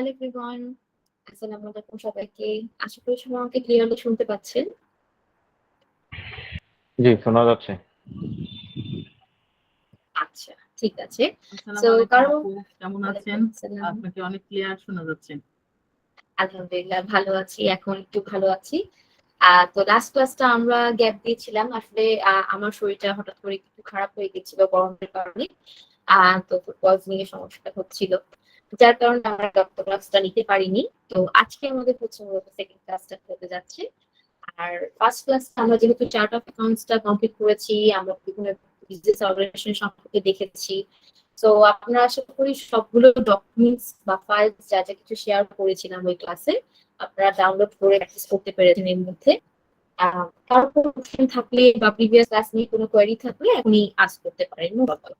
Hello everyone, আসসালামু আলাইকুম সবাইকে। আশা করি সবাই আমাকে ক্লিয়ারলি শুনতে পাচ্ছেন। জি, শোনা যাচ্ছে। আচ্ছা, ঠিক আছে। আসসালামু সো আলাইকুম কারো আপু, কেমন আছেন? ওয়ালাইকুম আসসালাম। আপনাকে অনেক ক্লিয়ার শোনা যাচ্ছে। আলহামদুলিল্লাহ ভালো আছি, এখন একটু ভালো আছি। তো লাস্ট ক্লাসটা আমরা গ্যাপ দিয়েছিলাম। আসলে আমার শরীরটা হঠাৎ করে একটু খারাপ হয়ে গেছিল গরমের কারণে। তো ফুড পয়জনিং এর সমস্যাটা হচ্ছিল, যার কারণে আমরা ডক্টর ক্লাসটা নিতে পারিনি। তো আজকে আমাদের হচ্ছে মূলত সেকেন্ড ক্লাসটা হতে যাচ্ছে। আর ফার্স্ট ক্লাস আমরা যেহেতু চার্ট অফ অ্যাকাউন্টসটা কমপ্লিট করেছি, আমরা বিভিন্ন বিজনেস অর্গানাইজেশন সম্পর্কে দেখেছি। তো আপনারা আশা করি সবগুলো ডকুমেন্টস বা ফাইলস যা যা কিছু শেয়ার করেছিলাম ওই ক্লাসে আপনারা ডাউনলোড করে প্র্যাকটিস করতে পেরেছেন। এর মধ্যে কারো কোনো কোশ্চেন থাকলে বা প্রিভিয়াস ক্লাস নিয়ে কোনো কোয়েরি থাকলে আপনি আস্ক করতে পারেন, নো প্রবলেম।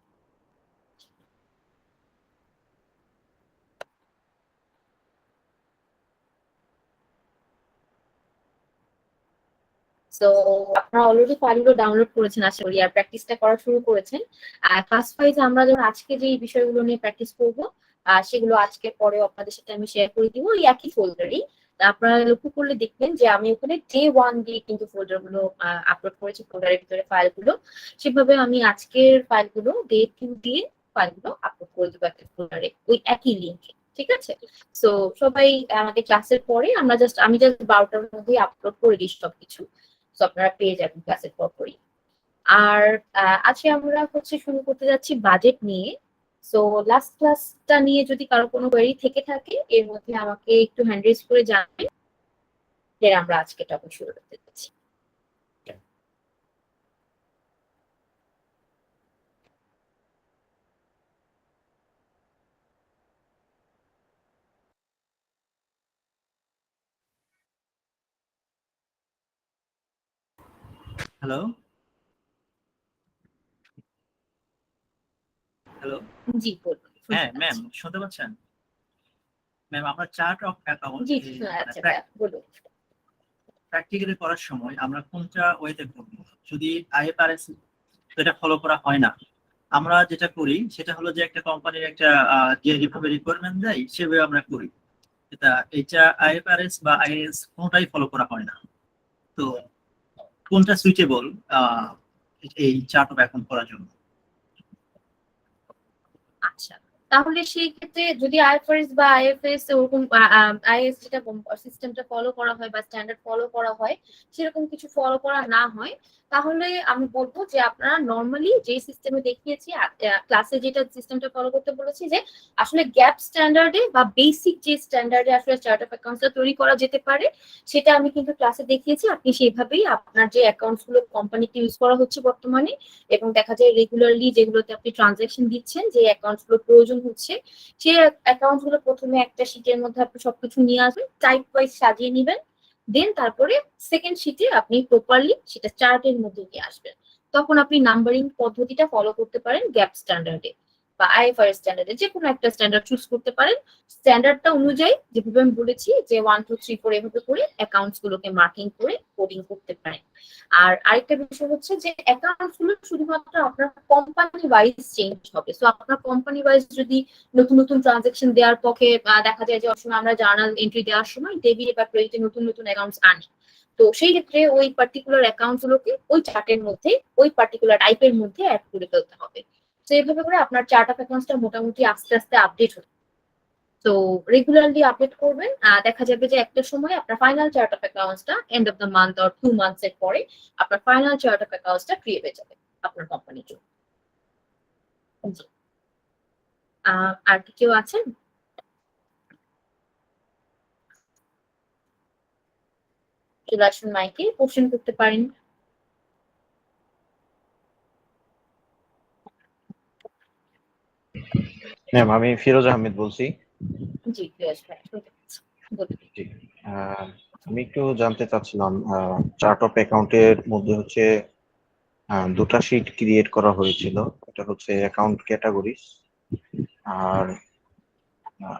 তো আপনারা অলরেডি ফাইলগুলো ডাউনলোড করেছেন আশা করি, আর প্র্যাকটিসটা করা শুরু করেছেন। আর ক্লাস ওয়াইজ আমরা যখন আজকে যে বিষয়গুলো নিয়ে প্র্যাকটিস করব সেগুলো আজকে পরে আপনাদের সাথে আমি শেয়ার করে দিব ওই একই ফোল্ডারই। আপনারা লক্ষ্য করলে দেখবেন যে আমি ওখানে ডে 1 দিয়ে কিন্তু ফোল্ডার গুলো আপলোড করেছি, ফোল্ডারের ভিতরে ফাইলগুলো। সেভাবে আমি আজকের ফাইলগুলো ডে 2 দিয়ে ফাইলগুলো আপলোড করে দেবো একটা ফোল্ডারে ওই একই লিঙ্কে। ঠিক আছে? তো সবাই আমাদের ক্লাসের পরে আমি জাস্ট 12টার মধ্যেই আপলোড করে দিই সবকিছু। তো আপনারা পেয়ে যাবেন ক্লাসের পরপরই। আর আজকে আমরা হচ্ছে শুরু করতে যাচ্ছি বাজেট নিয়ে। সো লাস্ট ক্লাসটা নিয়ে যদি কারো কোনো কোয়েরি থেকে থাকে এর মধ্যে আমাকে একটু হ্যান্ড রেজ করে জানাবেন, দেন আমরা আজকে টপিক শুরু করতে যাচ্ছি। হ্যালো হ্যালো জি বলুন। হ্যাঁ ম্যাম, শুনতে পাচ্ছেন? ম্যাম, আমরা চার্ট অফ অ্যাকাউন্ট জি শোনা যাচ্ছে, বলুন। প্র্যাকটিক্যালি করার সময় আমরা কোনটা ওয়েতে করব? যদি আইএফআরএস এটা ফলো করা হয় না, আমরা যেটা করি সেটা হলো যে একটা কোম্পানির একটা যে যেভাবে রিকোয়ারমেন্ট দেয় সেভাবে আমরা করি। এটা আইএফআরএস বা আইএস কোনটাই ফলো করা হয় না। তো কোনটা সুইটেবল এই চার্ট অফ অ্যাকাউন্ট করার জন্য? আচ্ছা, তাহলে সেই ক্ষেত্রে যদি আইএফআরএস বা আইএফএস ওরকম আইএস যেটা সিস্টেমটা ফলো করা হয় বা স্ট্যান্ডার্ড ফলো করা হয় সেরকম কিছু ফলো করা না হয়, তাহলে আমি বলবো যে আপনারা নর্মালি যে সিস্টেমে দেখিয়েছি ক্লাসে যেটা সিস্টেমটা ফলো করতে বলেছি, যে আসলে গ্যাপ স্ট্যান্ডার্ডে বা বেসিক যে স্ট্যান্ডার্ডে আসলে চার্ট অফ অ্যাকাউন্টসটা তৈরি করা যেতে পারে সেটা আমি কিন্তু ক্লাসে দেখিয়েছি। আপনি সেইভাবেই আপনার যে অ্যাকাউন্টস গুলো কোম্পানিতে ইউজ করা হচ্ছে বর্তমানে এবং দেখা যায় রেগুলারলি যেগুলোতে আপনি ট্রানজাকশন দিচ্ছেন, যে অ্যাকাউন্টস গুলো প্রয়োজন হচ্ছে সেই অ্যাকাউন্টস গুলো প্রথমে একটা শীটের মধ্যে আপনি সবকিছু নিয়ে আসবেন, টাইপ ওয়াইজ সাজিয়ে নিবেন। দেন তারপরে সেকেন্ড শীটে আপনি প্রপারলি সেটা চার্টের মধ্যে নিয়ে আসবেন। তখন আপনি নাম্বারিং পদ্ধতিটা ফলো করতে পারেন গ্যাপ স্ট্যান্ডার্ডে বা আইএফআরএস স্ট্যান্ডার্ডে, যে কোনো একটা স্ট্যান্ডার্ড চুজ করতে পারেন। স্ট্যান্ডার্ডটা অনুযায়ী যেভাবে আমি বলেছি যে 1 2 3 4 এভাবে করে অ্যাকাউন্টস গুলোকে মার্কিং করে কোডিং করতে পারেন। আর আরেকটা বিষয় হচ্ছে যে অ্যাকাউন্টস গুলো শুধুমাত্র আপনার কোম্পানি ওয়াইজ চেঞ্জ হবে। সো আপনার কোম্পানি ওয়াইজ যদি নতুন নতুন ট্রানজাকশন দেওয়ার পক্ষে দেখা যায় যে অসময় আমরা জার্নাল এন্ট্রি দেওয়ার সময় ডেবিট বা ক্রেডিটে নতুন নতুন অ্যাকাউন্টস আনি, তো সেই ক্ষেত্রে ওই পার্টিকুলার অ্যাকাউন্টস গুলোকে ওই চার্টের মধ্যে ওই পার্টিকুলার টাইপের মধ্যে অ্যাড করে ফেলতে হবে। তো এইভাবে করে আপনার চার্ট অফ অ্যাকাউন্টসটা মোটামুটি আস্তে আস্তে আপডেট হবে। তো রেগুলারলি আপডেট করবেন, দেখা যাবে যে একটা সময় আপনার ফাইনাল চার্ট অফ অ্যাকাউন্টসটা end of the month or 2 months এর পরে আপনার ফাইনাল চার্ট অফ অ্যাকাউন্টসটা ক্রিয়েট হয়ে যাবে আপনার কোম্পানির জন্য। জি। আর কি কেউ আছেন? চলে আসুন, মাইকে কোশ্চেন করতে পারেন। ম্যাম, আমি ফিরোজ আহমেদ বলছি। জি ফিরোজ ভাই, বলুন। জি, আমি একটু জানতে চাচ্ছিলাম, চার্ট অফ অ্যাকাউন্টের মধ্যে হচ্ছে দুটা শীট ক্রিয়েট করা হয়েছিল। এটা হচ্ছে অ্যাকাউন্ট ক্যাটাগরিজ আর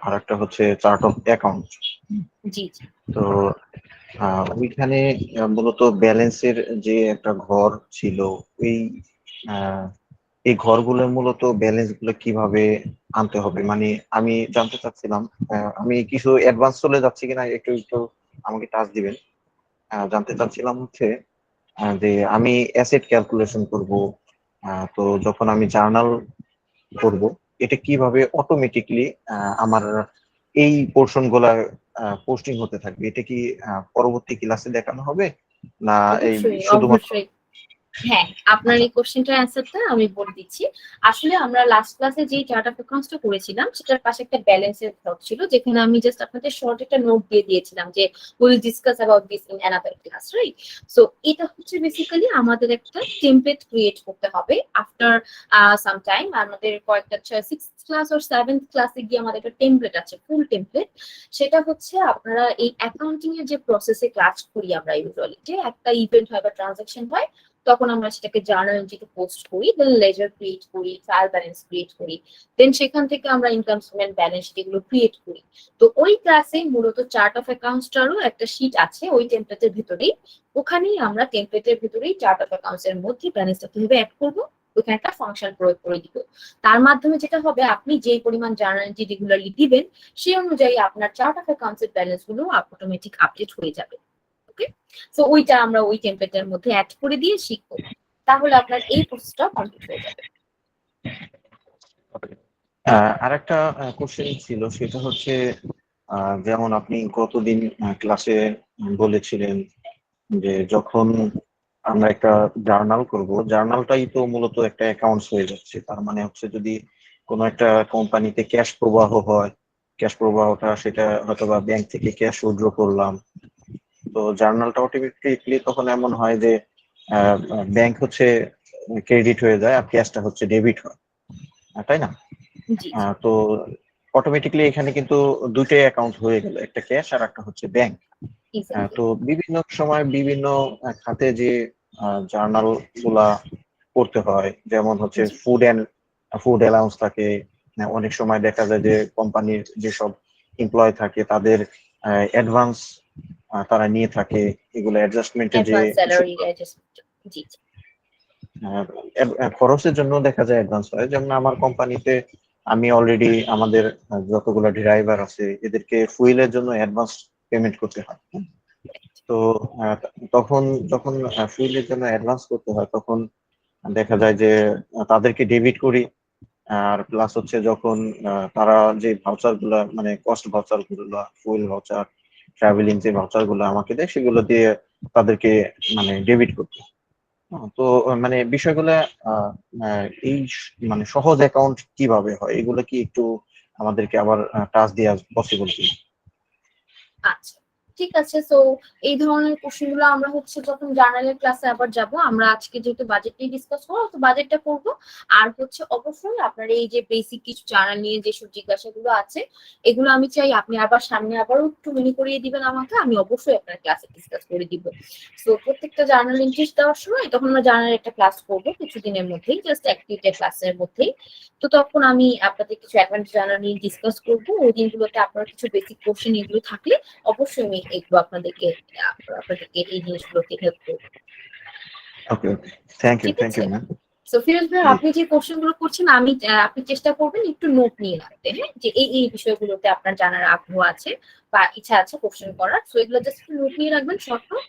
আরেকটা হচ্ছে চার্ট অফ অ্যাকাউন্ট। জি জি। তো ওইখানে মূলত ব্যালেন্সের যে একটা ঘর ছিল, ওই এই ঘরগুলোর মূলত ব্যালেন্স গুলো কিভাবে আনতে হবে, মানে আমি জানতে চাচ্ছিলাম। আমি কিছু অ্যাডভান্স চলে যাচ্ছি কিনা একটু একটু আমাকে টাচ দিবেন। জানতে চাচ্ছিলাম হচ্ছে যে আমি অ্যাসেট ক্যালকুলেশন করব, তো যখন আমি জার্নাল করব, এটা কিভাবে অটোমেটিকলি আমার এই পোর্শন গুলা পোস্টিং হতে থাকবে, এটা কি পরবর্তী ক্লাসে দেখানো হবে না এই অবশ্যই শুধুমাত্র? অবশ্যই। হ্যাঁ, আপনার আচ্ছা। এই কোশ্চেনটার অ্যান্সারটা আমি বলে দিচ্ছি। আসলে আমরা লাস্ট ক্লাসে যে চার্ট অফ অ্যাকাউন্টসটা করেছিলাম সেটার পাশে একটা ব্যালেন্সের ব্লক ছিল, যেখানে আমি জাস্ট আপনাদের শর্ট একটা নোট দিয়ে দিয়েছিলাম যে will discuss about this in another class, right? So এটা হচ্ছে বেসিক্যালি আমাদের একটা টেমপ্লেট ক্রিয়েট করতে হবে আফটার সাম টাইম। আমাদের কয়েকটা 6th ক্লাস আর 7th ক্লাসে গিয়ে আমাদের একটা টেমপ্লেট আছে, ফুল টেমপ্লেট। সেটা হচ্ছে আপনারা এই অ্যাকাউন্টিং এর যে প্রসেসে ক্লাস করি আমরা ইউজুয়ালি, যে একটা ইভেন্ট হয় বা ট্রানজাকশন হয়, তখন আমরা সেটাকে জার্নাল এন্ট্রিতে পোস্ট করি, দেন লেজার ক্রিয়েট করি, ট্রায়াল ব্যালেন্স ক্রিয়েট করি, দেন সেখান থেকে আমরা ইনকাম স্টেটমেন্ট, ব্যালেন্স শিট এগুলো ক্রিয়েট করি। তো ওই ক্লাসে মূলত চার্ট অফ অ্যাকাউন্টসটারও একটা শিট আছে ওই টেমপ্লেটের ভিতরেই। ওখানেই আমরা টেমপ্লেটের ভিতরেই চার্ট অফ অ্যাকাউন্টস এর মধ্যে ব্যালেন্সটা কিভাবে অ্যাড করবো ওইখানে একটা ফাংশন প্রয়োগ করে দিব। তার মাধ্যমে যেটা হবে, আপনি যেই পরিমাণ জার্নাল এন্ট্রি রেগুলারলি দিবেন সেই অনুযায়ী আপনার চার্ট অফ অ্যাকাউন্টস এর ব্যালেন্স গুলো অটোমেটিক আপডেট হয়ে যাবে। ওকে, সো ওইটা আমরা ওই টেমপ্লেটের মধ্যে অ্যাড করে দিয়ে শিখবো, তাহলে আপনার এই প্রসেসটা কমপ্লিট হয়ে যাবে। আরেকটা কোশ্চেন ছিল, সেটা হচ্ছে যেমন আপনি গতদিন ক্লাসে বলেছিলেন যে যখন আমরা একটা জার্নাল করব, জার্নালটাই তো মূলত একটা অ্যাকাউন্টস হয়ে যাচ্ছে। তার মানে হচ্ছে যদি কোনো একটা কোম্পানিতে ক্যাশ প্রবাহ হয়, ক্যাশ প্রবাহটা সেটা হয়তো বা ব্যাংক থেকে ক্যাশ উইথড্র করলাম, তো জার্নালটা অটোমেটিকলি তখন এমন হয় যে ব্যাংক হচ্ছে ক্রেডিট হয়ে যায় আর ক্যাশটা হচ্ছে ডেবিট হয়, তাই না? জি জি, তো অটোমেটিকলি এখানে কিন্তু দুইটাই অ্যাকাউন্ট হয়ে গেল, একটা ক্যাশ আর একটা হচ্ছে ব্যাংক। এক্স্যাক্টলি। তো বিভিন্ন সময় বিভিন্ন খাতে যে জার্নাল গুলা করতে হয়, যেমন হচ্ছে জি, ফুড অ্যালাউন্স থাকে। অনেক সময় দেখা যায় যে কোম্পানির যেসব এমপ্লয় থাকে তাদের অ্যাডভান্স তারা নিয়ে থাকে, এগুলো অ্যাডজাস্টমেন্টের যে অ্যাডভান্স স্যালারি অ্যাডজাস্টমেন্ট। জি জি, খরচের জন্য দেখা যায় অ্যাডভান্স হয়। যেমন আমার কোম্পানিতে আমি অলরেডি আমাদের যতগুলো ড্রাইভার আছে এদেরকে ফুয়েলের জন্য অ্যাডভান্স পেমেন্ট করতে হয়। তো আহ, তখন যখন ফুয়েলের জন্য অ্যাডভান্স করতে হয় তখন দেখা যায় যে তাদেরকে ডেবিট করি। আর প্লাস হচ্ছে যখন তারা যে ভাউচার গুলা, মানে কস্ট ভাউচার গুলো, ফুয়েল ভাউচার, ট্রাভেলিং যে ভাউচার গুলো আমাকে দেয়, সেগুলো দিয়ে তাদেরকে মানে ডেবিট করতে হয়। তো মানে বিষয়গুলো আহ, আহ, এই মানে সহজ অ্যাকাউন্ট কিভাবে হয়, এগুলো কি একটু আমাদেরকে আবার টাচ দেওয়া পসিবল কি? আচ্ছা, ঠিক আছে। তো এই ধরনের কোশ্চেন গুলো আমরা হচ্ছে যখন জার্নালের ক্লাসে আবার যাব, আমরা আজকে যেহেতু বাজেট নিয়ে ডিসকাস করবো তো বাজেটটা করব। আর হচ্ছে অবশ্যই আপনার এই যে বেসিক কিছু জার্নাল নিয়ে যেসব জিজ্ঞাসাগুলো আছে, এগুলো আমি চাই আপনি আবার সামনে আবারও একটু মনে করিয়ে দিবেন আমাকে, আমি অবশ্যই আপনার ক্লাসে ডিসকাস করে দিব। সো প্রত্যেকটা জার্নাল ইন্টারেস্ট দেওয়ার সময় তখন আমরা জার্নাল একটা ক্লাস করবো কিছুদিনের মধ্যেই, জাস্ট অ্যাক্টিভিটি ক্লাসের মধ্যেই। তো তখন আমি আপনাদের কিছু অ্যাডভান্স জার্নাল নিয়ে ডিসকাস করবো। ওই দিনগুলোতে আপনার কিছু বেসিক কোশ্চেন এগুলো থাকলে অবশ্যই আমি এগুলো আপনাদেরকে এই জিনিসগুলোকে হেল্প করবো। ওকে ওকে, থ্যাংক ইউ ঠিক থ্যাংক আছে, ইউ ম্যাম। সো ফিরোজ ভাই, জি আপনি যে কোশ্চেন গুলো করছেন আপনি চেষ্টা করবেন একটু নোট নিয়ে রাখতে, হ্যাঁ, যে এই এই বিষয়গুলোতে আপনার জানার আগ্রহ আছে বা ইচ্ছা আছে কোশ্চেন করার। সো এগুলো জাস্ট একটু নোট নিয়ে রাখবেন শর্ট নোট,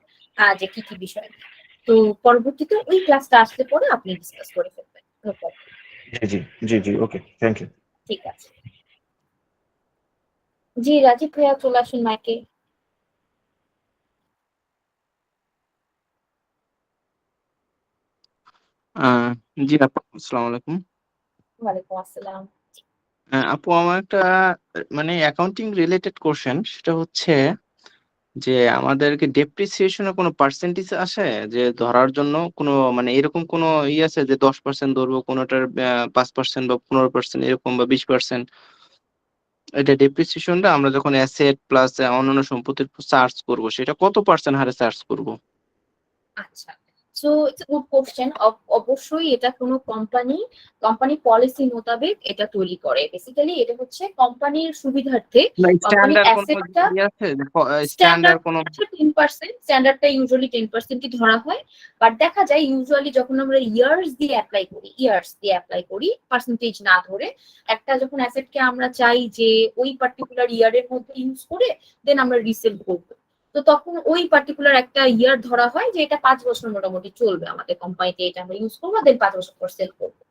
যে কি কি বিষয় নিয়ে। তো পরবর্তীতে ওই ক্লাসটা আসলে পরে আপনি ডিসকাস করে ফেলবেন। No problem. জি জি জি জি, ওকে, থ্যাংক ইউ। ঠিক আছে। জি রাজীব ভাইয়া, চলে আসুন মাইকে। আহ জি আপু, আসসালামু আলাইকুম। ওয়ালাইকুম আসসালাম। আপু, আমার একটা মানে অ্যাকাউন্টিং রিলেটেড কোশ্চেন, সেটা হচ্ছে যে আমাদেরকে ডেপ্রিসিয়েশনের কোনো পার্সেন্টেজ আসে যে ধরার জন্য কোনো, মানে এরকম কোনো আছে যে 10% ধরবো, কোনোটার 5% বা 15% এরকম বা 20%? এটা ডেপ্রিসিয়েশনটা আমরা যখন অ্যাসেট প্লাস অন্যান্য সম্পত্তির চার্জ করব, সেটা কত পার্সেন্ট হারে চার্জ করব? আচ্ছা, সো ইটস গুড কোশ্চেন। অবশ্যই এটা কোনো কোম্পানি পলিসি মোতাবেক এটা তৈরি করে। বেসিক্যালি এটা হচ্ছে কোম্পানির সুবিধার্থে কোম্পানির স্ট্যান্ডার্ড কোনো অ্যাসেটটা ইয়ে আছে, স্ট্যান্ডার্ড স্ট্যান্ডার্ড কোনো? 10%, স্ট্যান্ডার্ডটা ইউজুয়ালি 10%ই ধরা হয়। বাট দেখা যায় ইউজুয়ালি যখন আমরা ইয়ার্স দিয়ে অ্যাপ্লাই করি পার্সেন্টেজ না ধরে, একটা যখন অ্যাসেটকে আমরা চাই যে ওই পার্টিকুলার ইয়ারের মধ্যে ইউজ করে দেন আমরা রিসেল করব, তো তখন ওই পার্টিকুলার একটা ইয়ার ধরা হয় যে এটা 5 বছর মোটামুটি চলবে আমাদের কোম্পানিতে, এটা আমরা ইউজ করবো দেন 5 বছর পর সেল করবো।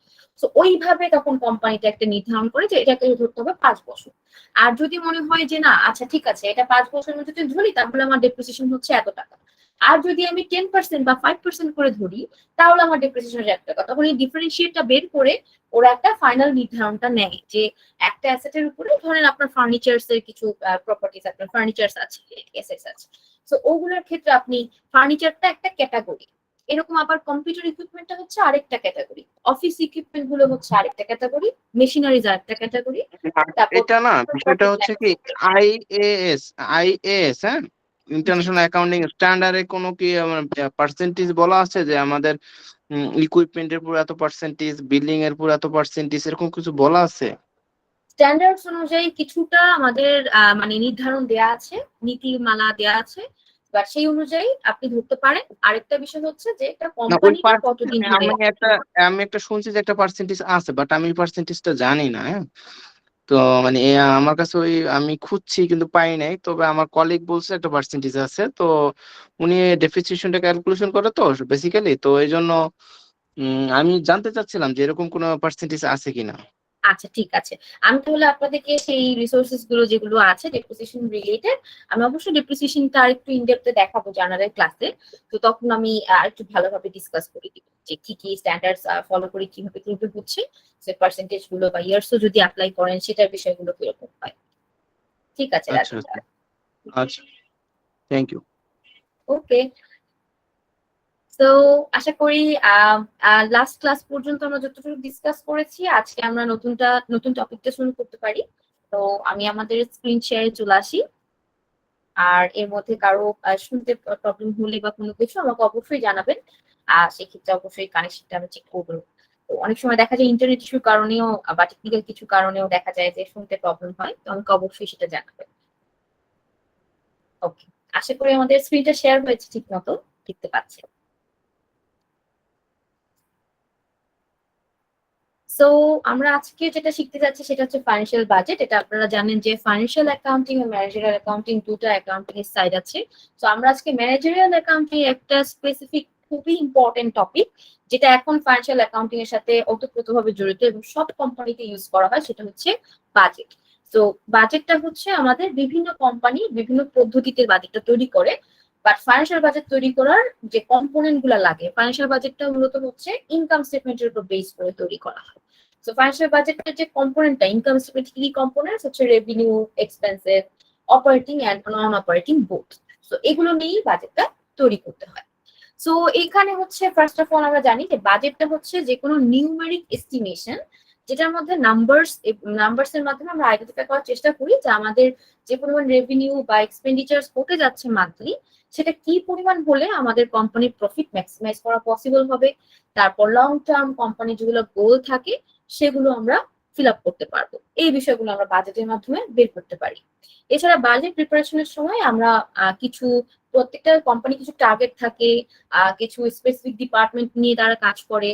তো ওইভাবে তখন কোম্পানিটা একটা নির্ধারণ করে যে এটাকে ধরতে হবে 5 বছর। আর যদি মনে হয় যে না আচ্ছা ঠিক আছে এটা 5 বছরের মধ্যে যদি ধরি তাহলে আমার ডেপ্রিসিয়েশন হচ্ছে এত টাকা, আর যদি আমি 10% বা 5% করে ধরি তাহলে আমার ডেপ্রিসিয়েশন হচ্ছে 1 টাকা, তখন এই ডিফারেন্সিয়েটটা বের করে ওরা একটা ফাইনাল নির্ধারণটা নেয় যে একটা অ্যাসেটের উপরে ধরেন আপনার ফার্নিচার্স এর কিছু প্রপার্টিজ, আপনার ফার্নিচার্স আছে, অ্যাসেটস আছে, তো ওগুলোর ক্ষেত্রে আপনি ফার্নিচারটা একটা ক্যাটাগরি, এরকম আবার কম্পিউটার ইকুইপমেন্টটা হচ্ছে আরেকটা ক্যাটাগরি, অফিস ইকুইপমেন্ট গুলো হচ্ছে আরেকটা ক্যাটাগরি, মেশিনারিজ আরেকটা ক্যাটাগরি, তারপর এটা না, বিষয়টা হচ্ছে কি আইএএস, হ্যাঁ, ইন্টারন্যাশনাল অ্যাকাউন্টিং স্ট্যান্ডার্ডে কোনো কি পার্সেন্টেজ বলা আছে যে আমাদের ইকুইপমেন্টের পুরো এত পার্সেন্টেজ, বিল্ডিং এর পুরো এত পার্সেন্টেজ, এরকম কিছু বলা আছে? স্ট্যান্ডার্ডস অনুযায়ী কিছুটা আমাদের মানে নির্ধারণ দেয়া আছে, নীতিমালা দেয়া আছে, বাট সেই অনুযায়ী আপনি ধরতে পারেন। আরেকটা বিষয় হচ্ছে যে একটা না ওই কোম্পানিটা কতদিন ধরে আমি একটা শুনছি যে একটা পার্সেন্টেজ আছে, বাট আমি পার্সেন্টেজটা জানি না, হ্যাঁ। তো মানে আমার কাছে ওই আমি খুঁজছি কিন্তু পাই নাই, তবে আমার কলিগ বলছে একটা পার্সেন্টেজ আছে, তো উনি ডেপ্রিসিয়েশনটা ক্যালকুলেশন করে তো বেসিক্যালি, তো এই জন্য আমি জানতে চাচ্ছিলাম যে এরকম কোনো পার্সেন্টেজ আছে কিনা। আচ্ছা ঠিক আছে, আমি তাহলে আপনাদেরকে সেই রিসোর্সেস গুলো যেগুলো আছে ডেপ্রিসিয়েশন রিলেটেড, আমি অবশ্যই ডেপ্রিসিয়েশনটা আর একটু ইনডেপথে দেখাবো জানারের ক্লাসে, তো তখন আমি আর একটু ভালোভাবে ডিসকাস করে দিব যে কি কি স্ট্যান্ডার্ডস ফলো করে কিভাবে কিভাবে হচ্ছে, সে পার্সেন্টেজ গুলো বা ইয়ার্সও যদি অ্যাপ্লাই করেন সেটার বিষয়গুলো কিরকম হয়। ঠিক আছে আচ্ছা আচ্ছা আচ্ছা, থ্যাংক ইউ। ওকে। তো আশা করি লাস্ট ক্লাস পর্যন্ত আমরা যতটুকু ডিসকাস করেছি, আজকে আমরা নতুন টপিকটা শুরু করতে পারি। তো আমি আমাদের স্ক্রিন শেয়ারে চলে আসি, আর এর মধ্যে কারো শুনতে প্রবলেম হলে বা কোনো কিছু আমাকে অবশ্যই জানাবেন, সেক্ষেত্রে অবশ্যই কানেকশনটা আমি চেক করবো। তো অনেক সময় দেখা যায় ইন্টারনেট ইস্যুর কারণেও বা টেকনিক্যাল কিছু কারণেও দেখা যায় যে শুনতে প্রবলেম হয়, তো আমাকে অবশ্যই সেটা জানাবেন। ওকে, আশা করি আমাদের স্ক্রিনটা শেয়ার হয়েছে ঠিক মতো, দেখতে পাচ্ছেন। সো আমরা আজকে যেটা শিখতে যাচ্ছি সেটা হচ্ছে ফাইন্যান্সিয়াল বাজেট। এটা আপনারা জানেন যে ফাইন্যান্সিয়াল অ্যাকাউন্টিং ও ম্যানেজারিয়াল অ্যাকাউন্টিং দুটো অ্যাকাউন্টিং এর সাইড আছে। তো আমরা আজকে ম্যানেজারিয়াল অ্যাকাউন্টিং একটা স্পেসিফিক খুবই ইম্পর্টেন্ট টপিক, যেটা এখন ফাইন্যান্সিয়াল অ্যাকাউন্টিং এর সাথে ওতপ্রোতভাবে জড়িত এবং সব কোম্পানিতে ইউজ করা হয়, সেটা হচ্ছে বাজেট। তো বাজেটটা হচ্ছে আমাদের বিভিন্ন কোম্পানি বিভিন্ন পদ্ধতিতে বাজেটটা তৈরি করে, বাট ফাইন্যান্সিয়াল বাজেট তৈরি করার যে কম্পোনেন্ট গুলা লাগে, ফাইন্যান্সিয়াল বাজেটটা মূলত হচ্ছে ইনকাম স্টেটমেন্টের উপর বেস করে তৈরি করা হয়। সো ফাইন্যান্সিয়াল বাজেটের যে কম্পোনেন্টটা, ইনকাম স্টেটমেন্ট কি কম্পোনেন্টস হচ্ছে revenue, expenses, operating and non operating both. So এগুলো নিয়েই বাজেটটা তৈরি করতে হয়। সো এখানে হচ্ছে ফার্স্ট অফ অল আমরা জানি যে বাজেটটা হচ্ছে যে কোনো নিউমেরিক এস্টিমেশন, যেটার মধ্যে নাম্বারস এর মাধ্যমে আমরা আইডেন্টিফাই করার চেষ্টা করি যে আমাদের যে পরিমাণ রেভিনিউ বা এক্সপেন্ডিচার হতে যাচ্ছে মান্থলি, সেটা কি পরিমাণ হলে আমাদের কোম্পানির প্রফিট ম্যাক্সিমাইজ করা পসিবল হবে, তারপর লং টার্ম কোম্পানি যেগুলো গোল থাকে সেগুলো আমরা ফিল আপ করতে পারবো। এই বিষয়গুলো আমরা বাজেটের মাধ্যমে বের করতে পারি। এছাড়া বাজেট প্রিপারেশনের সময় আমরা কিছু প্রত্যেকটা কোম্পানি কিছু টার্গেট থাকে, কিছু স্পেসিফিক ডিপার্টমেন্ট নিয়ে তারা কাজ করে,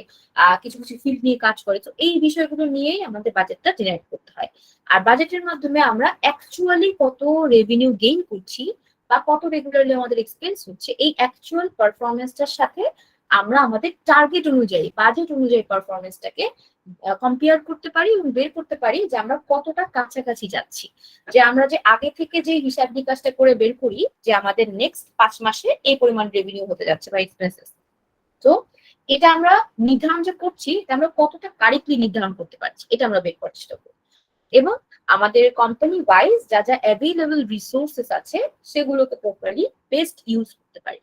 কিছু কিছু ফিল্ড নিয়ে কাজ করে, তো এই বিষয়গুলো নিয়েই আমাদের বাজেটটা জেনারেট করতে হয়। আর বাজেটের মাধ্যমে আমরা অ্যাকচুয়ালি কত রেভিনিউ গেইন করছি বা কত রেগুলারলি আমাদের এক্সপেন্স হচ্ছে, এই অ্যাকচুয়াল পারফরমেন্সটার সাথে আমরা আমাদের টার্গেট অনুযায়ী বাজেট অনুযায়ী পারফরমেন্সটাকে কম্পেয়ার করতে পারি এবং বের করতে পারি যে আমরা কতটা কাছাকাছি যাচ্ছি, যে আমরা যে আগে থেকে যে হিসাব নিকাশটা করে বের করি যে আমাদের নেক্সট 5 মাসে এই পরিমাণ রেভিনিউ হতে যাচ্ছে বা এক্সপেন্সেস, তো এটা আমরা নির্ধারণ যে করছি এটা আমরা কতটা কারেক্টলি নির্ধারণ করতে পারছি এটা আমরা বের করার চেষ্টা করি, এবং আমাদের কোম্পানি ওয়াইজ যা যা অ্যাভেলেবল রিসোর্সেস আছে সেগুলোকে প্রপারলি বেস্ট ইউজ করতে পারি।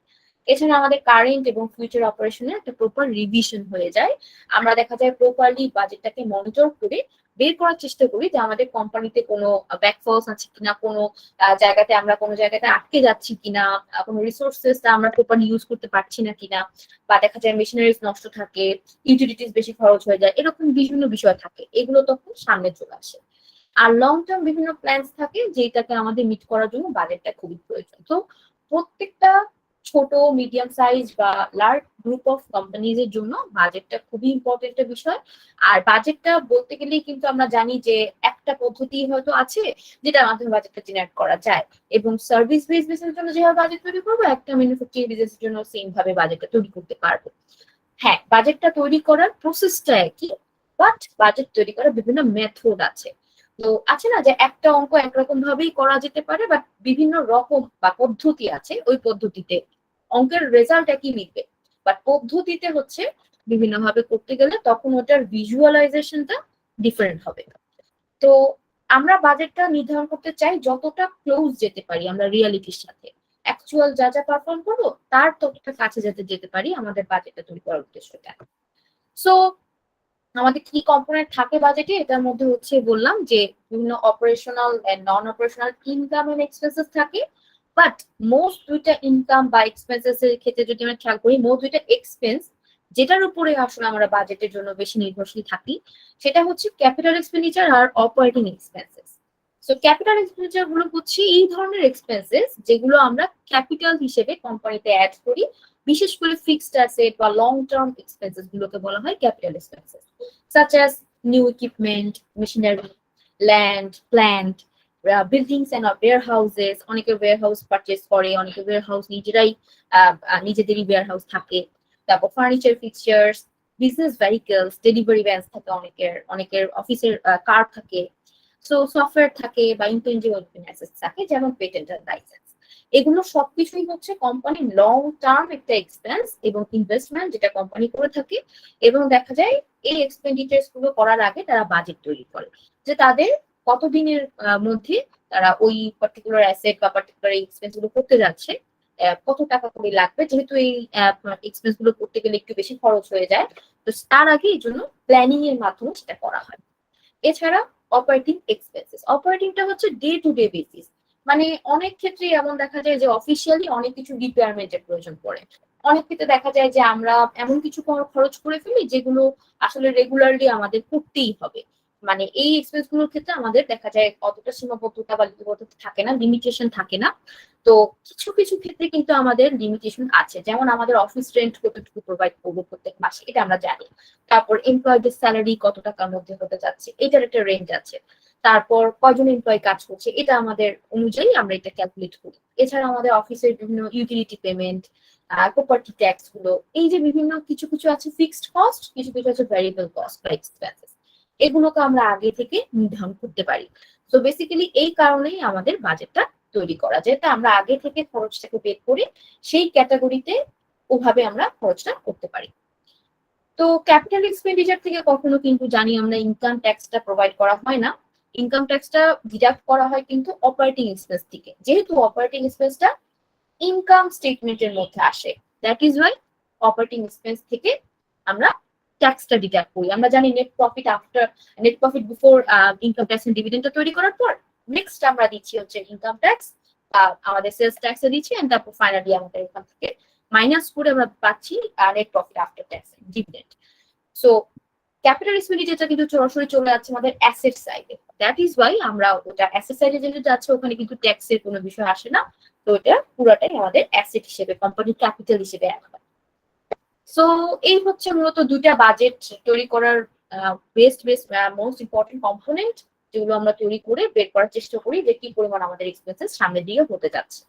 এছাড়া আমাদের কারেন্ট এবং ফিউচার অপারেশনের একটা প্রপার রিভিশন হয়ে যায়। আমরা দেখা যায় প্রপারলি বাজেটটাকে মনিটর করে বের করার চেষ্টা করি যে আমাদের কোম্পানিতে কোনো ব্যাকফলস আছে কিনা, কোনো জায়গাতে আমরা কোনো জায়গাতে আটকে যাচ্ছি কিনা, কোনো রিসোর্সেস আমরা প্রপারলি ইউজ করতে পারছি না কিনা, বা দেখা যায় মেশিনারিজ নষ্ট থাকে, ইউটিলিটিস বেশি খরচ হয়ে যায়, এরকম বিভিন্ন বিষয় থাকে, এগুলো তখন সামনে চলে আসে। আর লং টার্ম বিভিন্ন প্ল্যানস থাকে যেটাকে আমাদের মিট করার জন্য বাজেটটা খুবই প্রয়োজন। তো প্রত্যেকটা ছোট, মিডিয়াম সাইজ বা লার্জ গ্রুপ অফ কোম্পানিজ এর জন্য বাজেটটা খুবই ইম্পর্টেন্ট একটা বিষয়। আর বাজেটটা বলতে গেলেই কিন্তু আমরা জানি যে একটা পদ্ধতি হয়তো আছে যেটার মাধ্যমে বাজেটটা জেনারেট করা যায়, এবং সার্ভিস বেস বিজনেসের জন্য যেভাবে বাজেট তৈরি করবো, একটা ম্যানুফ্যাকচারিং বিজনেসের জন্য সেম ভাবে বাজেটটা তৈরি করতে পারবো। হ্যাঁ, বাজেটটা তৈরি করার প্রসেসটা একই, বাট বাজেট তৈরি করার বিভিন্ন মেথড আছে। তো আছে না যে একটা অঙ্ক একরকম ভাবেই করা যেতে পারে, বাট বিভিন্ন রকম বা পদ্ধতি আছে, ওই পদ্ধতিতে অঙ্কের রেজাল্ট একই মিলবে, বাট পদ্ধতিতে হচ্ছে বিভিন্ন ভাবে করতে গেলে তখন ওটার ভিজুয়ালাইজেশনটা ডিফারেন্ট হবে। তো আমরা বাজেটটা নির্ধারণ করতে চাই যতটা ক্লোজ যেতে পারি আমরা রিয়ালিটির সাথে, অ্যাকচুয়াল যা যা পারফর্ম করবো তার ততটা কাছে যাতে যেতে পারি আমাদের বাজেটটা তৈরি করার উদ্দেশ্যটা। সো আমাদের কি কম্পোনেন্ট থাকে বাজেটে, এটার মধ্যে হচ্ছে বললাম যে বিভিন্ন operational and non operational income and expenses থাকে। বাট মোস্ট দুইটা ইনকাম বা এক্সপেন্সেস এর ক্ষেত্রে যদি আমরা খেয়াল করি, মোস্ট দুইটা এক্সপেন্স যেটার উপরে আসলে আমরা বাজেটের জন্য বেশি নির্ভরশীল থাকি, সেটা হচ্ছে ক্যাপিটাল এক্সপেন্ডিচার আর operating expenses. So capital expenditure গুলো হচ্ছে এই ধরনের এক্সপেন্সেস যেগুলো আমরা ক্যাপিটাল হিসেবে কোম্পানিতে অ্যাড করি, বিশেষ করে ফিক্সড অ্যাসেট বা লং টার্ম এক্সপেন্সেস গুলোকে বলা হয় capital expenses, such as new equipment, machinery, land, plant, buildings and warehouses. অনেকে warehouse purchase করে, অনেকে warehouse নিজেদেরই warehouse থাকে। তারপর furniture ফিক্সচার্স, business vehicles, delivery vans থাকে অনেকের অফিসের কার থাকে, সো সফটওয়্যার থাকে বা ইনটেনজিবল অ্যাসেটস থাকে যেমন পেটেন্ট আর লাইসেন্স। এগুলো সবকিছুই হচ্ছে কোম্পানির লং টার্ম একটা এক্সপেন্স এবং ইনভেস্টমেন্ট যেটা কোম্পানি করে থাকে। এবং দেখা যায় এই এক্সপেন্ডিচার্স গুলো করার আগে তারা বাজেট তৈরি করে যে তাদের কতদিনের মধ্যে তারা ওই পার্টিকুলার অ্যাসেট বা পার্টিকুলার এক্সপেন্স গুলো করতে যাচ্ছে, কত টাকা করে লাগবে, যেহেতু এই এক্সপেন্স গুলো করতে গেলে একটু বেশি খরচ হয়ে যায়, তো তার আগে এই জন্য প্ল্যানিং এর মাধ্যমে সেটা করা হয়। এছাড়া অপারেটিং এক্সপেন্সেস, অপারেটিংটা হচ্ছে ডে টু ডে বেসিস, মানে অনেক ক্ষেত্রে এমন দেখা যায় যে অফিসিয়ালি অনেক কিছু রিকোয়ারমেন্টের প্রয়োজন পড়ে, অনেক ক্ষেত্রে দেখা যায় যে আমরা এমন কিছু খরচ করে ফেলি যেগুলো আসলে রেগুলারলি আমাদের করতেই হবে। মানে এই এক্সপেন্স গুলোর ক্ষেত্রে আমাদের দেখা যায় অতটা সীমাবদ্ধতা বা লিমিটেশন থাকে না, লিমিটেশন থাকে না। তো কিছু কিছু ক্ষেত্রে কিন্তু আমাদের লিমিটেশন আছে, যেমন আমাদের অফিস রেন্ট কতটুকু প্রোভাইড করবো প্রত্যেক মাসে, এটা আমরা জানি। তারপর এমপ্লয়ীদের স্যালারি কত টাকার মধ্যে হতে যাচ্ছে, এটার একটা রেঞ্জ আছে। তারপর কয়জন এমপ্লয়ি কাজ করছে, এটা আমাদের অনুযায়ী আমরা এটা ক্যালকুলেট করি। এছাড়া আমাদের অফিসের বিভিন্ন ইউটিলিটি পেমেন্ট, প্রপার্টি ট্যাক্স গুলো, এই যে বিভিন্ন কিছু কিছু আছে ফিক্সড কস্ট, কিছু কিছু আছে ভ্যারিয়েবল কস্ট বা এক্সপেন্সেস, এগুলোকে আমরা আগে থেকে নির্ধারণ করতে পারি। তো বেসিক্যালি এই কারণেই আমাদের বাজেটটা তৈরি করা, যেটা আমরা আগে থেকে খরচটাকে বের করে সেই ক্যাটাগরিতে ওভাবে আমরা খরচটা করতে পারি। তো ক্যাপিটাল এক্সপেন্ডিচার থেকে কখনো কিন্তু জানি আমরা ইনকাম ট্যাক্সটা প্রোভাইড করা হয় না, ইনকাম ট্যাক্সটা ডিডাক্ট করা হয় কিন্তু অপারেটিং এক্সপেন্স থেকে, যেহেতু অপারেটিং এক্সপেন্সটা ইনকাম স্টেটমেন্টের মধ্যে আসে, that is why operating expense থেকে আমরা ট্যাক্সটা ডিডাক্ট করি। আমরা জানি net profit before income tax and ডিভিডেন্ডটা তৈরি করার পর নেক্সট আমরা দিচ্ছি হচ্ছে ইনকাম ট্যাক্স, আমাদের সেলস ট্যাক্সে দিচ্ছি, এন্ড তারপর ফাইনালি আমাদের এখান থেকে মাইনাস করে আমরা পাচ্ছি net profit after tax and dividend. So ক্যাপিটাল এক্সপেন্ডিচারটা কিন্তু সরাসরি চলে যাচ্ছে আমাদের অ্যাসেট সাইডে, দ্যাট ইজ ওয়াই আমরা ওটা অ্যাসেট সাইডে যেটা যাচ্ছে ওখানে কিন্তু ট্যাক্সের কোনো বিষয় আসে না, তো এটা পুরোটাই আমাদের অ্যাসেট হিসেবে কোম্পানির ক্যাপিটাল হিসেবে অ্যাড হয়। সো এই হচ্ছে মূলত দুইটা বাজেট তৈরি করার মোস্ট ইম্পর্টেন্ট কম্পোনেন্ট, যেগুলো আমরা তৈরি করে বের করার চেষ্টা করি যে কি পরিমাণ আমাদের এক্সপেন্সেস সামনের দিকে হতে যাচ্ছে।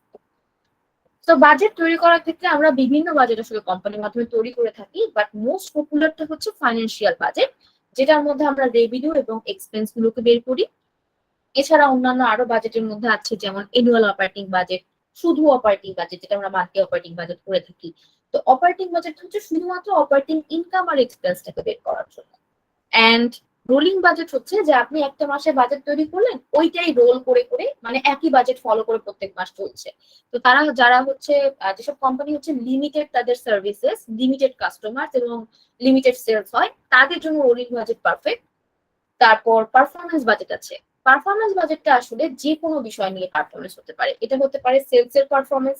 তো বাজেট তৈরি করার ক্ষেত্রে আমরা বিভিন্ন বাজেট আসলে কোম্পানির মাধ্যমে তৈরি করে থাকি, বাট মোস্ট পপুলারটা হচ্ছে ফাইন্যান্সিয়াল বাজেট, যেটার মধ্যে আমরা রেভিনিউ এবং এক্সপেন্স গুলোকে বের করি। এছাড়া অন্যান্য আরো বাজেটের মধ্যে আছে যেমন অ্যানুয়াল অপারেটিং বাজেট, শুধু অপারেটিং বাজেট যেটা আমরা মান্থলি অপারেটিং বাজেট করে থাকি। তো অপারেটিং বাজেট হচ্ছে শুধুমাত্র অপারেটিং ইনকাম আর এক্সপেন্সটাকে বের করার জন্য, অ্যান্ড রোলিং বাজেট হচ্ছে যে আপনি একটা মাসে বাজেট তৈরি করলেন, ওইটাই রোল করে করে মানে একই বাজেট ফলো করে প্রত্যেক মাস চলছে। তো তারা যারা হচ্ছে যেসব কোম্পানি হচ্ছে লিমিটেড তাদের সার্ভিসেস, লিমিটেড কাস্টমার এবং লিমিটেড সেলস হয়, তাদের জন্য রোলিং বাজেট পারফেক্ট। তারপর পারফরমেন্স বাজেট আছে। পারফরমেন্স বাজেটটা আসলে যে কোনো বিষয় নিয়ে পারফরমেন্স হতে পারে। এটা হতে পারে সেলস এর পারফরমেন্স,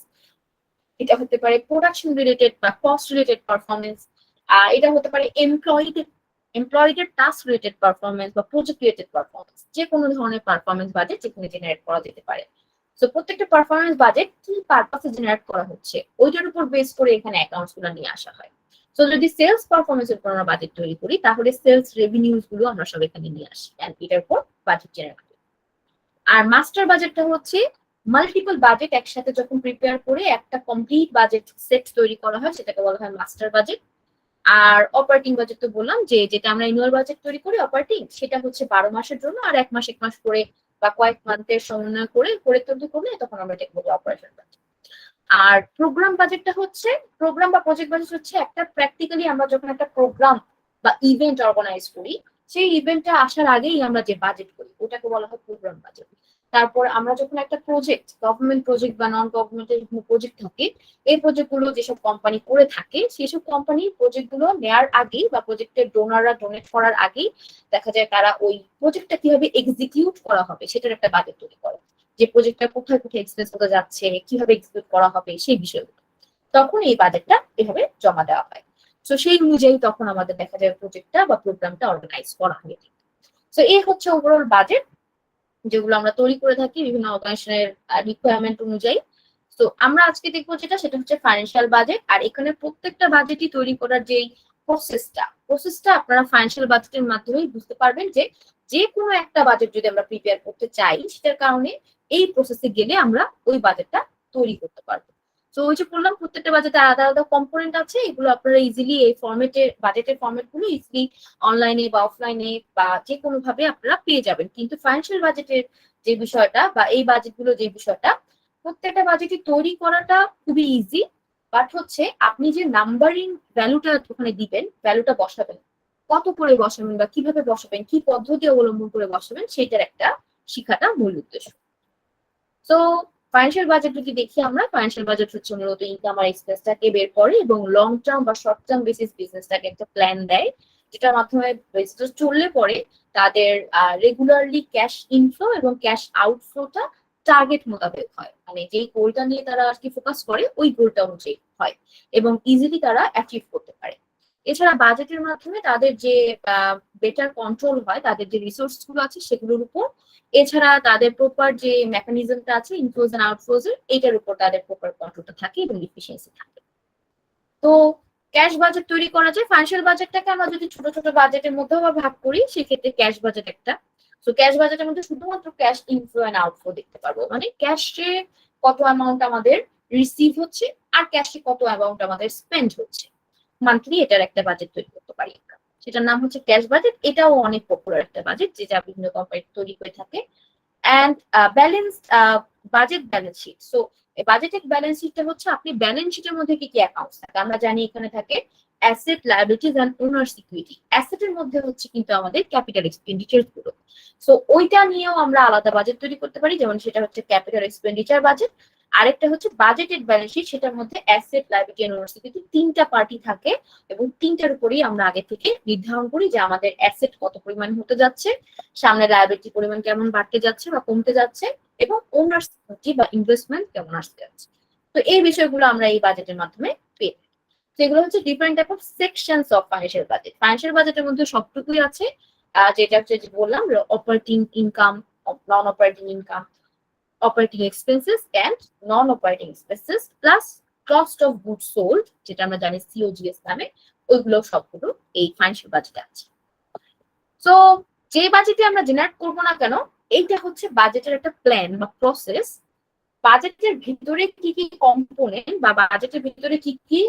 এটা হতে পারে প্রোডাকশন রিলেটেড বা কস্ট রিলেটেড পারফরমেন্স, এটা হতে পারে এমপ্লয়ীদের টাস্ক রিলেটেড পারফরমেন্স বা প্রজেক্ট রিলেটেড পারফরমেন্স, যে কোনো ধরনের পারফরমেন্স বাজেট যেখানে জেনারেট করা যেতে পারে। তো প্রত্যেকটা পারফরমেন্স বাজেট কি পারপাসে জেনারেট করা হচ্ছে ওইটার উপর বেস করে এখানে অ্যাকাউন্টস গুলো নিয়ে আসা হয়। তো যদি সেলস পারফরমেন্সের উপর আমরা বাজেট তৈরি করি তাহলে সেলস রেভিনিউজ গুলো আমরা সব এখানে নিয়ে আসি এন্ড এটার উপর বাজেট জেনারেট করি। আর মাস্টার বাজেটটা হচ্ছে মাল্টিপল বাজেট একসাথে যখন প্রিপেয়ার করে একটা কমপ্লিট বাজেট সেট তৈরি করা হয়, সেটাকে বলা হয় মাস্টার বাজেট। আর অপারেটিং বাজেট তো বললাম যে যেটা আমরা অ্যানুয়াল বাজেট তৈরি করি অপারেটিং, সেটা হচ্ছে 12 মাসের জন্য, আর এক মাস করে বা কয়েক মান্থের সমন্বয় করে তৈরি করলে তখন আমরা এটা বলি অপারেশন বাজেট। আর প্রোগ্রাম বাজেটটা হচ্ছে, প্রোগ্রাম বা প্রজেক্ট বাজেট হচ্ছে একটা প্র্যাকটিক্যালি আমরা যখন একটা প্রোগ্রাম বা ইভেন্ট অর্গানাইজ করি, সেই ইভেন্টটা আসার আগেই আমরা যে বাজেট করি ওটাকে বলা হয় প্রোগ্রাম বাজেট। তারপর আমরা যখন একটা প্রজেক্ট, গভর্নমেন্ট প্রজেক্ট বা নন গভর্নমেন্টের প্রজেক্ট থাকে, এই প্রজেক্ট গুলো যেসব কোম্পানি করে থাকে সেসব কোম্পানি প্রজেক্ট গুলো নেওয়ার আগেই বা প্রজেক্টের ডোনাররা ডোনেট করার আগেই দেখা যায় তারা ওই প্রজেক্টটা কিভাবে এক্সিকিউট করা হবে সেটার একটা বাজেট তৈরি করে, যে প্রজেক্টটা কোথায় কোথায় এক্সপেন্স হতে যাচ্ছে, কিভাবে এক্সিকিউট করা হবে সেই বিষয়গুলো। তখন এই বাজেটটা এভাবে জমা দেওয়া হয়। তো সেই অনুযায়ী তখন আমাদের দেখা যায় প্রজেক্টটা বা প্রোগ্রামটা অর্গানাইজ করা হয়ে থাকে। তো এই হচ্ছে ওভারঅল বাজেট যেগুলো আমরা তৈরি করে থাকি বিভিন্ন অর্গানাইজেশনের রিকোয়ারমেন্ট অনুযায়ী। তো আমরা আজকে দেখবো সেটা হচ্ছে ফাইন্যান্সিয়াল বাজেট। আর এখানে প্রত্যেকটা বাজেটই তৈরি করার যে প্রসেসটা আপনারা ফাইন্যান্সিয়াল বাজেটের মাধ্যমেই বুঝতে পারবেন যে কোনো একটা বাজেট যদি আমরা প্রিপেয়ার করতে চাই সেটার কারণে এই প্রসেসে গেলে আমরা ওই বাজেটটা তৈরি করতে পারবো। তো ওই যে বললাম প্রত্যেকটা বাজেটে আলাদা আলাদা কম্পোনেন্ট আছে, এগুলো আপনারা ইজিলি এই বাজেটের ফরম্যাট গুলো ইজিলি অনলাইনে বা অফলাইনে বা যে কোনো ভাবে আপনারা পেয়ে যাবেন। কিন্তু ফাইন্যান্সিয়াল বাজেটের যে বিষয়টা বা এই বাজেটগুলো যে বিষয়টা, প্রত্যেকটা বাজেটই তৈরি করাটা খুবই ইজি, বাট হচ্ছে আপনি যে নাম্বারিং ভ্যালুটা ওখানে দিবেন, ভ্যালুটা বসাবেন, কত করে বসাবেন বা কিভাবে বসাবেন, কি পদ্ধতি অবলম্বন করে বসাবেন, সেটার একটা শিখাটা মূল উদ্দেশ্য। তো ফাইন্যান্সিয়াল বাজেট যদি দেখি আমরা, ফাইন্যান্সিয়াল বাজেট হচ্ছে মূলত ইনকাম আর এক্সপেন্সটাকে বের করে এবং লং টার্ম বা শর্ট টার্ম বেসিস বিজনেসটাকে একটা প্ল্যান দেয়, যেটার মাধ্যমে বিজনেস চললে পরে তাদের রেগুলারলি ক্যাশ ইনফ্লো এবং ক্যাশ আউটফ্লোটা টার্গেট মোতাবেক হয়, মানে যেই গোলটা নিয়ে তারা আর কি ফোকাস করে ওই গোলটা অনুযায়ী হয় এবং ইজিলি তারা অ্যাচিভ করতে পারে। এছাড়া বাজেটের মাধ্যমে তাদের যে বেটার কন্ট্রোল হয় তাদের যে রিসোর্স গুলো আছে সেগুলোর উপর, এছাড়া তাদের প্রপার যে মেকানিজমটা আছে ইনফ্লোজ এন্ড আউটফ্লোজ এর, এটার উপর তাদের প্রপার কন্ট্রোলটা থাকে এবং এফিসিয়েন্সি থাকে। তো ক্যাশ বাজেট তৈরি করা যায়। ফাইন্যান্সিয়াল বাজেটটাকে আমরা যদি ছোট ছোট বাজেটের মধ্যেও ভাগ করি সেক্ষেত্রে ক্যাশ বাজেট একটা। তো ক্যাশ বাজেটের মধ্যে শুধুমাত্র ক্যাশ ইনফ্লো এন্ড আউটফ্লো দেখতে পারবো, মানে ক্যাশে কত অ্যামাউন্ট আমাদের রিসিভ হচ্ছে আর ক্যাশে কত অ্যামাউন্ট আমাদের স্পেন্ড হচ্ছে মান্থলি, এটার একটা বাজেট তৈরি করতে পারি আমরা, সেটার নাম হচ্ছে ক্যাশ বাজেট। এটাও অনেক পপুলার একটা বাজেট যেটা বিভিন্ন কোম্পানি তৈরি করে থাকে। And balance budget balance sheet. So বাজেটের ব্যালেন্স শিটটা হচ্ছে আপনি ব্যালেন্স শিটের মধ্যে কি কি অ্যাকাউন্টস থাকে আমরা জানি, এখানে থাকে অ্যাসেট, লায়াবিলিটিজ এন্ড ওনার্স ইকুইটি। অ্যাসেটের মধ্যে হচ্ছে কিন্তু আমাদের ক্যাপিটাল এক্সপেন্ডিচার গুলো, সো ওইটা নিয়েও আমরা আলাদা বাজেট তৈরি করতে পারি, যেমন সেটা হচ্ছে ক্যাপিটাল এক্সপেন্ডিচার বাজেট। আরেকটা হচ্ছে বাজেটেড ব্যালেন্স শিট, সেটার মধ্যে asset, liability and owners equity তিনটা পার্টি থাকে এবং তিনটার উপরেই আমরা আগে থেকে নির্ধারণ করি যে আমাদের অ্যাসেট কত পরিমাণ হতে যাচ্ছে, সামনে লায়াবিলিটি পরিমাণ কেমন বাড়তে যাচ্ছে বা কমতে যাচ্ছে, এবং ওনার্স ইকুইটি বা ইনভেস্টমেন্ট কেমন আসতে যাচ্ছে। তো এই বিষয়গুলো আমরা এই বাজেটের মাধ্যমে পেয়ে থাকি। সেগুলো হচ্ছে different type of sections of financial budget. Financial বাজেটের মধ্যে সবটুকুই আছে, যেটা হচ্ছে যে বললাম operating income, non operating income, operating expenses and non operating expenses plus cost of good sold, যেটা আমরা জানি সিওজিএস নামে, ওইগুলো সবগুলো এই ফাইন্যান্সিয়াল বাজেটে আছে। সো যে বাজেটে আমরা জেনারেট করবো না কেন, এইটা হচ্ছে বাজেটের একটা প্ল্যান বা প্রসেস। বাজেটের ভিতরে কি কি কম্পোনেন্ট বা বাজেটের ভিতরে কি কি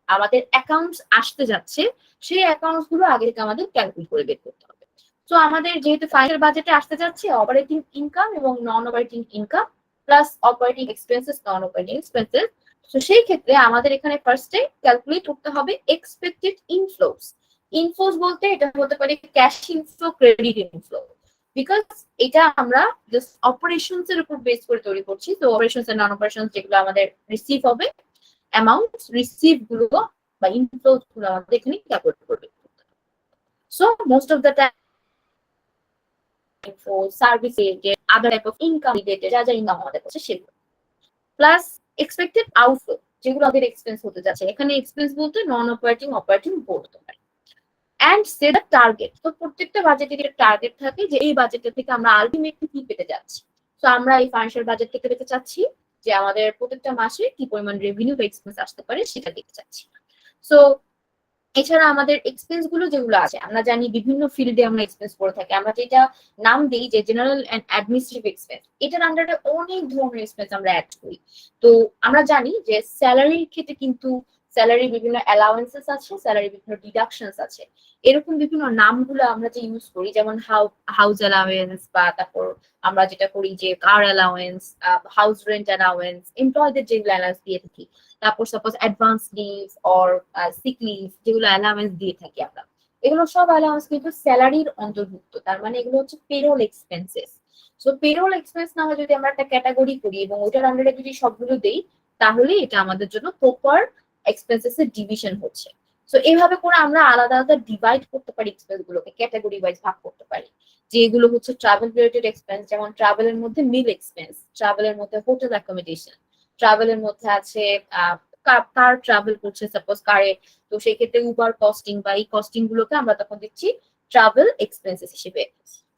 আমাদের অ্যাকাউন্টস আসতে যাচ্ছে, সেই অ্যাকাউন্টস গুলো আগে থেকে আমাদের ক্যালকুলেট করে বের করতে হবে। তো আমাদের যেহেতু ফাইনাল বাজেটে আসতে যাচ্ছে অপারেটিং ইনকাম এবং নন operating income plus operating expenses, নন অপারেটিং এক্সপেন্সেস, তো সেই ক্ষেত্রে আমাদের এখানে ফার্স্টে ক্যালকুলেট করতে হবে এক্সপেক্টেড ইনফ্লোস। ইনফ্লোস বলতে এটা হতে পারে cash inflow, credit inflow, because এটা আমরা জাস্ট অপারেশনস এর উপর বেস করে তৈরি করছি। তো অপারেশনস এন্ড নন অপারেশনস যেগুলো আমাদের রিসিভ হবে, অ্যামাউন্ট রিসিভ গুলো বা ইনফ্লোস গুলো আমাদের এখানে ক্যালকুলেট করবে। So most of the time inflow, service related, other type of income related যা যা ইনকাম আমাদের কাছে সেগুলো, প্লাস এক্সপেক্টেড আউটফ্লো যেগুলো আমাদের এক্সপেন্স হতে যাচ্ছে। এখানে এক্সপেন্স বলতে নন অপারেটিং, অপারেটিং বলতে পারে। অ্যান্ড সে দ্য টার্গেট, তো প্রত্যেকটা বাজেটের একটা টার্গেট থাকে যে এই বাজেটটা থেকে আমরা আলটিমেটলি কি পেতে যাচ্ছি। তো আমরা এই ফাইন্যান্সিয়াল বাজেট থেকে পেতে চাচ্ছি যে আমাদের প্রত্যেকটা মাসে কি পরিমাণ রেভিনিউ বা এক্সপেন্স আসতে পারে সেটা দেখতে চাচ্ছি। সো এছাড়া আমাদের এক্সপেন্স গুলো যেগুলো আছে, আমরা জানি বিভিন্ন ফিল্ডে আমরা এক্সপেন্স করে থাকি। আমরা যেটা নাম দিই যে জেনারেল এন্ড অ্যাডমিনিস্ট্রেটিভ এক্সপেন্স, এটার আন্ডারে অনেক ধরনের এক্সপেন্স আমরা অ্যাড করি। তো আমরা জানি যে স্যালারির ক্ষেত্রে কিন্তু স্যালারি বিভিন্ন অ্যালাউয়েন্সেস আছে, স্যালারি বিভিন্ন ডিডাকশনস আছে। এরকম বিভিন্ন নামগুলো আমরা যে ইউজ করি, যেমন হাউস অ্যালাউয়েন্স, বা তারপর আমরা যেটা করি যে car allowance, house rent allowance, এমপ্লয়ীদের যেগুলো অ্যালাউয়েন্স দিয়ে থাকি, তারপর suppose advance leave or sick leave যেগুলো অ্যালাউয়েন্স দিয়ে থাকি আমরা, এগুলো সব অ্যালাউয়েন্স কিন্তু স্যালারির অন্তর্ভুক্ত। তার মানে এগুলো হচ্ছে payroll expenses. So payroll expense নামে যদি আমরা একটা ক্যাটাগরি করি এবং ওইটার আন্ডারে যদি সবগুলো দেই, তাহলে এটা আমাদের জন্য প্রপার এক্সপেন্সেস এর ডিভিশন হচ্ছে। সো এইভাবে করে আমরা আলাদা আলাদা ডিভাইড করতে পারি, এক্সপেন্স গুলোকে ক্যাটাগরি ওয়াইজ ভাগ করতে পারি। যেগুলো হচ্ছে ট্রাভেল রিলেটেড এক্সপেন্স, যেমন ট্রাভেলের মধ্যে মিল এক্সপেন্স, ট্রাভেলের মধ্যে হোটেল অ্যাকোমোডেশন, ট্রাভেলের মধ্যে আছে কার ট্রাভেল করছে সাপোজ কারে, তো সেই ক্ষেত্রে উবার কস্টিং বা এই কস্টিং গুলোকে আমরা তখন দিচ্ছি ট্রাভেল এক্সপেন্সেস হিসেবে।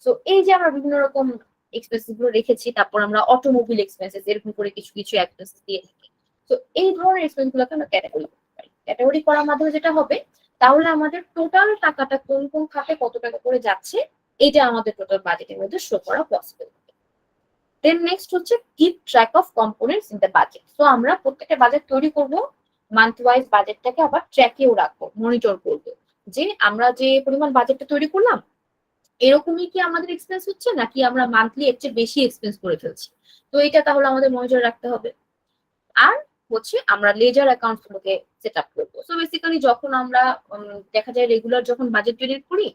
সো এই যে আমরা বিভিন্ন রকম এক্সপেন্সেস গুলো রেখেছি, তারপর আমরা অটোমোবিল এক্সপেন্সেস এরকম করে কিছু কিছু এক্সপেন্সেস দিয়ে থাকি। তো এই ধরনের এক্সপেন্স গুলোকে আমরা ক্যাটাগরি করতে পারি। ক্যাটাগরি করার মাধ্যমে যেটা হবে, তাহলে আমাদের টোটাল টাকাটা কোন কোন খাতে কত টাকা করে যাচ্ছে এটা আমাদের টোটাল বাজেটের মধ্যে শো করা পসিবল। দেন নেক্সট হচ্ছে keep track of components in the budget. So আমরা প্রত্যেকটা বাজেট তৈরি করব, মান্থ ওয়াইজ বাজেটটাকে আবার ট্র্যাকেও রাখবো, মনিটর করবো যে আমরা যে পরিমাণ বাজেটটা তৈরি করলাম এরকমই কি আমাদের এক্সপেন্স হচ্ছে, নাকি আমরা মান্থলি এর চেয়ে বেশি এক্সপেন্স করে ফেলছি। তো এটা তাহলে আমাদের মনিটর রাখতে হবে। আর হচ্ছে আমরা লেজার অ্যাকাউন্ট গুলোকে সেট আপ করবো। সো বেসিক্যালি যখন আমরা দেখা যায় রেগুলার যখন বাজেট জেনারেট করি,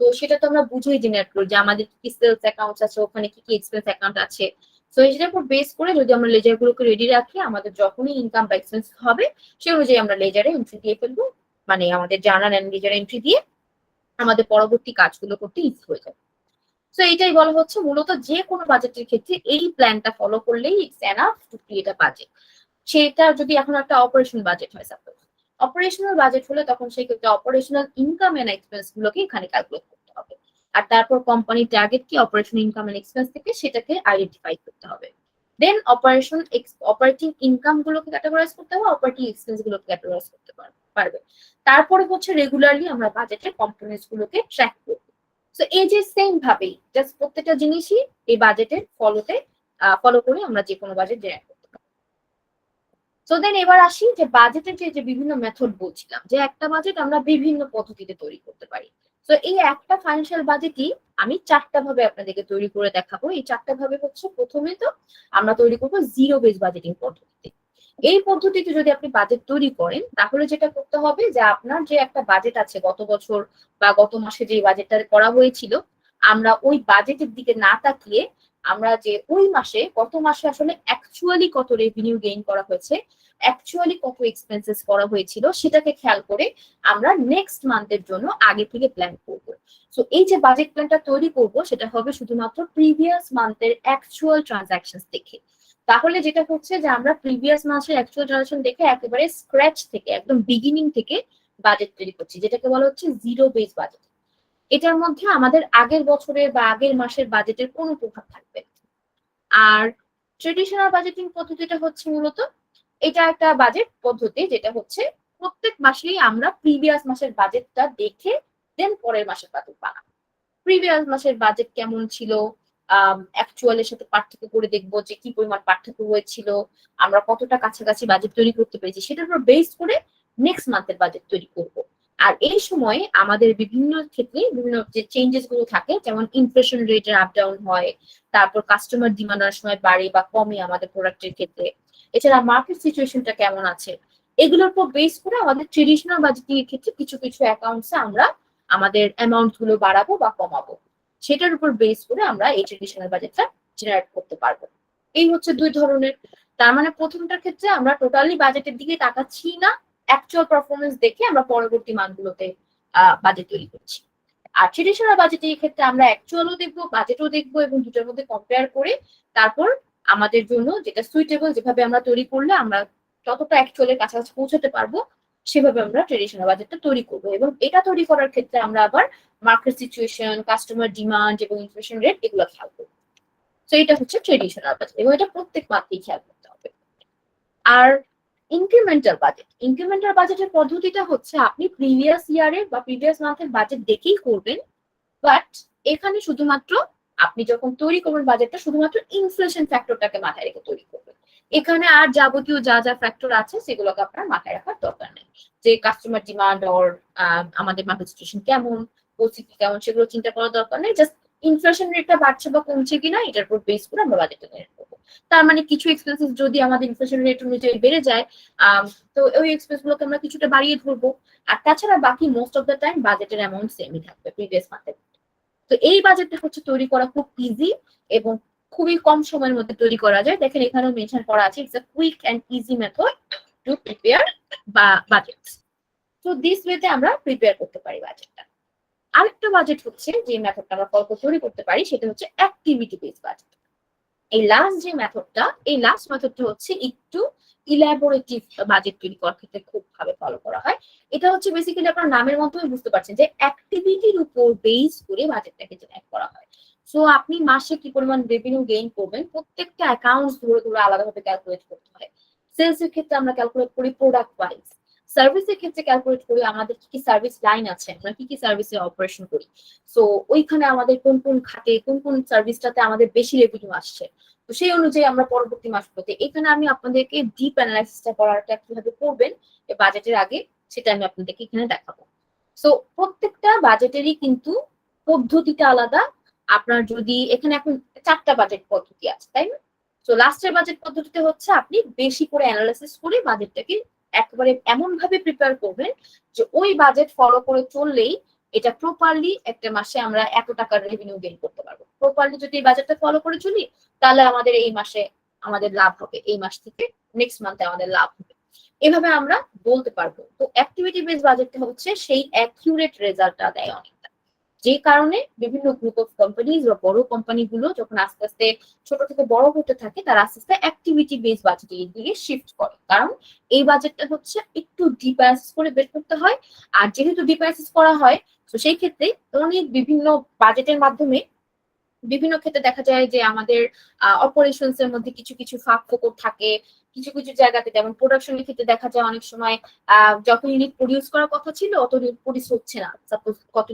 তো সেটা তো আমরা বুঝেই জেনারেট করি যে আমাদের কি সেলস অ্যাকাউন্ট আছে, ওখানে কি কি এক্সপেন্স অ্যাকাউন্ট আছে। সো এটার উপর বেস করে যদি আমরা লেজার গুলোকে রেডি রাখি, আমাদের যখনই ইনকাম বা এক্সপেন্স হবে সেই অনুযায়ী আমরা লেজারে এন্ট্রি দিয়ে ফেলবো, মানে আমাদের জার্নাল এন্ড লেজার এন্ট্রি দিয়ে আমাদের পরবর্তী কাজগুলো করতে ইজি হয়ে যাবে। সো এইটাই বলা হচ্ছে মূলত যে কোনো বাজেটের ক্ষেত্রে এই প্ল্যানটা ফলো করলেই it's enough to create a budget. সেটা যদি এখন একটা অপারেশন বাজেট হয়, সাপোজ অপারেশনাল বাজেট হলে তখন সেই ক্ষেত্রে অপারেশনাল ইনকাম এন্ড এক্সপেন্স গুলোকে এখানে ক্যালকুলেট করতে হবে। আর তারপর কোম্পানির টার্গেট কি অপারেশন ইনকাম এন্ড এক্সপেন্স থেকে সেটাকে আইডেন্টিফাই করতে হবে। দেন অপারেটিং ইনকাম গুলোকে ক্যাটাগরাইজ করতে হবে, অপারেটিং এক্সপেন্স গুলোকে ক্যাটাগরাইজ করতে পারবে। তারপরে হচ্ছে রেগুলারলি আমরা বাজেটের কম্পোনেন্টস গুলোকে ট্র্যাক করব। সো এই যে সেম ভাবেই জাস্ট প্রত্যেকটা জিনিসই এই বাজেটের ফলো করে আমরা যে কোনো বাজেট জেনারেট করতে পারি। সো দেন এবার আসি যে বাজেটের যে বিভিন্ন মেথড বলছিলাম, যে একটা বাজেট আমরা বিভিন্ন পদ্ধতিতে তৈরি করতে পারি। তো এই একটা ফাইন্যান্সিয়াল বাজেটই আমি 4টা ভাবে আপনাদেরকে তৈরি করে দেখাবো। এই 4টা ভাবে হচ্ছে, প্রথমে তো আমরা তৈরি করবো জিরো বেস বাজেটিং পদ্ধতিতে। এই পদ্ধতিতে যদি আপনি বাজেট তৈরি করেন, তাহলে যেটা করতে হবে যে আপনার যে একটা বাজেট আছে গত বছর বা গত মাসে যে বাজেটটা করা হয়েছিল, আমরা ওই বাজেটের দিকে না তাকিয়ে আমরা যে ওই মাসে গত মাসে আসলে অ্যাকচুয়ালি কত রেভিনিউ গেইন করা হয়েছে, অ্যাকচুয়ালি কত এক্সপেন্সেস করা হয়েছিল সেটাকে খেয়াল করে আমরা নেক্সট মান্থের জন্য আগে থেকে প্ল্যান করব। সো এই যে বাজেট প্ল্যানটা তৈরি করব সেটা হবে শুধুমাত্র প্রিভিয়াস মান্থের অ্যাকচুয়াল ট্রানজাকশন দেখে। তাহলে যেটা হচ্ছে যে আমরা প্রিভিয়াস মাসের অ্যাকচুয়াল ট্রানজাকশন দেখে একেবারে স্ক্র্যাচ থেকে একদম বিগিনিং থেকে বাজেট তৈরি করছি, যেটাকে বলা হচ্ছে জিরো বেস বাজেট। এটার মধ্যে আমাদের আগের বছরের বা আগের মাসের বাজেটের কোনো প্রভাব থাকবে না। আর ট্রেডিশনাল বাজেটিং পদ্ধতিটা হচ্ছে মূলত এটা একটা বাজেট পদ্ধতি যেটা হচ্ছে প্রত্যেক মাসেই আমরা প্রিভিয়াস মাসের বাজেটটা দেখে দেন পরের মাসের বাজেট বানাবো। প্রিভিয়াস মাসের বাজেট কেমন ছিল, অ্যাকচুয়ালের সাথে পার্থক্য করে দেখবো যে কি পরিমাণ পার্থক্য হয়েছিল, আমরা কতটা কাছাকাছি বাজেট তৈরি করতে পেরেছি, সেটার উপর বেস করে নেক্সট মান্থের বাজেট তৈরি করব। আর এই সময় আমাদের বিভিন্ন ক্ষেত্রে বিভিন্ন যে চেঞ্জেস গুলো থাকে, যেমন ইনফ্লেশন রেটের আপ ডাউন হয়, তারপর কাস্টমার ডিমান্ড অনেক সময় বাড়ে বা কমে আমাদের প্রোডাক্টের ক্ষেত্রে, এছাড়া মার্কেট সিচুয়েশনটা কেমন আছে, এগুলোর উপর বেস করে আমাদের ট্রেডিশনাল বাজেটিং এর ক্ষেত্রে কিছু কিছু অ্যাকাউন্টসে আমরা আমাদের অ্যামাউন্ট গুলো বাড়াবো বা কমাবো, সেটার উপর বেস করে আমরা এই ট্রেডিশনাল বাজেটটা জেনারেট করতে পারবো। এই হচ্ছে দুই ধরনের। তার মানে প্রথমটার ক্ষেত্রে আমরা টোটালি বাজেটের দিকে তাকাচ্ছি না, অ্যাকচুয়াল পারফরমেন্স দেখে আমরা পরবর্তী মানগুলোতে বাজেট তৈরি করছি। আর ট্রেডিশনাল বাজেটের ক্ষেত্রে আমরা অ্যাকচুয়ালও দেখবো, বাজেটও দেখবো, এবং দুটোর মধ্যে কম্পেয়ার করে তারপর আমাদের জন্য যেটা সুইটেবল, যেভাবে আমরা তৈরি করলে আমরা ততটা অ্যাকচুয়ালের কাছাকাছি পৌঁছাতে পারবো, সেভাবে আমরা ট্রেডিশনাল বাজেটটা তৈরি করবো। এবং এটা তৈরি করার ক্ষেত্রে আমরা আবার মার্কেট সিচুয়েশন, কাস্টমার ডিমান্ড এবং ইনফ্লেশন রেট এগুলো খেয়াল করবো। তো এটা হচ্ছে ট্রেডিশনাল বাজেট, এবং এটা প্রত্যেক মাসেই খেয়াল করতে হবে। আর ইনক্রিমেন্টাল বাজেটের পদ্ধতিটা হচ্ছে আপনি প্রিভিয়াস ইয়ারের বা প্রিভিয়াস মান্থের বাজেট দেখেই করবেন, বাট এখানে শুধুমাত্র আপনি যখন তৈরি করবেন বাজেটটা, শুধুমাত্র ইনফ্লেশন ফ্যাক্টরটাকে মাথায় রেখে তৈরি করবেন। এখানে আর যাবতীয় যা যা ফ্যাক্টর আছে সেগুলোকে আপনার মাথায় রাখার দরকার নেই, যে কাস্টমার ডিমান্ড ওর আমাদের মার্কেট সিচুয়েশন কেমন, পরিস্থিতি কেমন, সেগুলো চিন্তা করার দরকার নেই। জাস্ট ইনফ্লেশন রেটটা বাড়ছে বা কমছে কিনা এটার উপর বেস করে আমরা বাজেটটা তৈরি করবো। তার মানে কিছু এক্সপেন্সেস যদি আমাদের ইনফ্লেশন রেট অনুযায়ী বেড়ে যায়, তো ওই এক্সপেন্স গুলোকে আমরা কিছুটা বাড়িয়ে ধরবো। আর তাছাড়া বাকি মোস্ট অফ দ্য টাইম বাজেটের অ্যামাউন্ট সেমই থাকবে প্রিভিয়াস মান্থের। তো এই বাজেটটা হচ্ছে তৈরি করা খুব ইজি এবং খুবই কম সময়ের মধ্যে তৈরি করা যায়। দেখেন এখানেও মেনশন করা আছে, it's a quick and easy method to prepare budget. তো দিস ওয়েতে আমরা প্রিপেয়ার করতে পারি বাজেটটা। আরেকটা বাজেট হচ্ছে যে মেথডটা আমরা ফলো করে তৈরি করতে পারি, সেটা হচ্ছে অ্যাক্টিভিটি বেসড বাজেট। এই লাস্ট মেথডটা হচ্ছে একটু ইলাবোরেটিভ বাজেট তৈরি করার ক্ষেত্রে খুব ভাবে ফলো করা হয়। এটা হচ্ছে বেসিক্যালি আপনার নামের মাধ্যমে বুঝতে পারছেন যে অ্যাক্টিভিটির উপর বেস করে বাজেটটাকে জেনারেট করা হয়। সো আপনি মাসে কি পরিমাণ রেভিনিউ গেইন করবেন, প্রত্যেকটা অ্যাকাউন্টস ধরে ধরে আলাদাভাবে ক্যালকুলেট করতে হয়। সেলস এর ক্ষেত্রে আমরা ক্যালকুলেট করি প্রোডাক্ট ওয়াইজ, সার্ভিসের ক্ষেত্রে ক্যালকুলেট করি আমাদের কি কি সার্ভিস লাইন আছে, আমরা কি কি সার্ভিসে অপারেশন করি, সো ওইখানে আমাদের কোন কোন খাতে কোন কোন সার্ভিসটাতে আমাদের বেশি রেভিনিউ আসছে, তো সেই অনুযায়ী আমরা পরবর্তী মাসগুলোতে, এখানে আমি আপনাদেরকে ডিপ অ্যানালাইসিসটা করাটা কিভাবে করবেন বাজেটের আগে সেটা আমি আপনাদেরকে এখানে দেখাবো। সো প্রত্যেকটা বাজেটেরই কিন্তু পদ্ধতিটা আলাদা। আপনার যদি এখানে এখন 4টা বাজেট পদ্ধতি আছে, তাই না? তো লাস্টের বাজেট পদ্ধতিতে হচ্ছে আপনি বেশি করে অ্যানালাইসিস করে বাজেটটাকে একেবারে এমন ভাবে প্রিপেয়ার করবেন যে ওই বাজেট ফলো করে চললেই এটা প্রপারলি একটা মাসে আমরা এত টাকার রেভিনিউ গেইন করতে পারবো। প্রপারলি যদি এই বাজেটটা ফলো করে চলি তাহলে আমাদের এই মাসে আমাদের লাভ হবে, এই মাস থেকে নেক্সট মান্থে আমাদের লাভ হবে, এভাবে আমরা বলতে পারবো। তো অ্যাক্টিভিটি বেস বাজেটটা হচ্ছে সেই অ্যাকিউরেট রেজাল্টটা দেয় অনেকটা, যে কারণে বিভিন্ন গ্রুপ অফ কোম্পানিজ বা বড় কোম্পানিগুলো যখন আস্তে আস্তে ছোট থেকে বড় হতে থাকে তারা আস্তে আস্তে অ্যাক্টিভিটি বেস বাজেটের দিকে শিফট করে, কারণ এই বাজেটটা হচ্ছে একটু ডিপ অ্যানালাইসিস করে বের করতে হয়। আর যেহেতু ডিপ অ্যানালাইসিস করা হয় তো সেই ক্ষেত্রে অনেক বিভিন্ন বাজেটের মাধ্যমে বিভিন্ন ক্ষেত্রে দেখা যায় যে আমাদের অপারেশনস এর মধ্যে কিছু কিছু ফাঁক ফোকর থাকে, কিছু কিছু জায়গাতে, যেমন প্রোডাকশনের ক্ষেত্রে দেখা যায় অনেক সময় যত ইউনিট প্রডিউস করার কথা ছিল অত ইউনিট প্রডিউস হচ্ছে না, সাপোজ কত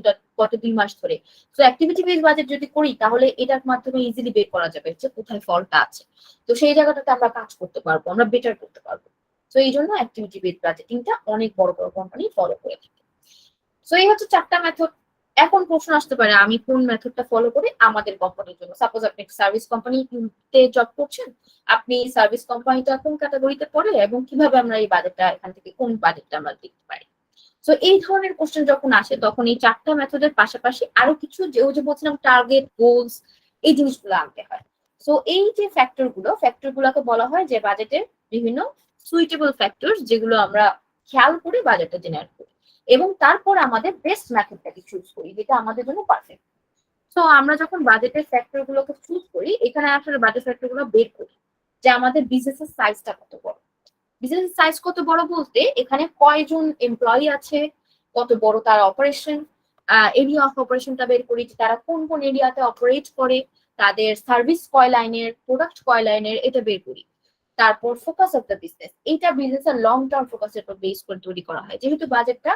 2 মাস ধরে। তো অ্যাক্টিভিটি বেস বাজেট যদি করি তাহলে এটার মাধ্যমে ইজিলি বের করা যাবে যে কোথায় ফলটা আছে, তো সেই জায়গাটাতে আমরা কাজ করতে পারবো, আমরা বেটার করতে পারবো। তো এই জন্য অ্যাক্টিভিটি বেস বাজেটিংটা অনেক বড় বড় কোম্পানি ফলো করে থাকে। তো এই হচ্ছে 4টা মেথড। এখন প্রশ্ন আসতে পারে আমি কোন মেথডটা ফলো করে আমাদের কোম্পানির জন্য, সাপোজ আপনি সার্ভিস কোম্পানিতে জব করছেন, আপনি সার্ভিস কোম্পানিটা কোন ক্যাটাগরিতে পড়ে এবং কিভাবে আমরা এই বাজেটটা এখান থেকে কোন বাজেটটা আমরা দেখতে পারি। তো এই ধরনের কোশ্চেন যখন আসে তখন এই 4টা মেথডের পাশাপাশি আরো কিছু যে বলছিলাম টার্গেট, গোলস, এই জিনিসগুলো আনতে হয়। তো এই যে ফ্যাক্টরগুলোকে বলা হয় যে বাজেটের বিভিন্ন সুইটেবল ফ্যাক্টর, যেগুলো আমরা খেয়াল করে বাজেটটা জেনারেট করি এবং তারপর আমাদের বেস্ট মেথডটাকে চুজ করি যেটা আমাদের জন্য পারফেক্ট। তো আমরা যখন বাজেটের ফ্যাক্টর গুলোকে চুজ করি, এখানে আসলে বাজেট ফ্যাক্টর গুলো বের করি যে আমাদের বিজনেসের সাইজটা কত বড়। বিজনেসের সাইজ কত বড় বলতে এখানে কয়জন এমপ্লয়ি আছে, কত বড় তার অপারেশন, এরিয়া অফ অপারেশনটা বের করি, তারা কোন কোন এরিয়াতে অপারেট করে, তাদের সার্ভিস কয় লাইনের, প্রোডাক্ট কয় লাইনের, এটা বের করি। তারপর ফোকাস অফ দ্য বিজনেস, এইটা বিজনেসের লং টার্ম ফোকাসের উপর বেস করে তৈরি করা হয়, যেহেতু বাজেটটা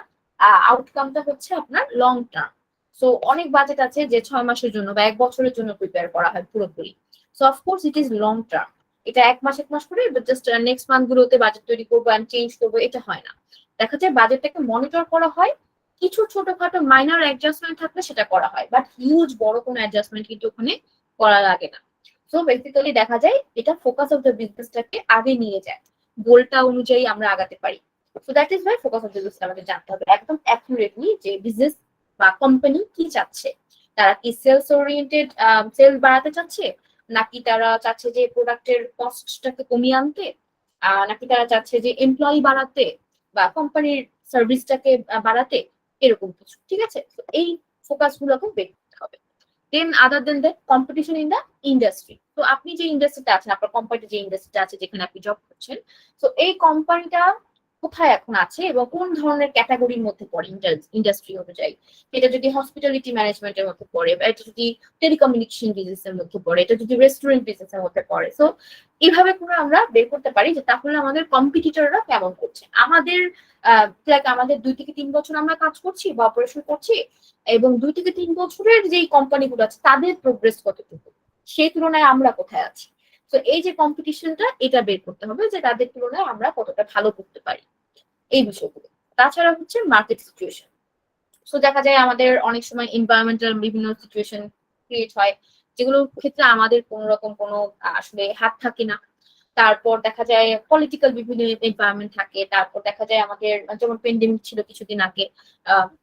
আউটকামটা হচ্ছে আপনার লং টার্ম। সো অনেক বাজেট আছে যে 6 মাসের জন্য বা 1 বছরের জন্য প্রিপেয়ার করা হয় পুরোপুরি। So of course it is long term, এটা 1 মাস করে জাস্ট নেক্সট মান্থ গুলোতে বাজেট তৈরি করবো এন্ড চেঞ্জ করবো, এটা হয় না। দেখা যায় বাজেটটাকে মনিটর করা হয়, কিছু ছোটখাটো মাইনর অ্যাডজাস্টমেন্ট থাকলে সেটা করা হয়, বাট হিউজ বড় কোনো অ্যাডজাস্টমেন্ট কিন্তু ওখানে করা লাগে না। সো বেসিক্যালি দেখা যায় এটা ফোকাস অফ দ্য বিজনেসটাকে আগে নিয়ে যায়, গোলটা অনুযায়ী আমরা আগাতে পারি। So that is Y focus of the business আমাদের জানতে হবে একদম অ্যাকুরেটলি যে বিজনেস বা কোম্পানি কি চাচ্ছে, তারা কি সেলস ওরিয়েন্টেড সেল বাড়াতে চাচ্ছে, নাকি তারা চাচ্ছে যে প্রোডাক্টের কস্টটাকে কমিয়ে আনতে, নাকি তারা চাচ্ছে যে এমপ্লয়ি বাড়াতে বা কোম্পানির সার্ভিসটাকে বাড়াতে, এরকম কিছু। ঠিক আছে, তো এই ফোকাস গুলোকে বের করতে হবে। Then other then that competition in the industry. তো আপনি যে ইন্ডাস্ট্রিতে আছেন, আপনার কোম্পানিতে যে ইন্ডাস্ট্রিতে আছে যেখানে আপনি জব করছেন, তো এই কোম্পানিটা কোথায় এখন আছে এবং কোন ধরনের ক্যাটাগরির মধ্যে পড়ে ইন্ডাস্ট্রি অনুযায়ী। এটা যদি হসপিটালিটি ম্যানেজমেন্টের মধ্যে পড়ে, বা এটা যদি টেলিকমিউনিকেশন বিজনেসের মধ্যে পড়ে, এটা যদি রেস্টুরেন্ট বিজনেসের মধ্যে পড়ে। সো এইভাবে করে আমরা বের করতে পারি যে তাহলে আমাদের কম্পিটিটররা কেমন করছে। আমাদের আমাদের 2 থেকে 3 বছর আমরা কাজ করছি বা অপারেশন করছি, এবং 2 থেকে 3 বছরের যেই কোম্পানিগুলো আছে তাদের প্রোগ্রেস কতটুকু, সেই তুলনায় আমরা কোথায় আছি। তো এই যে কম্পিটিশনটা, এটা বের করতে হবে যে তাদের তুলনায় আমরা কতটা ভালো করতে পারি, এই বিষয়গুলো। তাছাড়া হচ্ছে মার্কেট সিচুয়েশন। সো দেখা যায় আমাদের অনেক সময় এনভায়রনমেন্টাল বিভিন্ন সিচুয়েশন ক্রিয়েট হয়, যেগুলোর ক্ষেত্রে আমাদের কোনো রকম কোনো আসলে হাত থাকে না। তারপর দেখা যায় পলিটিক্যাল বিভিন্ন এনভায়রনমেন্ট থাকে। তারপর দেখা যায় আমাদের যেমন পেন্ডেমিক ছিল কিছুদিন আগে,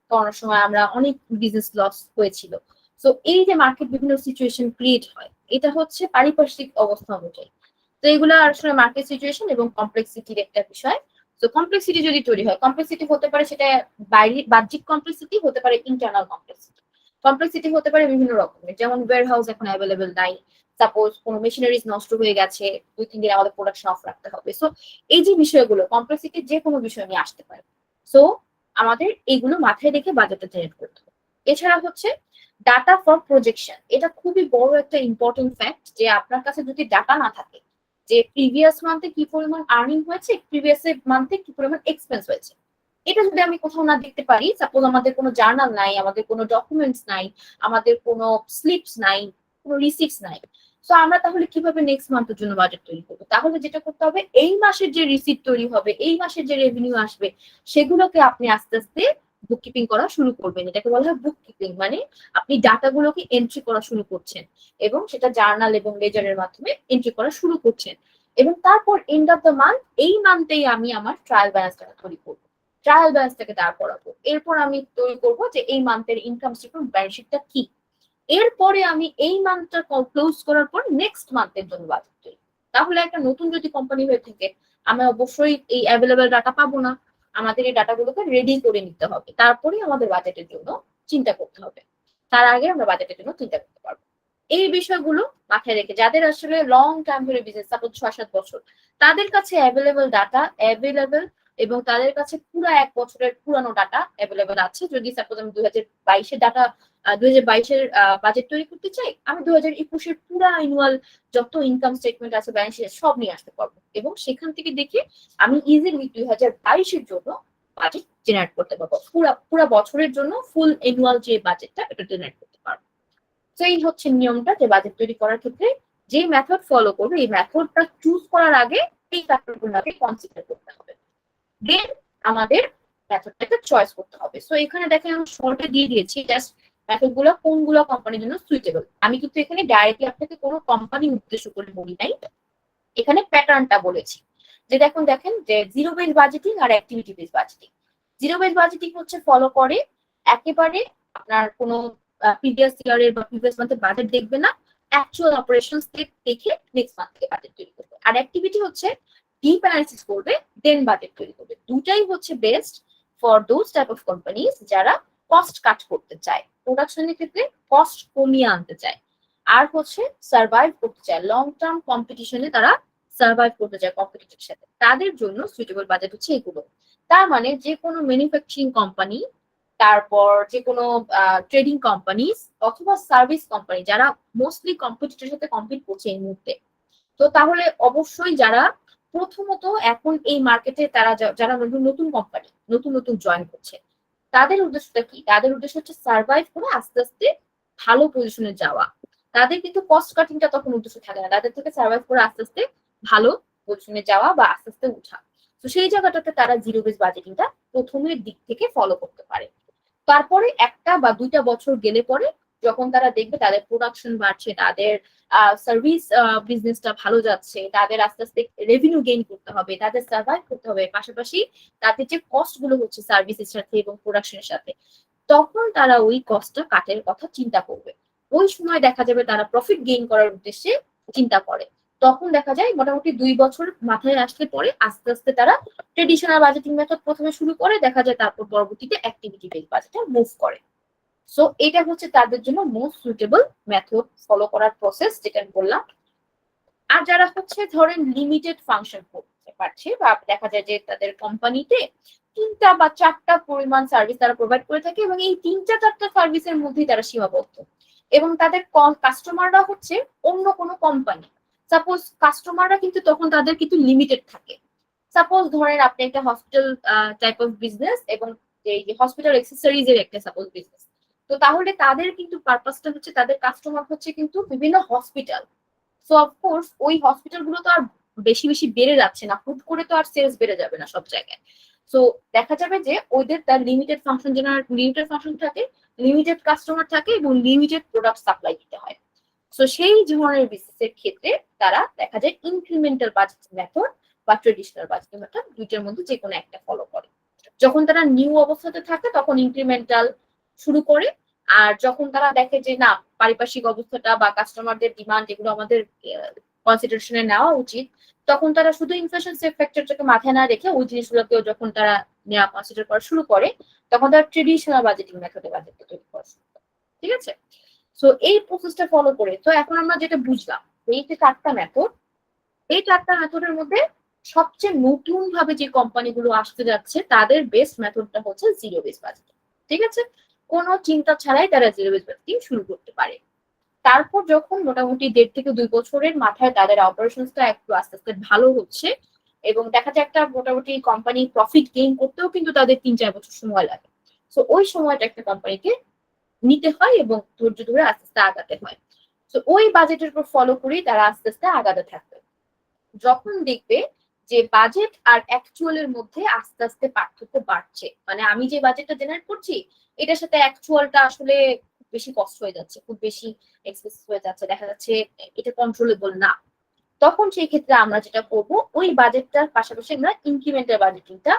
করোনার সময় আমরা অনেক বিজনেস লস হয়েছিল। তো এই যে মার্কেট বিভিন্ন সিচুয়েশন ক্রিয়েট হয়, এটা হচ্ছে পারিপার্শ্বিক অবস্থা অনুযায়ী। তো এগুলো আসলে মার্কেট সিচুয়েশন এবং কমপ্লেক্সিটির একটা বিষয়। তো কমপ্লেক্সিটি যদি তৈরি হয়, কমপ্লেক্সিটি হতে পারে সেটা বাহ্যিক কমপ্লেক্সিটি, হতে পারে ইন্টারনাল কমপ্লেক্সিটি। কমপ্লেক্সিটি হতে পারে বিভিন্ন রকমের, যেমন ওয়্যার হাউস এখন অ্যাভেলেবেল নাই, সাপোজ কোনো মেশিনারিজ নষ্ট হয়ে গেছে, 2-3 দিন আমাদের প্রোডাকশন অফ রাখতে হবে। সো এই যে বিষয়গুলো কমপ্লেক্সিটি যে কোনো বিষয় নিয়ে আসতে পারে। সো আমাদের এইগুলো মাথায় রেখে বাজেটটা জেনারেট করতে হবে। এছাড়া হচ্ছে ডাটা ফর প্রজেকশন। এটা খুবই বড় একটা ইম্পর্টেন্ট ফ্যাক্ট যে আপনার কাছে যদি ডাটা না থাকে যে প্রিভিয়াস মান্থে কি পরিমাণ আর্নিং হয়েছে, প্রিভিয়াস মান্থে কি পরিমাণ এক্সপেন্স হয়েছে, এটা যদি আমি কোথাও না দেখতে পারি, সাপোজ আমাদের কোনো জার্নাল নাই, আমাদের কোনো ডকুমেন্টস নাই, আমাদের কোনো স্লিপস নাই, কোনো রিসিপ্টস নাই, তো আমরা তাহলে কিভাবে নেক্সট মান্থের জন্য বাজেট তৈরি করবো? তাহলে যেটা করতে হবে, এই মাসের যে রিসিপ্ট তৈরি হবে, এই মাসের যে রেভিনিউ আসবে, সেগুলোকে আপনি আস্তে আস্তে বুককিপিং করা শুরু করবেন। এটাকে বলা হয় বুককিপিং, মানে আপনি ডাটাগুলোকে এন্ট্রি করা শুরু করছেন এবং সেটা জার্নাল এবং লেজারের মাধ্যমে এন্ট্রি করা শুরু করছেন। এবং তারপর এন্ড অফ দ্য মান্থ, এই মান্থেই আমি আমার ট্রায়াল ব্যালেন্সটা তৈরি করবো, ট্রায়াল ব্যালেন্সটাকে দাঁড় করাবো। এরপর আমি তৈরি করবো যে এই মান্থের ইনকাম স্টেটমেন্ট ব্যালেন্স শিটটা কি। এরপরে আমি এই মান্থটা ক্লোজ করার পর নেক্সট মান্থের জন্য বাজেট তৈরি। তাহলে একটা নতুন যদি কোম্পানি হয়ে থাকে, আমি অবশ্যই এই অ্যাভেলেবেল ডাটা পাবো না, আমাদের এই ডাটাগুলোকে রেডি করে নিতে হবে, তারপরে আমাদের বাজেটের জন্য চিন্তা করতে হবে। তার আগে আমরা বাজেটের জন্য চিন্তা করতে পারবো। এই বিষয়গুলো মাথায় রেখে যাদের আসলে লং টাইম ধরে বিজনেস, সাপোজ 6-7 বছর, তাদের কাছে অ্যাভেলেবেল ডাটা অ্যাভেলেবেল, এবং তাদের কাছে পুরো 1 বছরের পুরানো ডাটা অ্যাভেলেবেল আছে। যদি সাপোজ আমি 2022-এর ডাটা 2022-এর বাজেট তৈরি করতে চাই, আমি 2021-এর পুরো অ্যানুয়াল যত ইনকাম স্টেটমেন্ট আছে, ব্যালেন্স শিট সব নিয়ে আসতে পারবো, এবং সেখান থেকে দেখে আমি ইজিলি 2022-এর জন্য বাজেট জেনারেট করতে পারবো। পুরো বছরের জন্য ফুল অ্যানুয়াল যে বাজেটটা, এটা জেনারেট করতে পারবো। তো এই হচ্ছে নিয়মটা, যে বাজেট তৈরি করার ক্ষেত্রে যে মেথড ফলো করবে, এই মেথডটা চুজ করার আগে এই ফ্যাক্টরগুলোকে কনসিডার করতে হবে। দেন আমাদের মেথডটাকে চয়েস করতে হবে। সো এখানে দেখেন আমি শর্টে দিয়ে দিয়েছি জাস্ট মেথডগুলো কোনগুলো কোম্পানির জন্য সুইটেবল। আমি কিন্তু এখানে ডাইরেক্টলি আপনাকে কোনো কোম্পানি উদ্দেশ্য করে বলি নাই, এখানে প্যাটার্নটা বলেছি। যে দেখেন যে জিরো বেস বাজেটিং আর activity base budgeting. Zero base budgeting হচ্ছে ফলো করে একেবারে আপনার কোনো প্রিভিয়াস ইয়ারের বা প্রিভিয়াস মান্থের বাজেট দেখবে না, অ্যাকচুয়াল অপারেশনস দেখে নেক্সট মান্থ থেকে বাজেট তৈরি করবে। আর অ্যাক্টিভিটি হচ্ছে ডিপ অ্যানালিসিস করবে, দেন বাজেট তৈরি করবে। দুটাই হচ্ছে best for those type of companies যারা কস্ট কাট করতে চায়, প্রোডাকশনের ক্ষেত্রে কস্ট কমিয়ে আনতে চায়, আর হচ্ছে সার্ভাইভ করতে চায়, লং টার্ম কম্পিটিশনে তারা সার্ভাইভ করতে চায় কম্পিটিটরের সাথে, তাদের জন্য সুইটেবল বাজেট হচ্ছে এগুলো। তার মানে যে কোনো ম্যানুফ্যাকচারিং কোম্পানি, তারপর যে কোনো ট্রেডিং কোম্পানি অথবা সার্ভিস কোম্পানি যারা মোস্টলি কম্পিটিটরের সাথে কম্পিট করছে এই মুহূর্তে, তো তাহলে অবশ্যই যারা প্রথমত এখন এই মার্কেটে তারা যারা নতুন কোম্পানি নতুন জয়েন করছে, তাদের উদ্দেশ্যটা কি? তাদের উদ্দেশ্য হচ্ছে সার্ভাইভ করে আস্তে আস্তে ভালো পজিশনে যাওয়া। তাদের কিন্তু কস্ট কাটিংটা তখন উদ্দেশ্য থাকে না, তাদের থেকে সার্ভাইভ করে আস্তে আস্তে ভালো পজিশনে যাওয়া বা আস্তে আস্তে উঠা। তো সেই জায়গাটাতে তারা জিরো বেস বাজেটিংটা প্রথমের দিক থেকে ফলো করতে পারে। তারপরে 1 বা 2টা বছর গেলে পরে যখন তারা দেখবে তাদের প্রোডাকশন বাড়ছে, তাদের সার্ভিস বিজনেসটা ভালো যাচ্ছে, তাদের আস্তে আস্তে রেভিনিউ গেইন করতে হবে, তাদের সার্ভাইভ করতে হবে, পাশাপাশি তাদের যে কস্ট গুলো হচ্ছে সার্ভিসের সাথে এবং প্রোডাকশনের সাথে, তখন তারা ওই কস্টটা কাটের কথা চিন্তা করবে। ওই সময় দেখা যাবে তারা প্রফিট গেইন করার উদ্দেশ্যে চিন্তা করে। তখন দেখা যায় মোটামুটি 2 বছর মাথায় আসলে পরে আস্তে আস্তে তারা ট্রেডিশনাল বাজেটিং মেথড প্রথমে শুরু করে, দেখা যায় তারপর পরবর্তীতে অ্যাক্টিভিটি বেসড বাজেটে মুভ করে। সো এটা হচ্ছে তাদের জন্য মোস্ট সুইটেবল মেথড ফলো করার প্রসেস, যেটা আমি বললাম। আর যারা হচ্ছে ধরেন লিমিটেড ফাংশন করতে পারছে, বা দেখা যায় যে তাদের কোম্পানিতে 3টা বা 4টা পরিমাণ সার্ভিস তারা প্রোভাইড করে থাকে, এবং এই 3টা-4টা সার্ভিসের মধ্যেই তারা সীমাবদ্ধ, এবং তাদের কাস্টমাররা হচ্ছে অন্য কোনো কোম্পানি। সাপোজ কাস্টমাররা কিন্তু তখন তাদের কিন্তু লিমিটেড থাকে। সাপোজ ধরেন আপনি একটা হসপিটাল টাইপ অফ বিজনেস, এবং এই হসপিটাল অ্যাক্সেসরিজ এর একটা সাপোজ বিজনেস, তো তাহলে তাদের কিন্তু পারপাসটা হচ্ছে তাদের কাস্টমার হচ্ছে কিন্তু বিভিন্ন হসপিটাল। সো অফকোর্স ওই হসপিটাল গুলো তো আর বেশি বেশি বেড়ে যাচ্ছে না, হুট করে তো আর সেলস বেড়ে যাবে না সব জায়গায়। সো দেখা যাবে যে ওদের তার লিমিটেড ফাংশন লিমিটেড ফাংশন থাকে, লিমিটেড কাস্টমার থাকে, এবং লিমিটেড প্রোডাক্ট সাপ্লাই দিতে হয়। সো সেই ধরনের বিজনেসের ক্ষেত্রে তারা দেখা যায় ইনক্রিমেন্টাল বাজেট মেথড বা ট্রেডিশনাল বাজেট মেথড দুইটার মধ্যে যে কোনো একটা ফলো করে। যখন তারা নিউ অবস্থাতে থাকে তখন ইনক্রিমেন্টাল শুরু করে, আর যখন তারা দেখে যে না পারিপার্শ্বিক অবস্থাটা বা কাস্টমারদের ডিমান্ড এগুলো আমাদের কনসিডারেশনে নেওয়া উচিত, তখন তারা শুধু ইনফ্লেশন ফ্যাক্টরটাকে মাথায় না রেখে ওই জিনিসগুলোকেও যখন তারা নেওয়া কনসিডার করা শুরু করে, তখন তারা ট্রেডিশনাল বাজেটিং মেথডে বাজেটটা তৈরি করা শুরু করে। ঠিক আছে? সো এই প্রসেসটা ফলো করে তো এখন আমরা যেটা বুঝলাম, এই যে 4টা মেথড, এই 4টা মেথডের মধ্যে সবচেয়ে নতুন ভাবে যে কোম্পানিগুলো আসতে যাচ্ছে তাদের বেস্ট মেথডটা হচ্ছে জিরো বেস বাজেটিং। ঠিক আছে? কোনো চিন্তা ছাড়াই তারা জিরো বেস বাজেটিং শুরু করতে পারে। তারপর যখন মোটামুটি 1.5 থেকে 2 বছরের মাথায় তাদের অপারেশনসটা একটু আস্তে আস্তে ভালো হচ্ছে, এবং দেখা যায় একটা মোটামুটি কোম্পানি প্রফিট গেইন করতেও কিন্তু তাদের 3-4 বছর সময় লাগে। সো ওই সময়টা একটা কোম্পানিকে নিতে হয় এবং ধৈর্য ধরে আস্তে আস্তে আগাতে হয়। তো ওই বাজেটের উপর ফলো করেই তারা আস্তে আস্তে আগাতে থাকবে। যখন দেখবে যে বাজেট আর অ্যাকচুয়ালের মধ্যে আস্তে আস্তে পার্থক্য বাড়ছে, মানে আমি যে বাজেটটা জেনারেট করছি এটার সাথে অ্যাকচুয়ালটা আসলে খুব বেশি কষ্ট হয়ে যাচ্ছে, খুব বেশি এক্সপেন্সিভ হয়ে যাচ্ছে, দেখা যাচ্ছে এটা কন্ট্রোলেবল না, তখন সেই ক্ষেত্রে আমরা যেটা করবো ওই বাজেটটার পাশাপাশি আমরা ইনক্রিমেন্টাল বাজেটিংটা,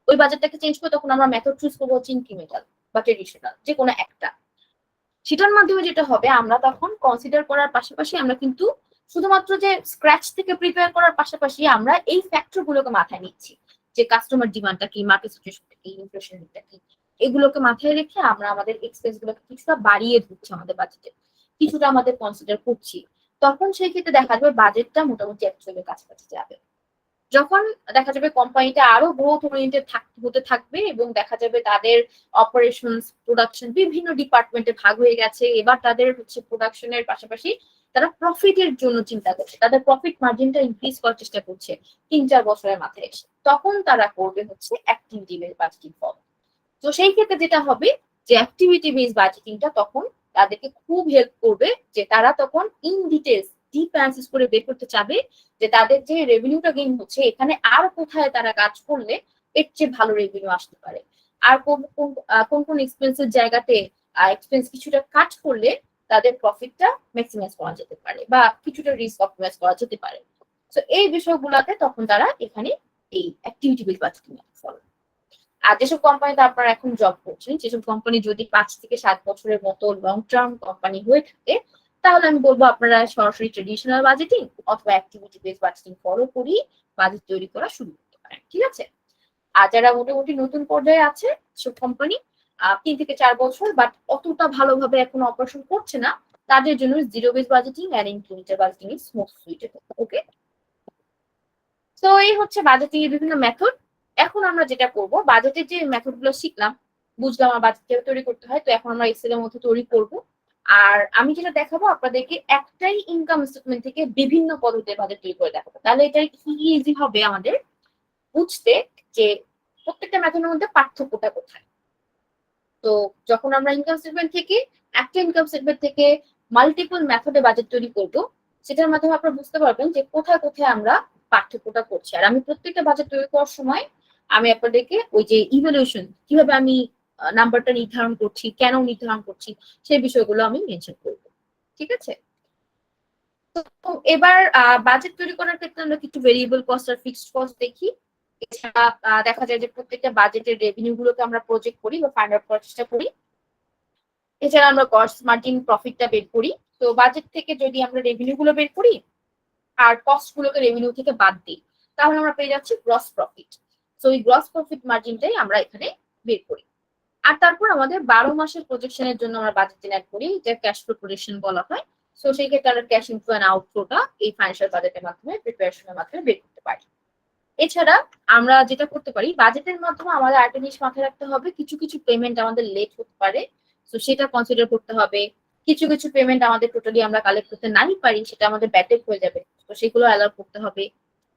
ওই বাজেটটাকে চেঞ্জ করে তখন আমরা মেথড চুজ করবো হচ্ছে ইনক্রিমেন্টাল বা ট্রেডিশনাল, যে কোনো একটা। সেটার মাধ্যমে যেটা হবে আমরা তখন কনসিডার করার পাশাপাশি আমরা কিন্তু শুধুমাত্র যে স্ক্র্যাচ থেকে প্রিপেয়ার করার পাশাপাশি আমরা এই ফ্যাক্টর গুলোকে মাথায় নিচ্ছি, যে কাস্টমার ডিমান্ডটা কি, মার্কেট সিচুয়েশনটা কি, ইনফ্লেশনটা কি, এগুলোকে মাথায় রেখে আমরা আমাদের এক্সপেন্স গুলোকে কিছুটা বাড়িয়ে দিচ্ছি আমাদের বাজেটে, কিছুটা আমাদের কনসিডার করছি। তখন সেই ক্ষেত্রে দেখা যাবে বাজেটটা মোটামুটি অ্যাকচুয়ালি কাছাকাছি যাবে। যখন দেখা যাবে কোম্পানিটা আরো গ্রোথ ওরিয়েন্টেড হতে থাকবে, এবং দেখা যাবে তাদের অপারেশনস, প্রোডাকশন বিভিন্ন ডিপার্টমেন্টে ভাগ হয়ে গেছে, এবার তাদের হচ্ছে প্রোডাকশনের পাশাপাশি তারা প্রফিটের জন্য চিন্তা করছে, তাদের প্রফিট মার্জিনটা ইনক্রিজ করার চেষ্টা করছে 3-4 বছরের মাথায় এসে, তখন তারা করবে হচ্ছে অ্যাক্টিভিটি বেসড বাজেটিং ফলো। তো সেই ক্ষেত্রে যেটা হবে যে অ্যাক্টিভিটি বেসড বাজেটিংটা তখন তাদেরকে খুব হেল্প করবে, যে তারা তখন ইন ডিটেলস ডিপ অ্যানালিসিস করে বের করতে চাবে যে তাদের যে রেভিনিউটা গেইন হচ্ছে এখানে আর কোথায় তারা কাজ করলে এর চেয়ে ভালো রেভিনিউ আসতে পারে, আর কোন কোন এক্সপেন্সের জায়গাতে এক্সপেন্স কিছুটা কাট করলে তাদের প্রফিটটা ম্যাক্সিমাইজ করা যেতে পারে, বা কিছুটা রিস্ক অপটিমাইজ করা যেতে পারে। তো এই বিষয়গুলোতে তখন তারা এখানে এই অ্যাক্টিভিটি বেসড বাজেটিং ফলো। আর যেসব কোম্পানিতে আপনারা এখন জব করছেন, যেসব কোম্পানি যদি 5 থেকে 7 বছরের মতো লং টার্ম কোম্পানি হয়ে থাকে, তাহলে আমি বলবো আপনারা সরাসরি ট্রেডিশনাল বাজেটিং অথবা অ্যাক্টিভিটি বেসড বাজেটিং ফলো করি বাজেট তৈরি করা শুরু করতে পারেন। ঠিক আছে? আর যারা মোটামুটি নতুন পর্যায়ে আছে সব কোম্পানি 3 থেকে 4 বছর বাট অতটা ভালোভাবে এখন অপারেশন করছে না, তাদের জন্য জিরো বেস বাজেটিং আর incremental budgeting is most suitable. Okay, তো এই হচ্ছে বাজেটিং এর বিভিন্ন মেথড। এখন আমরা যেটা করব, বাজেটের যে মেথড গুলো শিখলাম, বুঝলাম আমার বাজেট কিভাবে তৈরি করতে হয়, তো এখন আমরা এক্সেল এর মধ্যে তৈরি করব। আর আমি যেটা দেখাবো আপনাদেরকে একটাই ইনকাম স্টেটমেন্ট থেকে বিভিন্ন পদ্ধতিতে বাজেট তৈরি করে দেখাবো, তাহলে এটা ইজি হবে আমাদের বুঝতে যে প্রত্যেকটা মেথডের মধ্যে পার্থক্যটা কোথায়। তো যখন আমরা ইনকাম স্টেটমেন্ট থেকে একটা ইনকাম স্টেটমেন্ট থেকে মাল্টিপল মেথডে বাজেট তৈরি করব, সেটার মাধ্যমে আপনারা বুঝতে পারবেন যে কোথায় কোথায় আমরা পার্থক্যটা করছি। আর আমি প্রত্যেকটা বাজেট তৈরি করার সময় আমি আপনাদেরকে ওই যে ইভ্যালুয়েশন কিভাবে আমি নাম্বারটা নির্ধারণ করছি, কেন নির্ধারণ করছি, সেই বিষয়গুলো আমি মেনশন করব। ঠিক আছে? তো এবার বাজেট তৈরি করার ক্ষেত্রে আমরা কিছু ভেরিয়েবল কস্ট আর ফিক্সড কস্ট দেখি। এছাড়া দেখা যায় যে প্রত্যেকটা বাজেটের রেভিনিউ গুলোকে আমরা প্রজেক্ট করি বা ফাইন্ড আউট করার চেষ্টা করি। এছাড়া আমরা কস্ট মার্জিন প্রফিটটা বের করি। তো বাজেট থেকে যদি আমরা রেভিনিউ গুলো বের করি আর কস্ট গুলোকে রেভিনিউ থেকে বাদ দিই, তাহলে আমরা পেয়ে যাচ্ছি গ্রস প্রফিট। তো এই গ্রস প্রফিট মার্জিনটাই আমরা এখানে বের করি। আর তারপর আমাদের 12 মাসের প্রজেকশনের জন্য আমরা বাজেট জেনারেট করি, যে ক্যাশ ফ্লো প্রজেকশন বলা হয়। সো সেই ক্ষেত্রে আমরা ক্যাশ ইনফ্লো এন্ড আউটফ্লোটা এই ফাইন্যান্সিয়াল বাজেটের মাধ্যমে প্রিপারেশনের মাধ্যমে বের করতে পারি। এছাড়া আমরা যেটা করতে পারি, বাজেটের মাধ্যমে আমাদের আরেকটা জিনিস মাথায় রাখতে হবে, কিছু কিছু পেমেন্ট আমাদের লেট হতে পারে, তো সেটা কনসিডার করতে হবে। কিছু কিছু পেমেন্ট আমাদের টোটালি আমরা কালেক্ট করতে নাই পারি, সেটা আমাদের ব্যাটেক হয়ে যাবে, তো সেগুলো অ্যালাউ করতে হবে।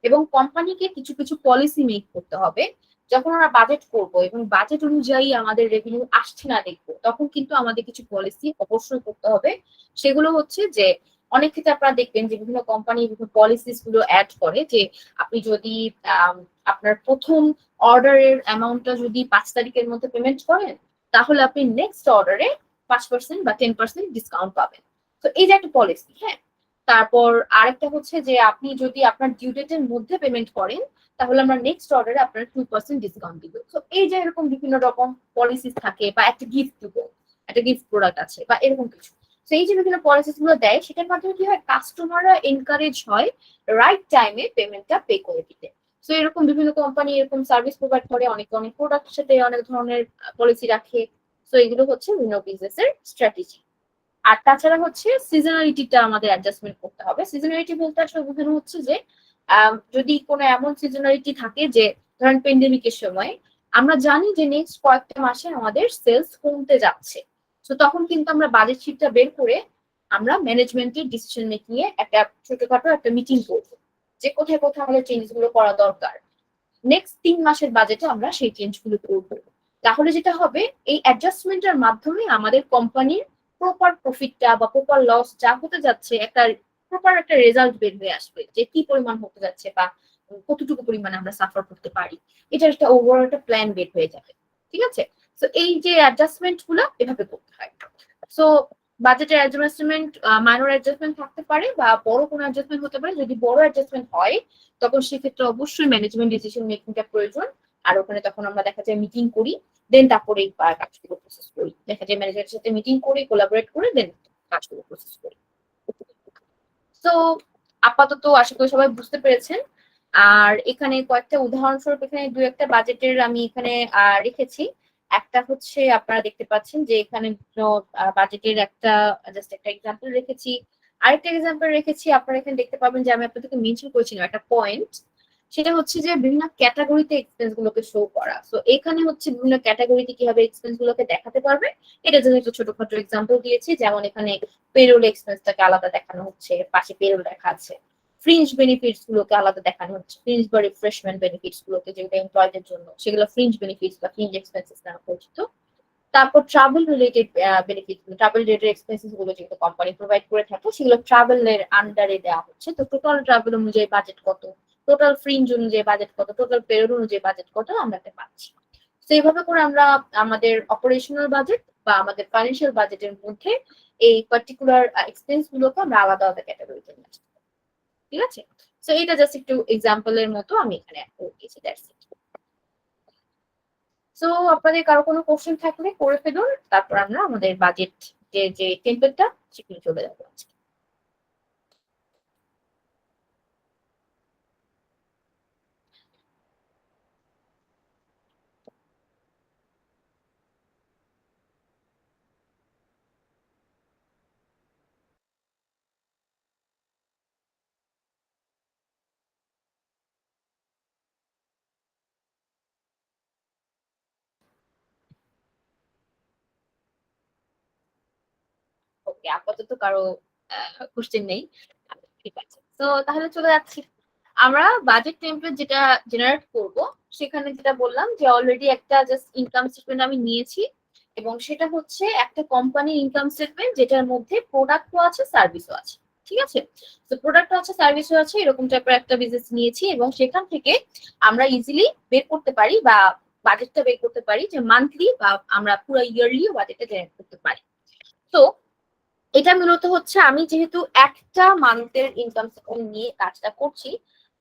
এবং কোম্পানিকে কিছু কিছু পলিসি মেক করতে হবে। যখন আমরা বাজেট করব এবং বাজেট অনুযায়ী আমাদের রেভিনিউ আসছে না দেখবো, তখন কিন্তু আমাদের কিছু পলিসি অবশ্যই করতে হবে। সেগুলো হচ্ছে যে অনেক ক্ষেত্রে আপনারা দেখবেন যে বিভিন্ন কোম্পানি বিভিন্ন পলিসিস গুলো অ্যাড করে, যে আপনি যদি আপনার প্রথম অর্ডারের অ্যামাউন্টটা যদি 5 তারিখের মধ্যে পেমেন্ট করেন, তাহলে আপনি নেক্সট অর্ডারে 5% বা 10% ডিসকাউন্ট পাবেন। তো এই যে একটা পলিসি, হ্যাঁ। তারপর আরেকটা হচ্ছে যে আপনি যদি আপনার ডিউ ডেটের মধ্যে পেমেন্ট করেন, তাহলে আমরা নেক্সট অর্ডারে আপনার 2% ডিসকাউন্ট দিব। তো এই যে এরকম বিভিন্ন রকম পলিসি থাকে, বা একটা গিফট দিব, একটা গিফট প্রোডাক্ট আছে বা এরকম কিছু। তো এই যে বিভিন্ন পলিসিস গুলো দেয়, সেটার মাধ্যমে কি হয়, কাস্টমাররা এনকারেজ হয় রাইট টাইমে পেমেন্টটা পে করে দিতে। তো এরকম বিভিন্ন কোম্পানি এরকম সার্ভিস প্রোভাইড করে, অনেক অনেক প্রোডাক্টের সাথে অনেক ধরনের পলিসি রাখে। তো এগুলো হচ্ছে বিভিন্ন বিজনেসের স্ট্র্যাটেজি। আর তাছাড়া হচ্ছে সিজনালিটিটা আমাদের অ্যাডজাস্টমেন্ট করতে হবে। সিজনালিটি বলতে আসলে বোঝানো হচ্ছে যে যদি কোনো এমন সিজনালিটি থাকে, যে ধরেন পেন্ডেমিকের সময় আমরা জানি যে নেক্সট কয়েকটা মাসে আমাদের সেলস কমতে যাচ্ছে, তো তখন কিন্তু আমরা বাজেট শিটটা বের করে আমরা ম্যানেজমেন্টের ডিসিশন মেকিং এ একটা ছোটখাটো একটা মিটিং করবো, যে কোথায় কোথায় আমাদের চেঞ্জ গুলো করা দরকার। নেক্সট 3 মাসের বাজেটে আমরা সেই চেঞ্জ গুলো করবো। তাহলে যেটা হবে, এই অ্যাডজাস্টমেন্টের মাধ্যমে আমাদের কোম্পানির প্রপার প্রফিটটা বা প্রপার লস যা হতে যাচ্ছে, একটা প্রপার একটা রেজাল্ট বের হয়ে আসবে, যে কি পরিমাণ হতে যাচ্ছে বা কতটুকু পরিমাণে আমরা সাফার করতে পারি। এটার একটা ওভারঅল একটা প্ল্যান বের হয়ে যাবে। ঠিক আছে, তো এই যে অ্যাডজাস্টমেন্ট গুলো এভাবে করতে হয়। সো বাজেটের অ্যাডজাস্টমেন্ট মাইনর অ্যাডজাস্টমেন্ট থাকতে পারে বা বড় কোনো অ্যাডজাস্টমেন্ট হতে পারে। যদি বড় অ্যাডজাস্টমেন্ট হয়, তখন সেক্ষেত্রে অবশ্যই ম্যানেজমেন্ট ডিসিশন মেকিংটা প্রয়োজন। আর ওখানে তখন আমরা দেখা যায় মিটিং করি, দেন তারপরে কাজগুলো প্রসেস করি। দেখা যায় ম্যানেজারের সাথে মিটিং করে কোলাবোরেট করে দেন কাজগুলো প্রসেস করি। তো আপাতত আশা করি সবাই বুঝতে পেরেছেন। আর এখানে কয়েকটা উদাহরণস্বরূপ এখানে দু একটা বাজেটের আমি এখানে রেখেছি। একটা হচ্ছে আপনারা দেখতে পাচ্ছেন যে এখানে বাজেটের একটা জাস্ট একটা এক্সাম্পল রেখেছি। আরেকটা এক্সাম্পল রেখেছি, আপনারা এখানে দেখতে পাবেন যে আমি আপনাদেরকে মেনশন করেছিলাম একটা পয়েন্ট, সেটা হচ্ছে যে বিভিন্ন ক্যাটাগরিতে এক্সপেন্স গুলোকে শো করা। সো এখানে হচ্ছে বিভিন্ন ক্যাটাগরিতে কিভাবে এক্সপেন্স গুলোকে দেখাতে পারবে, এটা জন্য একটু ছোটখাটো এক্সাম্পল দিয়েছি। যেমন এখানে পেরোল এক্সপেন্সটাকে আলাদা দেখানো হচ্ছে, পাশে পেরোল লেখা আছে। ফ্রিঞ্জ বেনিফিটস গুলোকে আলাদা দেখানো হচ্ছে, ফ্রিঞ্জ বা রিফ্রেশমেন্ট বেনিফিটস গুলোকে যেগুলো এমপ্লয়ীদের জন্য, সেগুলো ফ্রিঞ্জ বেনিফিটস বা ফ্রিঞ্জ এক্সপেন্সেস নামে পরিচিত। তারপর travel related benefit, travel related expenses গুলো যেগুলো কোম্পানি প্রোভাইড করে থাকে, সেগুলো ট্রাভেলের আন্ডারে দেওয়া হচ্ছে। তো টোটাল ট্রাভেল অনুযায়ী বাজেট কত, টোটাল ফ্রিঞ্জ অনুযায়ী বাজেট কত, টোটাল পেরোল অনুযায়ী বাজেট কত আমরা পাচ্ছি। তো এইভাবে করে আমরা আমাদের অপারেশনাল বাজেট বা আমাদের ফাইন্যান্সিয়াল বাজেটের মধ্যে এই পার্টিকুলার এক্সপেন্স গুলোকে আমরা আলাদা আলাদা ক্যাটাগরিতে নিয়ে আসতে পারি। ঠিক আছে, তো এটা জাস্ট একটু এক্সাম্পলের মতো আমি এখানে অ্যাড করে দিয়েছি, দ্যাটস ইট। সো আপনাদের কারো কোনো কোশ্চেন থাকলে করে ফেলুন, তারপর আমরা আমাদের বাজেট যে টেমপ্লেটটা সেখানে চলে যাবো আজকে। ওকে, আপাতত কারো কোশ্চেন নেই, ঠিক আছে। তো তাহলে চলে যাচ্ছি আমরা বাজেট টেমপ্লেট যেটা জেনারেট করব। সেখানে যেটা বললাম যে অলরেডি একটা জাস্ট ইনকাম স্টেটমেন্ট আমি নিয়েছি, এবং সেটা হচ্ছে একটা কোম্পানির ইনকাম স্টেটমেন্ট যেটার মধ্যে প্রোডাক্টও আছে সার্ভিসও আছে। ঠিক আছে, তো প্রোডাক্টও আছে সার্ভিসও আছে, এরকম টাইপের একটা বিজনেস নিয়েছি, এবং সেখান থেকে আমরা ইজিলি বের করতে পারি বা বাজেটটা বের করতে পারি, যে মান্থলি বা আমরা পুরো ইয়ারলিও বাজেটটা জেনারেট করতে পারি। তো এটা মূলত হচ্ছে আমি যেহেতু একটা মান্থের ইনকাম স্টেটমেন্ট নিয়ে কাজটা করছি,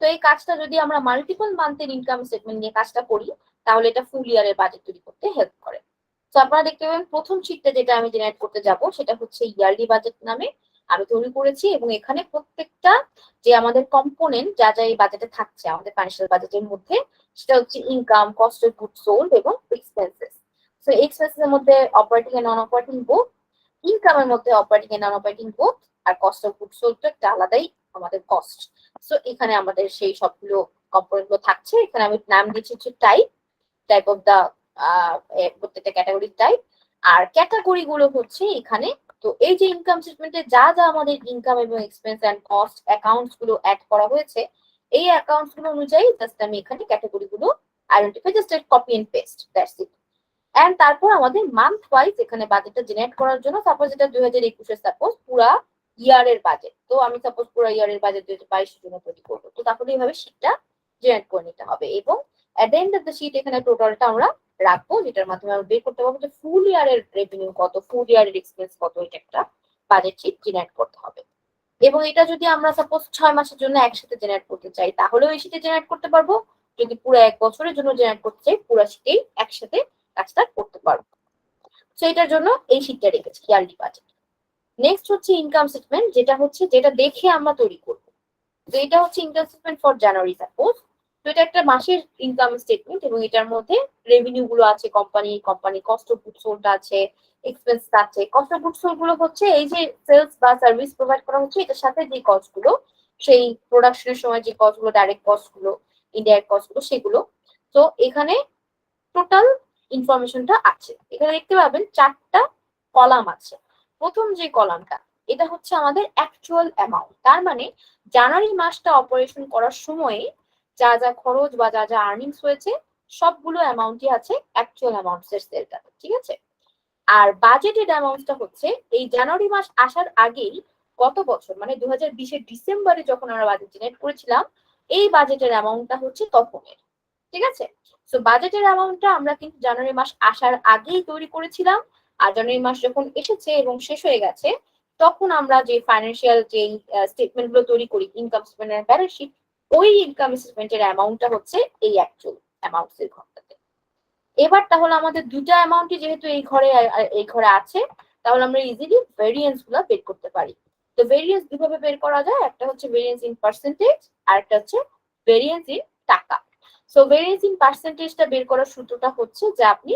তো এই কাজটা যদি আমরা মাল্টিপল মান্থের ইনকাম স্টেটমেন্ট নিয়ে কাজটা করি, তাহলে এটা ফুল ইয়ারের বাজেট তৈরি করতে হেল্প করে। তো আপনারা দেখতে পাবেন প্রথম শীটটা যেটা আমি জেনারেট করতে যাব সেটা হচ্ছে ইয়ারলি বাজেট নামে আমি তৈরি করেছি, এবং এখানে প্রত্যেকটা যে আমাদের কম্পোনেন্ট যা যা এই বাজেটে থাকছে আমাদের ফাইন্যান্সিয়াল বাজেটের মধ্যে, সেটা হচ্ছে income, cost of goods sold এবং এক্সপেন্সেস। তো এক্সপেন্সেস এর মধ্যে operating and non operating both, ইনকামের মধ্যে operating and non operating both, আর কস্ট অফ গুডস সোল্ড একটা আলাদাই আমাদের কস্ট। সো এখানে আমাদের সেই সবগুলো কম্পোনেন্ট গুলো থাকছে। এখানে আমি নাম দিয়েছি হচ্ছে টাইপ অফ দা প্রত্যেকটা ক্যাটাগরি টাইপ, আর ক্যাটাগরি গুলো হচ্ছে এখানে। তো এই যে ইনকাম স্টেটমেন্টে যা যা আমাদের ইনকাম এবং এক্সপেন্স এন্ড কস্ট অ্যাকাউন্টস গুলো অ্যাড করা হয়েছে, এই অ্যাকাউন্টস গুলো অনুযায়ী জাস্ট আমি এখানে ক্যাটাগরি গুলো identify, just copy and paste, that's it. And তারপর আমাদের মান্থ ওয়াইজ এখানে বাজেটটা জেনারেট করার জন্য, সাপোজ এটা 2021 এর সাপোজ পুরা ইয়ারের বাজেট, তো আমি সাপোজ পুরা ইয়ারের বাজেট 2022 এর জন্য তৈরি করবো, তো তাহলে এইভাবে শীটটা জেনারেট করে নিতে হবে। এবং at the end of the sheet এখানে টোটালটা আমরা রাখবো, যেটার মাধ্যমে আমরা বের করতে পারবো যে ফুল ইয়ারের রেভিনিউ কত, ফুল ইয়ারের এক্সপেন্স কত, এটা একটা বাজেট শীট জেনারেট করতে হবে। এবং এটা যদি আমরা সাপোজ 6 মাসের জন্য একসাথে জেনারেট করতে চাই তাহলেও এই শীটে জেনারেট করতে পারবো, যদি পুরো 1 বছরের জন্য জেনারেট করতে চাই পুরো শীটেই একসাথে কাজটা করতে পারবো। তো এটার জন্য এই শীটটা রেখেছি ইয়ারলি বাজেট। নেক্সট হচ্ছে ইনকাম স্টেটমেন্ট, যেটা দেখে আমরা তৈরি করব। তো এটা হচ্ছে income statement for January suppose. তো এটা একটা মাসের ইনকাম স্টেটমেন্ট, এবং এটার মধ্যে রেভিনিউ গুলো আছে, company cost of goods sold আছে, এক্সপেন্স আছে। কস্ট অফ গুডস সোল্ড গুলো হচ্ছে এই যে সেলস বা সার্ভিস প্রোভাইড করা হচ্ছে এটার সাথে যে কস্ট গুলো, সেই প্রোডাকশনের সময় যে কস্ট গুলো, ডাইরেক্ট কস্ট গুলো, ইনডাইরেক্ট কস্ট গুলো, সেগুলো। তো এখানে টোটাল ইনফরমেশনটা আছে। এখানে দেখতে পাবেন 4টা কলাম আছে। প্রথম যে কলামটা, এটা হচ্ছে আমাদের অ্যাকচুয়াল অ্যামাউন্ট, তার মানে জানুয়ারি মাসটা অপারেশন করার সময়ে যা যা খরচ বা যা যা আর্নিংস হয়েছে সবগুলো অ্যামাউন্টই আছে অ্যাকচুয়াল অ্যামাউন্টস এর সেলটাতে, ঠিক আছে। আর বাজেটেড অ্যামাউন্টটা হচ্ছে এই জানুয়ারি মাস আসার আগেই গত বছর মানে 2020 এর ডিসেম্বরে যখন আমরা বাজেট জেনারেট করেছিলাম, এই বাজেটের অ্যামাউন্টটা হচ্ছে তখনের, ঠিক আছে। সো বাজেটের অ্যামাউন্টটা আমরা কিন্তু জানুয়ারি মাস আসার আগেই তৈরি করেছিলাম, আর জানুয়ারি মাস যখন এসেছে এবং শেষ হয়ে গেছে তখন আমরা যে ফাইন্যান্সিয়াল যে স্টেটমেন্ট গুলো তৈরি করি, ইনকাম স্টেটমেন্ট এর ব্যালেন্স শিট, ওই ইনকাম স্টেটমেন্টের অ্যামাউন্টটা হচ্ছে এই অ্যাকচুয়াল অ্যামাউন্টস এর ঘরটাতে। এবার তাহলে আমাদের দুটো অ্যামাউন্টই যেহেতু এই ঘরে আছে, তাহলে আমরা ইজিলি ভেরিয়েন্স গুলো বের করতে পারি। তো ভেরিয়েন্স কিভাবে বের করা যায়, একটা হচ্ছে ভেরিয়েন্স ইন পার্সেন্টেজ আর একটা হচ্ছে ভেরিয়েন্স ইন টাকা। সো ভেরিয়েন্স ইন পার্সেন্টেজটা বের করার সূত্রটা হচ্ছে যে আপনি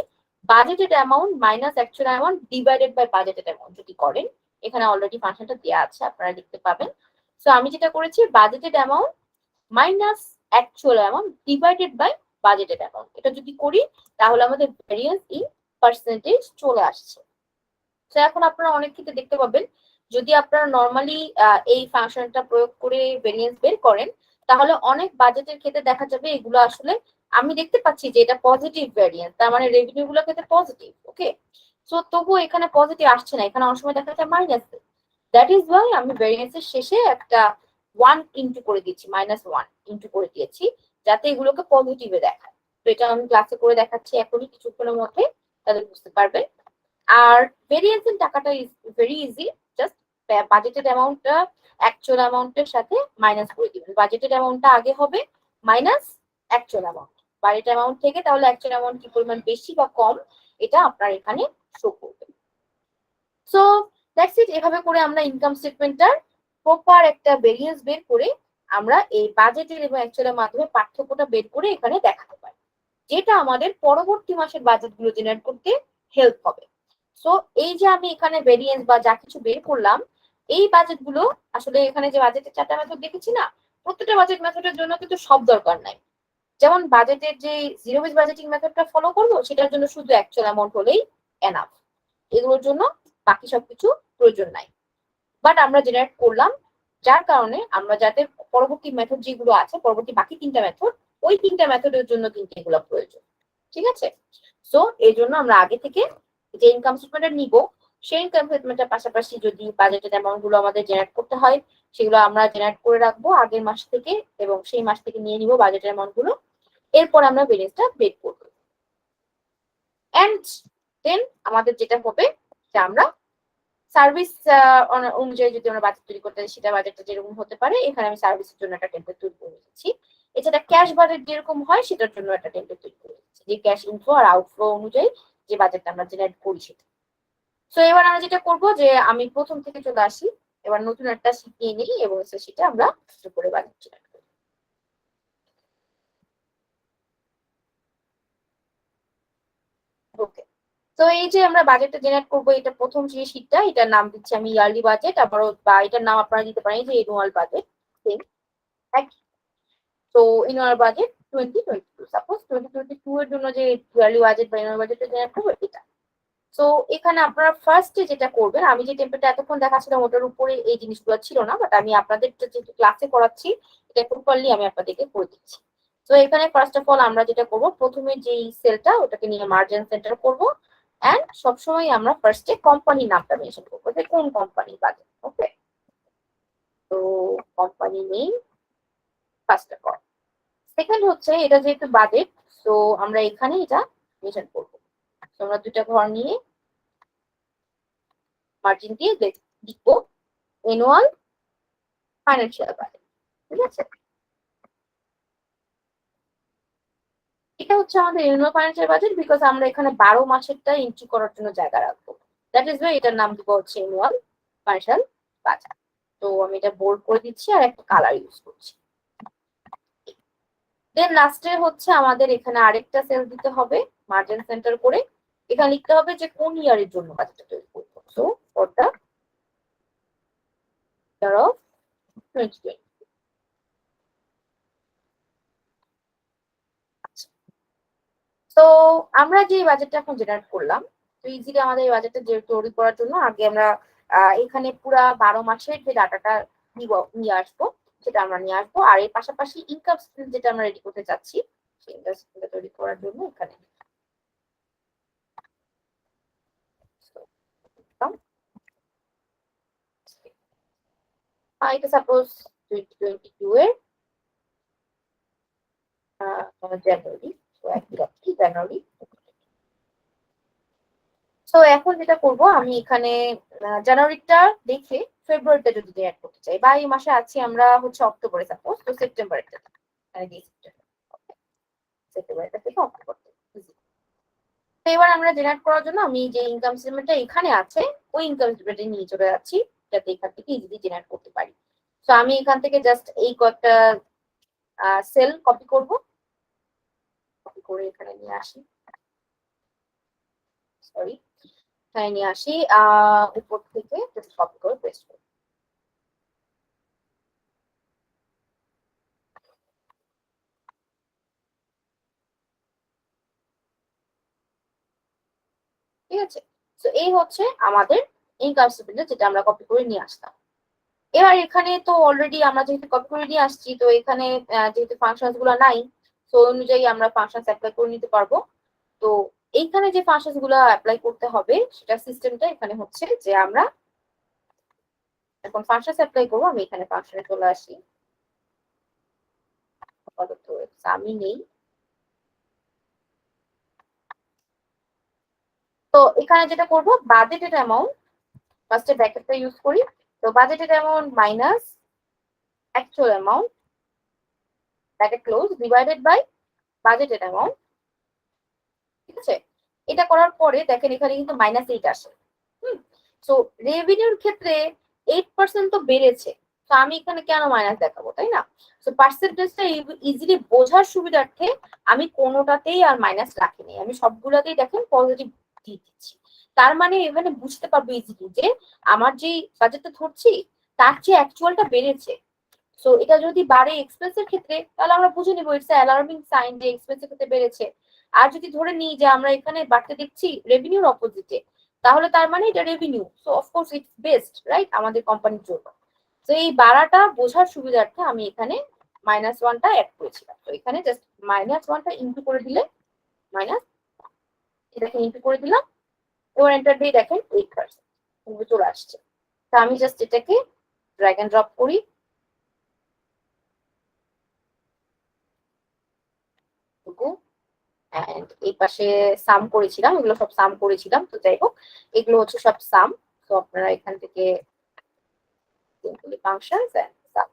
budgeted amount minus actual amount divided by budgeted amount যদি করেন, এখানে অলরেডি ফাংশনটা দেওয়া আছে, আপনারা দেখতে পাবেন। সো আমি যেটা করেছি budgeted amount minus actual amount divided by budgeted amount, এটা যদি করি তাহলে আমাদের ভেরিয়েন্স ইন পার্সেন্টেজ চলে আসছে। তো এখন আপনারা অনেক ক্ষেত্রে দেখতে পাবেন যদি আপনারা নর্মালি এই ফাংশনটা প্রয়োগ করে ভেরিয়েন্স বের করেন, তাহলে অনেক বাজেটের ক্ষেত্রে দেখা যাবে এগুলো আসলে আমি দেখতে পাচ্ছি যে এটা পজিটিভ ভেরিয়েন্স, তার মানে রেভিনিউ গুলো ক্ষেত্রে পজিটিভ, ওকে। সো তবুও এখানে পজিটিভ আসছে না, এখানে অনেক সময় দেখা যায় মাইনাস। দ্যাট ইজ ওয়াই আমি ভেরিয়েন্সের শেষে একটা 1 ইন্টু করে দিয়েছি, -1 ইন্টু করে দিয়েছি, যাতে এগুলোকে পজিটিভে দেখায়। তো এটা আমি ক্লাসে করে দেখাচ্ছি এখনই কিছুক্ষণের মধ্যে, তাহলে বুঝতে পারবেন। আর ভেরিয়েন্স ইন টাকাটা is very easy, just budgeted অ্যামাউন্টটা অ্যাকচুয়াল অ্যামাউন্টের সাথে মাইনাস করে দিবেন। বাজেটেড অ্যামাউন্টটা আগে হবে minus actual amount, budget amount থেকে তাহলে অ্যাকচুয়াল অ্যামাউন্ট কি পরিমাণ বেশি বা কম এটা আপনার এখানে শো করবে। So that's it. এভাবে করে আমরা ইনকাম স্টেটমেন্টটার প্রপার একটা ভেরিয়েন্স বের করে আমরা এই বাজেটের এবং অ্যাকচুয়ালের মাধ্যমে পার্থক্যটা বের করে এখানে দেখাতে পারি, যেটা আমাদের পরবর্তী মাসের বাজেটগুলো জেনারেট করতে হেল্প হবে। সো এই যে আমি এখানে ভেরিয়েন্স বা যা কিছু বের করলাম, এই বাজেটগুলো আসলে এখানে যে বাজেটের 4টা মেথড দেখেছি না, প্রত্যেকটা বাজেট মেথডের জন্য কিন্তু সব দরকার নাই। যেমন বাজেটের যে জিরো বেস বাজেটিং মেথডটা ফলো করবো সেটার জন্য শুধু অ্যাকচুয়াল অ্যামাউন্ট হলেই এনাফ, এগুলোর জন্য বাকি সবকিছু প্রয়োজন নাই। বাট আমরা জেনারেট করলাম, যার কারণে আমরা যাতে পরবর্তী মেথড যেগুলো আছে, পরবর্তী বাকি 3টা মেথড, ওই 3টা মেথডের জন্য কিন্তু এগুলো প্রয়োজন, ঠিক আছে। সো এই জন্য আমরা আগে থেকে যে ইনকাম স্টেটমেন্টটা নিব, সেই ইনকাম স্টেটমেন্টের পাশাপাশি যদি বাজেটেড অ্যামাউন্ট গুলো আমাদের জেনারেট করতে হয়, সেগুলো আমরা জেনারেট করে রাখবো আগের মাস থেকে, এবং সেই মাস থেকে নিয়ে নিব বাজেটের অ্যামাউন্ট গুলো। এরপর আমরা ভেরিয়েন্সটা বের করবো। এন্ড দেন আমাদের যেটা হবে যে আমরা সার্ভিস অনুযায়ী যদি আমরা বাজেট তৈরি করতে চাই, সেটা বাজেটটা যেরকম হতে পারে, এখানে আমি সার্ভিসের জন্য একটা টেমপ্লেট তৈরি করে দিচ্ছি। এছাড়া ক্যাশ বাজেট যেরকম হয় সেটার জন্য একটা টেমপ্লেট তৈরি করে দিচ্ছি, যে ক্যাশ ইনফ্লো আর আউটফ্লো অনুযায়ী যে বাজেটটা আমরা জেনারেট করি সেটা। সো এবার আমরা যেটা করব যে আমি প্রথম থেকে চলে আসি, এবার নতুন একটা শীট নিয়ে নিই এবং সেটা আমরা করে বাজেট জেনারেট করি। ওকে, তো এই যে আমরা বাজেটটা জেনারেট করবো, এটা প্রথম যে শীটটা, এটার নাম দিচ্ছি আমি ইয়ারলি বাজেট, আবারও বা এটার নাম আপনারা দিতে পারেন যে এনুয়াল বাজেট, সেম একই। তো এনুয়াল বাজেট 2022, সাপোজ 2022 এর জন্য যে ইয়ারলি বাজেট বা এনুয়াল বাজেটটা জেনারেট করবো এটা। তো এখানে আপনারা ফার্স্টে যেটা করবেন, আমি যে টেম্পলেটটা এতক্ষণ দেখাচ্ছিলাম ওটার উপরে এই জিনিসগুলো ছিল না, বাট আমি আপনাদের যেহেতু ক্লাসে করাচ্ছি এটা প্রপারলি আমি আপনাদেরকে করে দিচ্ছি। তো এখানে ফার্স্ট অফ অল আমরা যেটা করব, প্রথমে যে সেলটা ওটাকে নিয়ে মার্জিন সেন্টার করব, এন্ড সবসময় আমরা ফার্স্টে কোম্পানির নামটা মেনশন করবো যে কোন কোম্পানি বাজেট। ওকে, তো company name first of all. Second হচ্ছে এটা যেহেতু বাজেট, তো আমরা এখানে এটা মেনশন করবো। তো আমরা দুইটা ঘর নিয়ে মার্জিন দিয়ে লিখবো অ্যানুয়াল ফাইন্যান্সিয়াল বাজেট। ঠিক আছে, এটা হচ্ছে আমাদের অ্যানুয়াল ফাইন্যান্সিয়াল বাজেট, বিকজ আমরা এখানে 12 মাসেরটা এন্ট্রি করার জন্য জায়গা রাখবো। দ্যাট ইজ ওয়াই এটার নাম দিব হচ্ছে অ্যানুয়াল ফাইন্যান্সিয়াল বাজেট। তো আমি এটা বোল্ড করে দিচ্ছি আর একটা কালার ইউজ করছি। দেন লাস্টে হচ্ছে আমাদের এখানে আরেকটা সেল দিতে হবে মার্জিন সেন্টার করে, এখানে লিখতে হবে যে কোন ইয়ারের জন্য বাজেটটা তৈরি করবো। So for the year of 2020। তো আমরা যে বাজেটটা এখন জেনারেট করলাম, তো ইজিলি আমাদের এই বাজেটটা তৈরি করার জন্য আগে আমরা এখানে পুরা 12 মাসের যে ডাটাটা নিয়ে আসবো সেটা আমরা নিয়ে আসবো, আর এর পাশাপাশি ইনকাম স্টেটমেন্ট যেটা আমরা রেডি করতে চাচ্ছি সেই ইনকাম স্টেটমেন্ট তৈরি করার জন্য এখানে এটা সাপোজ 2022 এর জানুয়ারি, জানুয়ারি। তো এখন যেটা করব, আমি এখানে জানুয়ারিটা দেখে ফেব্রুয়ারিটা যদি অ্যাড করতে চাই, বা এই মাসে আছি আমরা হচ্ছে অক্টোবরে, সাপোজ তো সেপ্টেম্বরটা সেপ্টেম্বরটা থেকে অক্টোবর। তো এবার আমরা জেনারেট করার জন্য আমি যে ইনকাম স্টেটমেন্টটা এখানে আছে ওই ইনকাম স্টেটমেন্টে নিয়ে চলে যাচ্ছি, যাতে এখান থেকে ইজিলি জেনারেট করতে পারি। তো আমি এখান থেকে জাস্ট এই কয়েকটা সেল কপি করব, কপি করে এখানে নিয়ে আসি, সরি এখানে নিয়ে আসি, উপর থেকে জাস্ট কপি করে পেস্ট করব। ঠিক আছে, তো এই হচ্ছে আমাদের ইনকাম স্টেটমেন্ট যেটা আমরা কপি করে নিয়ে আসলাম। এবার এখানে তো অলরেডি আমরা যেহেতু কপি করে নিয়ে আসছি, তো এখানে যেহেতু ফাংশনস গুলো নাই, তো অনুযায়ী আমরা ফাংশনস অ্যাপ্লাই করে নিতে পারবো। তো এইখানে যে ফাংশনস গুলো অ্যাপ্লাই করতে হবে সেটা সিস্টেমটা এখানে হচ্ছে যে আমরা এখন ফাংশনস অ্যাপ্লাই করবো। আমি এখানে ফাংশনে চলে আসি, আপাতত আমি নেই। তো এখানে যেটা করব, বাজেটেড অ্যামাউন্ট ফার্স্টে ব্র্যাকেটটা ইউজ করি। তো budgeted amount minus actual amount bracket close divided by budgeted amount. ঠিক আছে, এটা করার পরে দেখেন এখানে কিন্তু -8 আসে। সো রেভিনিউর ক্ষেত্রে 8% তো বেড়েছে, তো আমি এখানে কেন মাইনাস দেখাবো, তাই না? তো পার্সেন্টেজটা ইজিলি বোঝার সুবিধার্থে আমি কোনোটাতেই আর মাইনাস রাখিনি, আমি সবগুলোতেই দেখেন পজিটিভ দিয়ে দিচ্ছি। তার মানে এখানে বুঝতে পারবো ইজিলি যে আমার যে বাজেটটা ধরছি তার চেয়ে অ্যাকচুয়ালটা বেড়েছে। সো এটা যদি বাড়ে এক্সপেন্সের ক্ষেত্রে, তাহলে আমরা বুঝে নিবো ইটস অ্যালার্মিং সাইন যে এক্সপেন্সের ক্ষেত্রে বেড়েছে। আর যদি ধরে নিই যে আমরা এখানে বাড়তে দেখছি রেভিনিউর অপোজিটে, তাহলে তার মানে এটা revenue, so of course it's best, right, আমাদের কোম্পানির জন্য। তো এই বাড়াটা বোঝার সুবিধার্থে আমি এখানে -1টা অ্যাড করেছিলাম। তো এখানে জাস্ট -1টা ইনটু করে দিলে মাইনাস, এটাকে ইনটু করে দিলাম, এবার এন্টার দিয়ে দেখেন 8% চলে আসছে। তো আমি জাস্ট এটাকে ড্র্যাগ এন্ড ড্রপ করি, এই পাশে সাম করেছিলাম, এগুলো সব সাম করেছিলাম। তো যাই হোক, এগুলো হচ্ছে সব সাম। তো আপনারা এখান থেকে ফাংশনস এন্ড সাম,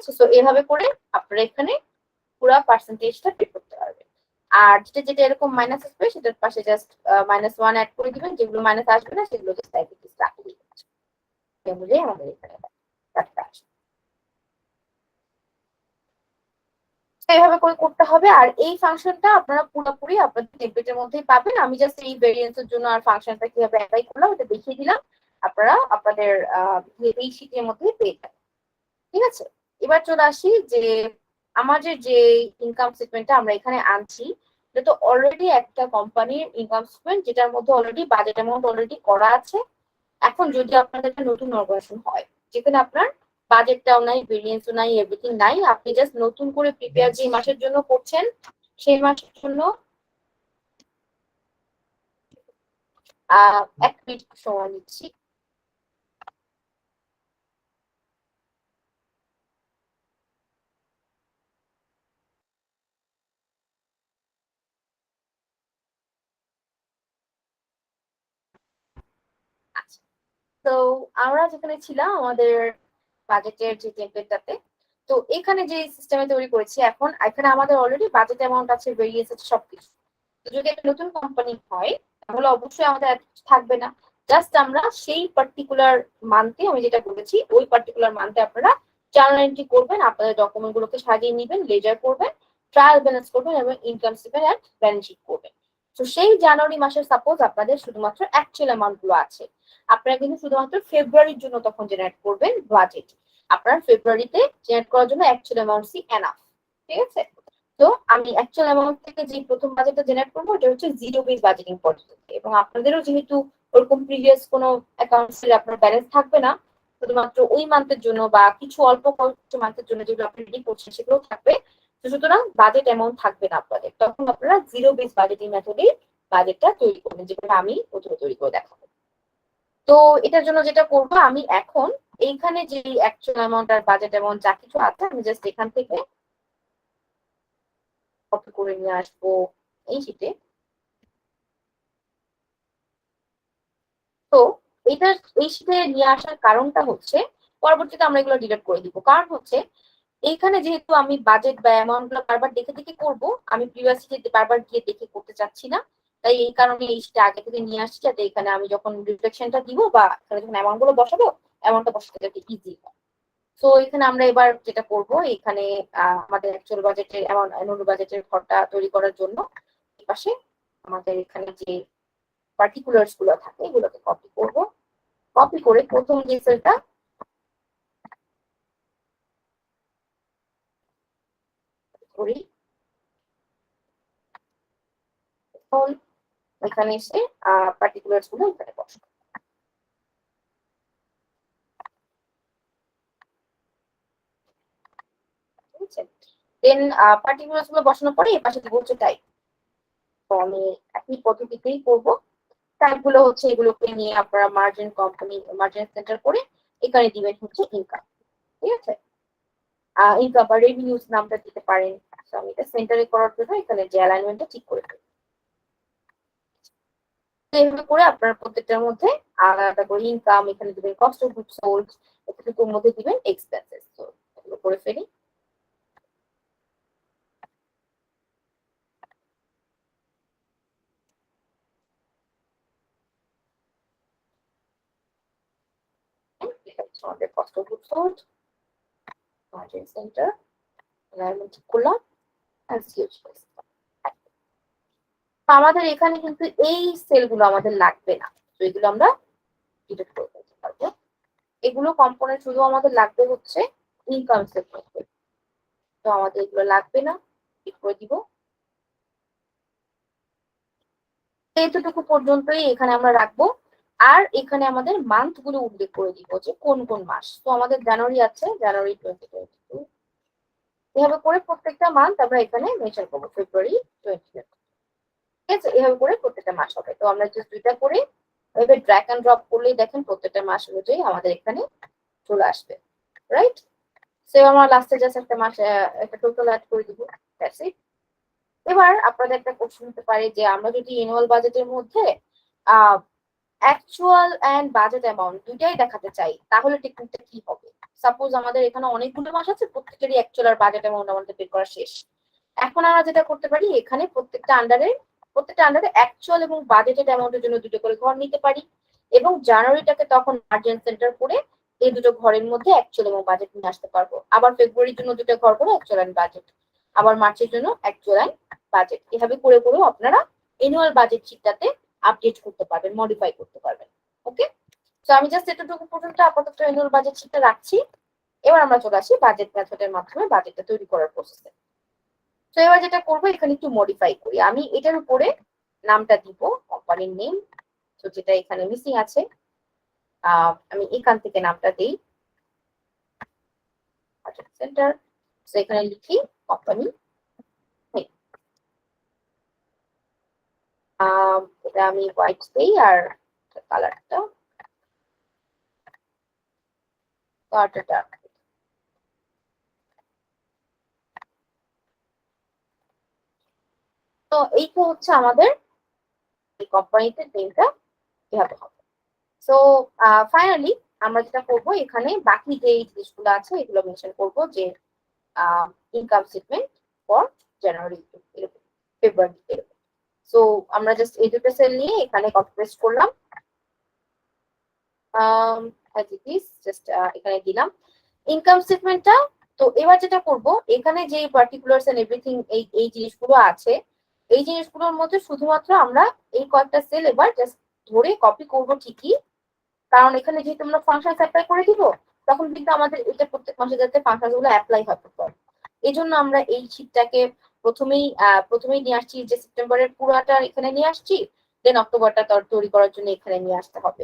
আছে। সো এভাবে করে আপনারা এখানে পুরা পার্সেন্টেজটা পে করতে পারবেন। আর যেটা যেটা এরকম মাইনাস আসবে সেটার পাশে জাস্ট -1 অ্যাড করে দিবেন, যেগুলো মাইনাস আসবে না সেগুলো জাস্ট রাখে দিবেন। অনুযায়ী আমাদের এখানে টাকাটা আসবে। এইভাবে করে করতে হবে। আর এই ফাংশনটা আপনারা পুরোপুরি আপনাদের টেমপ্লেটের মধ্যেই পাবেন। আমি জাস্ট এই ভেরিয়েন্সের জন্য আর ফাংশনটা কিভাবে অ্যাপ্লাই করলাম এটা দেখিয়ে দিলাম, আপনারা আপনাদের এই শীটের মধ্যে পেয়ে যাবেন। ঠিক আছে, এবার চলে আসি যে আমাদের যে ইনকাম স্টেটমেন্টটা আমরা এখানে আনছি এটা তো অলরেডি একটা কোম্পানির ইনকাম স্টেটমেন্ট, যেটার মধ্যে অলরেডি বাজেট অ্যামাউন্ট অলরেডি করা আছে। এখন যদি আপনাদের একটা নতুন অর্গানাইজেশন হয় যেখানে আপনার বাজেটটাও নাই, ভেরিয়েন্সও নাই, এভরিথিং নাই, আপনি জাস্ট নতুন করে প্রিপেয়ার যে মাসের জন্য করছেন সেই মাসের জন্য 1 মিনিট সময় নিচ্ছি। আচ্ছা, তো আমরা যেখানে ছিলাম আমাদের বাজেটের যে টেমপ্লেটটাতে, তো এখানে যে সিস্টেমে তৈরি করেছি এখন, এখানে আমাদের অলরেডি বাজেট অ্যামাউন্ট আছে, ভেরিয়েন্স আছে, সবকিছু। তো যদি একটা নতুন কোম্পানি হয় তাহলে অবশ্যই আমাদের এত কিছু থাকবে না। জাস্ট আমরা সেই পার্টিকুলার মান্থে, আমি যেটা বলেছি ওই পার্টিকুলার মান্থে আপনারা জার্নাল এন্ট্রি করবেন, আপনাদের ডকুমেন্ট গুলোকে সাজিয়ে নেবেন, লেজার করবেন, ট্রায়াল ব্যালেন্স করবেন এবং income statement and balance sheet করবেন। তো সেই জানুয়ারি মাসের সাপোজ আপনাদের শুধুমাত্র অ্যাকচুয়াল অ্যামাউন্ট গুলো আছে, আপনারা কিন্তু শুধুমাত্র ফেব্রুয়ারির জন্য তখন জেনারেট করবেন বাজেট। আপনার ফেব্রুয়ারিতে জেনারেট করার জন্য অ্যাকচুয়াল অ্যামাউন্ট সি এনাফ। ঠিক আছে, তো আমি অ্যাকচুয়াল অ্যামাউন্ট থেকে যে প্রথম বাজেটটা জেনারেট করবো ওটা হচ্ছে জিরো বেস বাজেটিং পদ্ধতি। এবং আপনাদেরও যেহেতু ওরকম প্রিভিয়াস কোনো অ্যাকাউন্টসের আপনার ব্যালেন্স থাকবে না, শুধুমাত্র ওই মান্থের জন্য বা কিছু অল্প কিছু মান্থের জন্য যেগুলো আপনি রেডি করছেন সেগুলো থাকবে, তো সুতরাং বাজেট অ্যামাউন্ট থাকবে না আপনাদের, তখন আপনারা জিরো বেস বাজেটিং মেথডে বাজেটটা তৈরি করবেন, যেটা আমি প্রথমে তৈরি করে দেখাবো। তো এটার জন্য যেটা করবো, আমি এখন এইখানে যে অ্যাকচুয়াল অ্যামাউন্ট আর বাজেট অ্যামাউন্ট যা কিছু আছে আমি জাস্ট এখান থেকে কপি করে নিয়ে আসবো এই শীটে। তো এটা এই শীটে নিয়ে আসার কারণটা হচ্ছে পরবর্তীতে আমরা এগুলো ডিলিট করে দিব। কারণ হচ্ছে এইখানে যেহেতু আমি বাজেট বা অ্যামাউন্ট গুলো বারবার দেখে দেখে করবো, আমি প্রিভিয়াস শীটে বারবার গিয়ে দেখে করতে চাচ্ছি না, তাই এই কারণে এই শীটে আগে থেকে নিয়ে আসছি, যাতে এখানে আমি যখন রিফ্লেকশনটা দিব বা এখানে যখন অ্যামাউন্ট গুলো বসাবো অ্যামাউন্টটা বসাতে যাতে ইজি হয়। তো এখানে আমরা এবার যেটা করব, এখানে আমাদের অ্যাকচুয়াল বাজেটের অ্যানুয়াল বাজেটের ঘরটা তৈরি করার জন্য এই পাশে আমাদের এখানে যে পার্টিকুলার্স গুলো থাকে এগুলোকে কপি করব। কপি করে প্রথম যে সেলটা করি, এখানে এসে পার্টিকুলার্স গুলো এখানে বসাবো। ঠিক আছে, দেন পার্টিকুলার্স গুলো বসানোর পরে এই পাশে দিব হচ্ছে টাইপ। তো আমি একই পদ্ধতিতেই করবো। টাইপ গুলো হচ্ছে এগুলোকে নিয়ে আপনারা মার্জিন কোম্পানি মার্জিন সেন্টার করে এখানে দিবেন হচ্ছে ইনকাম। ঠিক আছে, ইনকাম বা রেভিনিউস নামটা দিতে পারেন। আমি এটা সেন্টারে করার জন্য এখানে যে অ্যালাইনমেন্টটা ঠিক করে দেব। এইভাবে করে আপনার প্রত্যেকটার মধ্যে আলাদা করে ইনকাম এখানে দিবেন, কস্ট অফ গুডস সোল্ড এটুকুর মধ্যে দিবেন এক্সপেন্সেস। তো এগুলো করে ফেলি। আমাদের cost of goods sold, margin centre, alignment ঠিক করলাম। আমাদের এখানে কিন্তু এই সেলগুলো আমাদের লাগবে না, তো এগুলো আমরা ডিলিট করে দিতে পারবো। এগুলো কম্পোনেন্ট শুধু আমাদের লাগবে হচ্ছে ইনকাম সেগমেন্ট, তো আমাদের এগুলো লাগবে না, ঠিক করে দিব। এতটুকু পর্যন্তই এখানে আমরা রাখবো। আর এখানে আমাদের মান্থ গুলো উল্লেখ করে দিব যে কোন কোন মাস। তো আমাদের জানুয়ারি আছে, জানুয়ারি 2022, এভাবে করে প্রত্যেকটা মান্থ আমরা এখানে মেনশন করবো, ফেব্রুয়ারি 2022। ঠিক আছে, এভাবে করে প্রত্যেকটা মাস হবে। তো আমরা জাস্ট দুইটা করে এভাবে ড্র্যাগ এন্ড ড্রপ করলেই দেখেন প্রত্যেকটা মাস অনুযায়ী আমাদের এখানে চলে আসবে, রাইট? সো আমরা লাস্টে জাস্ট একটা মাস একটা টোটাল অ্যাড করে দিব, দ্যাটস ইট। এবার আপনাদের একটা কোশ্চেন হতে পারে যে আমরা যদি অ্যানুয়াল বাজেটের মধ্যে অ্যাকচুয়াল এন্ড বাজেট অ্যামাউন্ট দুইটাই দেখাতে চাই, তাহলে টেকনিকটা কি হবে? সাপোজ আমাদের এখানে অনেকগুলো মাস আছে, প্রত্যেকেরই অ্যাকচুয়াল আর বাজেট অ্যামাউন্ট আমাদের বের করা শেষ। এখন আমরা যেটা করতে পারি, এখানে প্রত্যেকটা আন্ডারে অ্যাকচুয়াল এবং বাজেটেড অ্যামাউন্টের জন্য দুটো করে ঘর নিতে পারি, এবং জানুয়ারিটাকে তখন মার্জিন সেন্টার করে এই দুটো ঘরের মধ্যে অ্যাকচুয়াল এবং বাজেট নিয়ে আসতে পারবো। আবার ফেব্রুয়ারির জন্য দুটো ঘর করে অ্যাকচুয়াল এন্ড বাজেট, আবার মার্চের জন্য অ্যাকচুয়াল এন্ড বাজেট, এভাবে করে করেও আপনারা অ্যানুয়াল বাজেট শিটটাতে আপডেট করতে পারবেন, মডিফাই করতে পারবেন। ওকে, তো আমি জাস্ট এতটুকু পর্যন্ত আপাতত অ্যানুয়াল বাজেট শিটটা রাখছি। এবার আমরা চলে আসি বাজেট মেথডের মাধ্যমে বাজেটটা তৈরি করার প্রসেসে। তো এবার যেটা করবো, এখানে একটু মডিফাই করি। আমি এটার উপরে নামটা দিব কোম্পানির নেম, তো যেটা এখানে মিসিং আছে আমি এখান থেকে নামটা দিই বাজেট সেন্টার। তো এখানে লিখি কোম্পানি নেম, এটা আমি হোয়াইট দিই আর কালারটা ডার্ক। তো এইটা হচ্ছে আমাদের এই কোম্পানিতে নেমটা এভাবে হবে। সো ফাইনালি আমরা যেটা করবো, এখানে বাকি যে জিনিসগুলো আছে এগুলো মেনশন করবো, যে ইনকাম স্টেটমেন্ট ফর জানুয়ারি, ফেব্রুয়ারি এরকম। সো আমরা জাস্ট এই দুটো সেল নিয়ে এখানে কপি পেস্ট করলাম, জাস্ট এখানে দিলাম ইনকাম স্টেটমেন্টটা। তো এবার যেটা করব, এখানে যে পার্টিকুলারস এন্ড এভরিথিং এই জিনিসগুলো আছে, এই জিনিসগুলোর মধ্যে শুধুমাত্র আমরা এই কয়েকটা সেল এবার জাস্ট ধরে কপি করব ঠিকই, কারণ এখানে যেহেতু আমরা ফাংশন অ্যাপ্লাই করে দিব, তখন কিন্তু আমাদের এটা প্রত্যেক মাসে যাতে ফাংশন গুলো অ্যাপ্লাই হতে পারে। এই জন্য আমরা এই শীটটাকে প্রথমেই নিয়ে আসছি, যে সেপ্টেম্বরের পুরাটা এখানে নিয়ে আসছি, দেন অক্টোবরটা তৈরি করার জন্য এখানে নিয়ে আসতে হবে।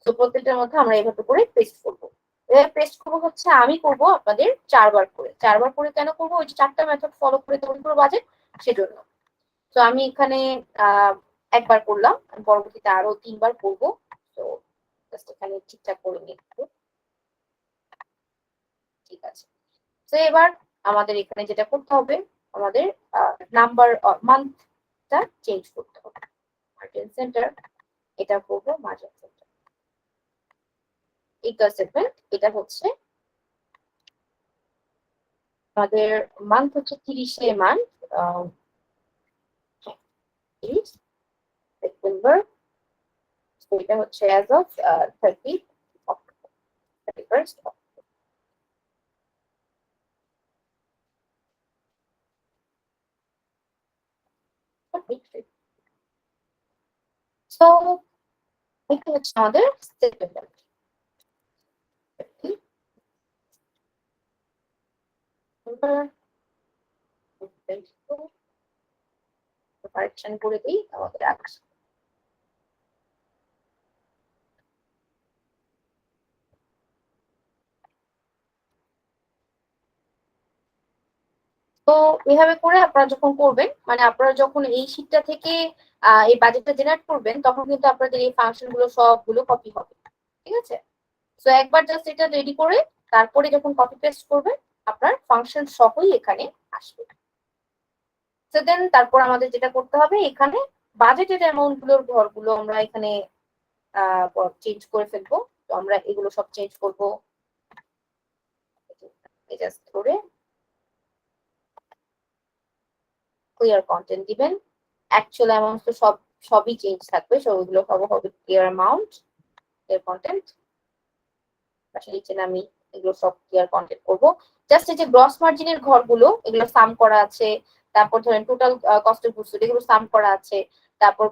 তো প্রত্যেকটার মধ্যে আমরা এভাবে করে পেস্ট করবো। এভাবে পেস্ট করবো হচ্ছে আমি করব আপনাদের 4 বার করে। 4 বার করে কেন করবো? ওই যে 4টা মেথড ফলো করে তৈরি করবো বাজেট, সেজন্য। তো আমি এখানে একবার করলাম, পরবর্তীতে আরো 3বার করবো। তো জাস্ট এখানে ঠিকঠাক করে নিই একটু, ঠিক আছে। তো এবার আমাদের এখানে যেটা করতে হবে, আমাদের নাম্বার মান্থটা চেঞ্জ করতে হবে। মার্জিন সেন্টার, এটা করবো মার্জিন সেন্টার। ইনকাম স্টেটমেন্ট, এটা হচ্ছে আমাদের মান্থ হচ্ছে 30 মান্থ, 30 সেপ্টেম্বর। এটা হচ্ছে অ্যাজ অফ 31st। সো এটা হচ্ছে আমাদের সেপ্টেম্বর। কারেকশন করে দিই আমাদের আগস্ট। তো এভাবে করে আপনারা যখন করবেন, মানে আপনারা যখন এই শীটটা থেকে এই বাজেটটা জেনারেট করবেন, তখন কিন্তু আপনাদের এই ফাংশন গুলো সবগুলো কপি হবে, ঠিক আছে? তো একবার জাস্ট এটা রেডি করে তারপরে যখন কপি পেস্ট করবেন, আপনার ফাংশন সহই এখানে আসবে। তো দেন তারপর আমাদের যেটা করতে হবে, এখানে বাজেটের অ্যামাউন্ট গুলোর ঘরগুলো আমরা এখানে চেঞ্জ করে ফেলবো। তো আমরা এগুলো সব চেঞ্জ করবো, জাস্ট ধরে ক্লিয়ার কন্টেন্ট দিবেন। অ্যাকচুয়াল অ্যামাউন্ট তো সবই চেঞ্জ থাকবে, সবগুলো হবে ক্লিয়ার অ্যামাউন্ট, ক্লিয়ার কন্টেন্ট। নিচে আমি এগুলো সব ক্লিয়ার কন্টেন্ট করবো। জাস্ট এই যে গ্রস মার্জিনের ঘরগুলো, এগুলো সাম করা আছে। তারপর ধরেন টোটাল কস্ট অফ গুডস এগুলো সাম করা আছে। তারপর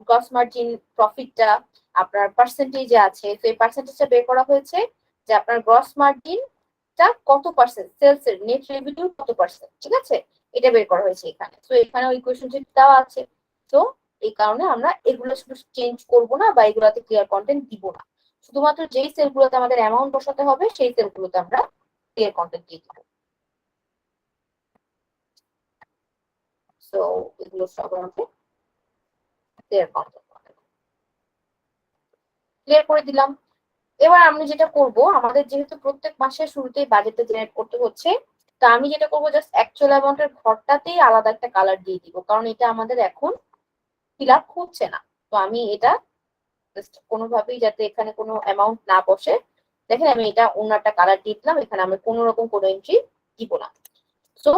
গ্রস মার্জিন প্রফিটটা আপনার পার্সেন্টেজে আছে, তো এই পার্সেন্টেজটা বের করা হয়েছে যে আপনার গ্রস মার্জিনটা কত পার্সেন্ট, সেলস এর নেট রেভিনিউ কত পার্সেন্ট, ঠিক আছে? এটা বের করা হয়েছে এখানে। তো এখানে ওই কোয়েশ্চন দেওয়া আছে। তো এই কারণে আমরা এগুলো শুধু চেঞ্জ করব না বা এগুলাতে ক্লিয়ার কন্টেন্ট দিব না, শুধুমাত্র যেই সেলগুলোতে আমাদের অ্যামাউন্ট বসাতে হবে সেই সেলগুলোতে আমরা ক্লিয়ার কন্টেন্ট দিয়ে দিব। সো এগুলো সব আমাকে ক্লিয়ার কন্টেন্ট ক্লিয়ার করে দিলাম। এবার আমি যেটা করব, আমাদের যেহেতু প্রত্যেক মাসের শুরুতেই বাজেটটা জেনারেট করতে হচ্ছে, তো আমি যেটা করব, জাস্ট অ্যাকচুয়াল অ্যামাউন্টের ঘরটাতেই আলাদা একটা কালার দিয়ে দিব, কারণ এটা আমাদের এখন ফিল আপ হচ্ছে না। তো আমি এটা জাস্ট কোনোভাবেই যাতে এখানে কোনো অ্যামাউন্ট না বসে। দেখেন আমি এটা অন্য একটা কালার দিয়ে দিলাম, এখানে আমি কোনো রকম কোনো এন্ট্রি দিব না। সো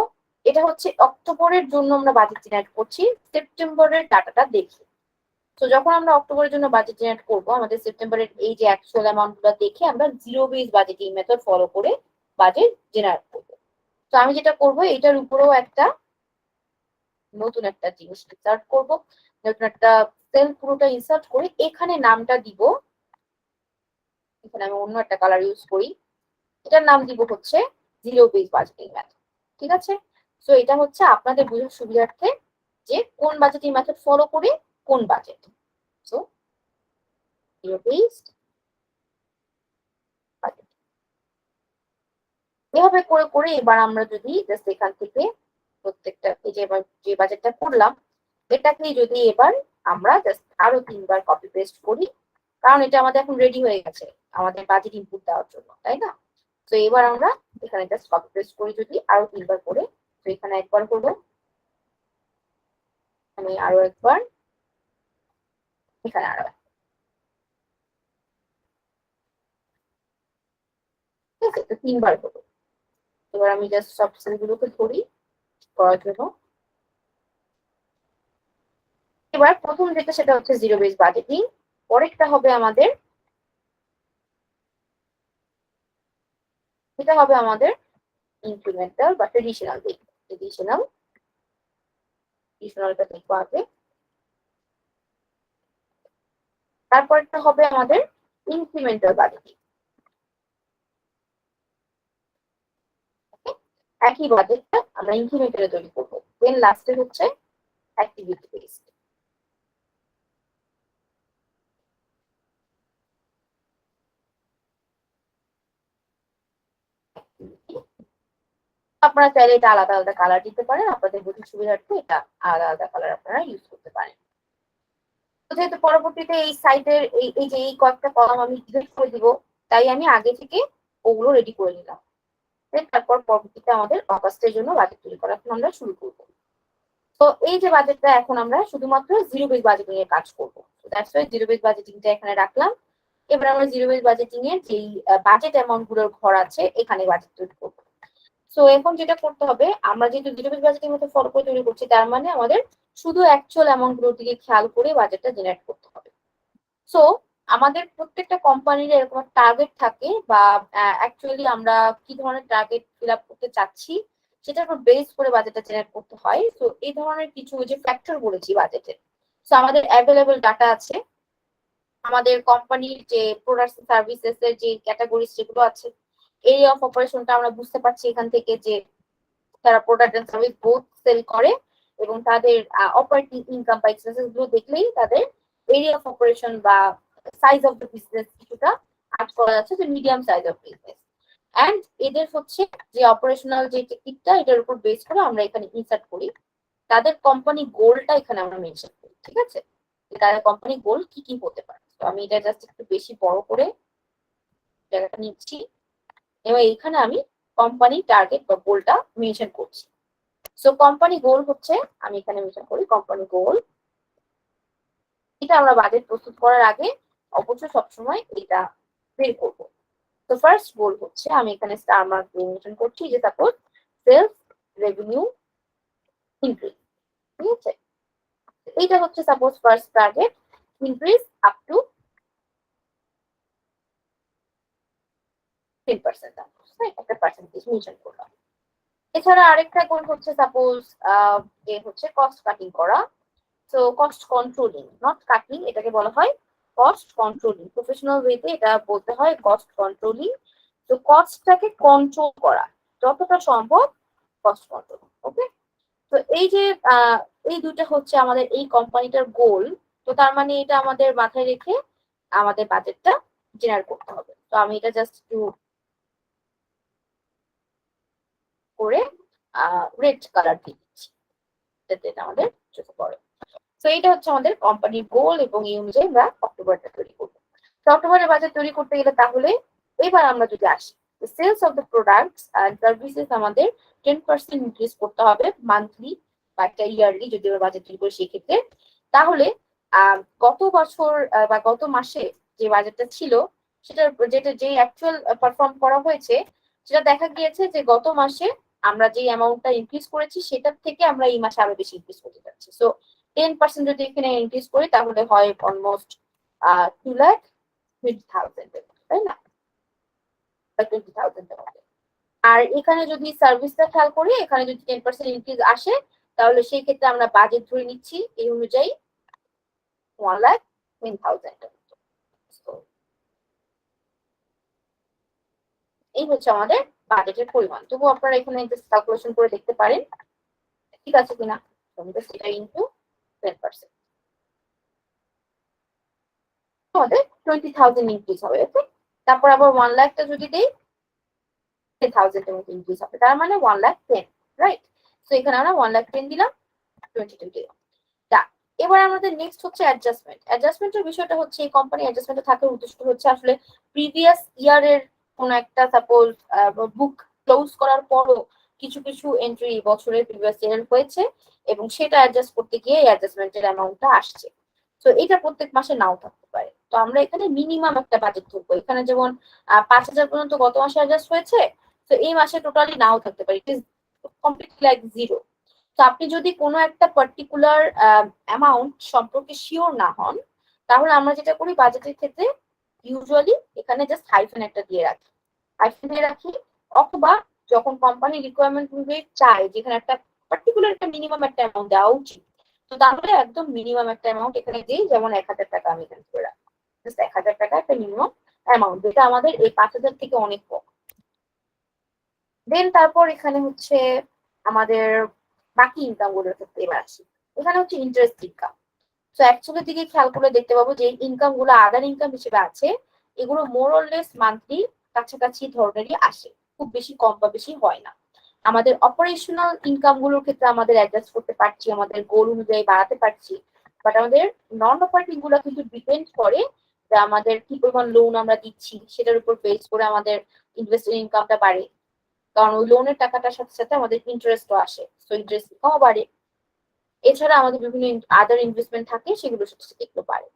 এটা হচ্ছে অক্টোবরের জন্য আমরা বাজেট জেনারেট করছি, সেপ্টেম্বরের ডাটাটা দেখি। তো যখন আমরা অক্টোবরের জন্য বাজেট জেনারেট করবো, আমাদের সেপ্টেম্বরের এই যে অ্যাকচুয়াল অ্যামাউন্ট গুলো দেখে আমরা zero base budgeting method follow করে বাজেট জেনারেট করবো। তো আমি যেটা করবো, এটার উপরেও একটা নতুন একটা জিনিস ইনসার্ট করবো, নতুন একটা সেল পুরোটা ইনসার্ট করে এখানে নামটা দিব, এখানে আমি অন্য একটা কালার ইউজ করি, এটার নাম দিব হচ্ছে জিরো বেস বাজেটিং মেথড। ঠিক আছে, তো এটা হচ্ছে আপনাদের বোঝার সুবিধার্থে যে কোন বাজেটিং মেথড ফলো করে কোন budget. So zero based budget এভাবে করে করে এবার আমরা যদি জাস্ট এখান থেকে প্রত্যেকটা এই যে এবার যে বাজেটটা করলাম এটাকে যদি এবার আমরা জাস্ট আরো 3বার কপি পেস্ট করি, কারণ এটা আমাদের এখন রেডি হয়ে গেছে আমাদের বাজেট ইনপুট দেওয়ার জন্য, তাই না? তো এবার আমরা এখানে জাস্ট কপি পেস্ট করি যদি আরো 3বার করে, তো এখানে একবার করবো, আমি আরো একবার, এখানে আরো একবার। ঠিক আছে, তো 3বার করবো। এবার আমি জাস্ট সব সেলগুলোকে ধরি করার জন্য। এবার প্রথম যেটা সেটা হচ্ছে জিরো বেস বাজেটিং, পরেরটা হবে আমাদের এটা হবে আমাদের ইনক্রিমেন্টাল বা ট্রেডিশনাল দিক। ট্রেডিশনালটা দেখবো আগে, তারপরটা হবে আমাদের ইনক্রিমেন্টাল বাজেটিং। একই বাজেটটা আমরা ইনক্রিমেন্টালে তৈরি করবো। দেন লাস্টে হচ্ছে অ্যাক্টিভিটি বেসড। আপনারা চাইলে এটা আলাদা আলাদা কালার দিতে পারেন, আপনাদের বোঝার সুবিধার্থে এটা আলাদা আলাদা কালার আপনারা ইউজ করতে পারেন। তো যেহেতু পরবর্তীতে এই সাইটের এই যে এই কয়েকটা কলাম আমি ডিলিট করে দিব, তাই আমি আগে থেকে ওগুলো রেডি করে নিলাম। তারপর পরবর্তীতে আমাদের অগাস্টের জন্য বাজেট তৈরি করা এখন আমরা শুরু করবো। তো এই যে বাজেটটা এখন আমরা শুধুমাত্র জিরো বেস বাজেটিং এর কাজ করবো, দ্যাটস ওয়াই জিরো বেস বাজেটিংটা এখানে রাখলাম। এবার আমরা জিরো বেস বাজেটিং এর যেই বাজেট অ্যামাউন্ট গুলোর ঘর আছে এখানে বাজেট তৈরি করবো। সো এখন যেটা করতে হবে, আমরা যেহেতু জিরো বেস বাজেটিং মতো ফলো করে তৈরি করছি, তার মানে আমাদের শুধু অ্যাকচুয়াল অ্যামাউন্ট গুলোর দিকে খেয়াল করে বাজেটটা জেনারেট করতে হবে। সো আমাদের প্রত্যেকটা কোম্পানির এরকম একটা টার্গেট থাকে, বা অ্যাকচুয়ালি আমরা কি ধরনের টার্গেট ফিল আপ করতে চাচ্ছি সেটার উপর বেস করে বাজেটটা জেনারেট করতে হয়। তো এই ধরনের কিছু যে ফ্যাক্টর বলেছি বাজেটের, সো আমাদের অ্যাভেলেবল ডাটা আছে, আমাদের কোম্পানির যে প্রোডাক্টস সার্ভিসেস এর যে ক্যাটাগরিজ যেগুলো আছে, এরিয়া অফ অপারেশনটা আমরা বুঝতে পারছি এখান থেকে যে তারা product and service both sell করে, এবং তাদের অপারেটিং ইনকাম বা এক্সপেন্সেস গুলো দেখলেই তাদের এরিয়া অফ অপারেশন বা সাইজ অফ দ্য বিজনেস কিছুটা আট করা যাচ্ছে, যে medium size of business. And এদের হচ্ছে যে অপারেশনাল যে টেকনিকটা, এটার উপর বেস করে আমরা এখানে ইনসার্ট করি তাদের কোম্পানি গোলটা এখানে আমরা মেনশন করি। ঠিক আছে, তাদের কোম্পানি গোল কি কি হতে পারে। তো আমি এটা জাস্ট একটু বেশি বড় করে জায়গাটা নিচ্ছি, এবং এখানে আমি কোম্পানি টার্গেট বা গোলটা মেনশন করছি। সো কোম্পানি গোল হচ্ছে, আমি এখানে মেনশন করি কোম্পানি গোল। এটা আমরা বাজেট প্রস্তুত করার আগে অবশ্যই সবসময় এটা বের করবো। তো ফার্স্ট গোল হচ্ছে, আমি এখানে স্টার মার্ক দিয়ে মেনশন করছি, যে সাপোজ সেলস রেভিনিউ ইনক্রিজ। ঠিক আছে, এইটা হচ্ছে suppose first target, increase up to 10%, একটা পার্সেন্টেজ মেনশন করলাম। এছাড়া আরেকটা গোল হচ্ছে সাপোজ যে হচ্ছে কস্ট কাটিং করা। So cost controlling, not cutting, এটাকে বলা হয় কস্ট কন্ট্রোলিং। প্রফেশনাল ওয়েতে এটা বলতে হয় কস্ট কন্ট্রোলিং। তো কস্টটাকে কন্ট্রোল করা যতটা সম্ভব, কস্ট কন্ট্রোল। ওকে, তো এই যে এই দুটো হচ্ছে আমাদের এই কোম্পানিটার গোল। তো তার মানে এটা আমাদের মাথায় রেখে আমাদের বাজেটটা জেনারেট করতে হবে। তো আমি এটা জাস্ট একটু করে রেড কালার দিয়ে দিচ্ছি, যাতে আমাদের চোখে পড়ে। তো এইটা হচ্ছে আমাদের কোম্পানির গোল, এবং এই অনুযায়ী আমরা অক্টোবরটা তৈরি করবো। তো অক্টোবরের বাজেট তৈরি করতে গেলে তাহলে এবার আমরা যদি আসি, sales of the products and services আমাদের 10% ইনক্রিজ করতে হবে মান্থলি বা একটা ইয়ারলি, যদি আমরা বাজেট তৈরি করি সেই ক্ষেত্রে। তাহলে গত বছর বা গত মাসে যে বাজেটটা ছিল যেটা যে অ্যাকচুয়াল পারফর্ম করা হয়েছে, সেটা দেখা গিয়েছে যে গত মাসে আমরা যে অ্যামাউন্টটা ইনক্রিজ করেছি সেটার থেকে আমরা এই মাসে আরো বেশি ইনক্রিজ করতে যাচ্ছি। সো 10% যদি এখানে ইনক্রিজ করি তাহলে হয় অলমোস্ট 2,20,000, তাই না? 20,000 হবে। আর এখানে যদি সার্ভিসটা খেয়াল করি, এখানে যদি 10% ইনক্রিজ আসে তাহলে সেই ক্ষেত্রে আমরা বাজেট ধরে নিচ্ছি এই অনুযায়ী 1,10,000। এই হচ্ছে আমাদের বাজেটের পরিমাণ। তবু আপনারা এখানে ক্যালকুলেশন করে দেখতে পারেন ঠিক আছে কিনা। সেটা ইন্টু 10%, আমাদের 20,000 ইনক্রিজ হবে। ওকে, তারপর আবার 1 লাখটা যদি দেই 10,000 এর মতো ইনক্রিজ হবে, তার মানে 1,10,000, রাইট? তো এখানে আমরা 1,10,000 দিলাম, 22 দিলাম। এবার আমাদের নেক্সট হচ্ছে অ্যাডজাস্টমেন্ট। অ্যাডজাস্টমেন্টের বিষয়টা হচ্ছে এই কোম্পানি অ্যাডজাস্টমেন্টে থাকার উদ্দেশ্য হচ্ছে আসলে প্রিভিয়াস ইয়ারের কোন একটা সাপোজ বুক ক্লোজ করার পরও কিছু কিছু এন্ট্রি বছরের প্রিভিয়াস ইয়ার হয়েছে এবং সেটা অ্যাডজাস্ট করতে গিয়ে অ্যাডজাস্টমেন্টের অ্যামাউন্টটা আসছে। তো এটা প্রত্যেক মাসে নাও থাকতে পারে। তো আমরা এখানে মিনিমাম একটা বাজেট ধরবো। এখানে যেমন 5,000 পর্যন্ত গত মাসে অ্যাডজাস্ট হয়েছে, তো এই মাসে টোটালি নাও থাকতে পারে, it is completely like zero. তো আপনি যদি কোনো একটা পার্টিকুলার অ্যামাউন্ট সম্পর্কে শিওর না হন, তাহলে আমরা যেটা করি বাজেটের ক্ষেত্রে ইউজুয়ালি এখানে জাস্ট হাইফেন একটা দিয়ে রাখি, অথবা যখন কোম্পানি রিকোয়ারমেন্ট অনুযায়ী চায় যেখানে একটা পার্টিকুলার একটা মিনিমাম একটা অ্যামাউন্ট দেওয়া উচিত, তো তাহলে একদম মিনিমাম একটা অ্যামাউন্ট এখানে দিই, যেমন 1,000 টাকা আমি এখানে করে রাখি। জাস্ট 1,000 টাকা একটা মিনিমাম অ্যামাউন্ট, যেটা আমাদের এই 5,000 থেকে অনেক কম। দেন তারপর এখানে হচ্ছে আমাদের বাকি ইনকাম গুলোর ক্ষেত্রে এবার আসি। এখানে হচ্ছে ইন্টারেস্ট ইনকাম। তো অ্যাকচুয়ালি দিকে খেয়াল করলে দেখতে পাবো যে ইনকাম গুলো আদার ইনকাম হিসেবে আছে, এগুলো মোর অর লেস মান্থলি কাছাকাছি ধরনেরই আসে, খুব বেশি কম বা বেশি হয় না। আমাদের অপারেশনাল ইনকাম গুলোর ক্ষেত্রে আমাদের অ্যাডজাস্ট করতে পারছি, আমাদের গোল অনুযায়ী বাড়াতে পারছি, বাট আমাদের নন অপারেটিং গুলো কিন্তু ডিপেন্ড করে যে আমাদের কি পরিমাণ লোন আমরা দিচ্ছি সেটার উপর বেস করে আমাদের ইনভেস্টেড ইনকামটা বাড়ে। কারণ ওই লোনের টাকাটার সাথে সাথে আমাদের ইন্টারেস্টও আসে, তো ইন্টারেস্ট ইনকামও বাড়ে। এছাড়া আমাদের বিভিন্ন আদার ইনভেস্টমেন্ট থাকে, সেগুলোর সাথে সাথে একটু বাড়ে।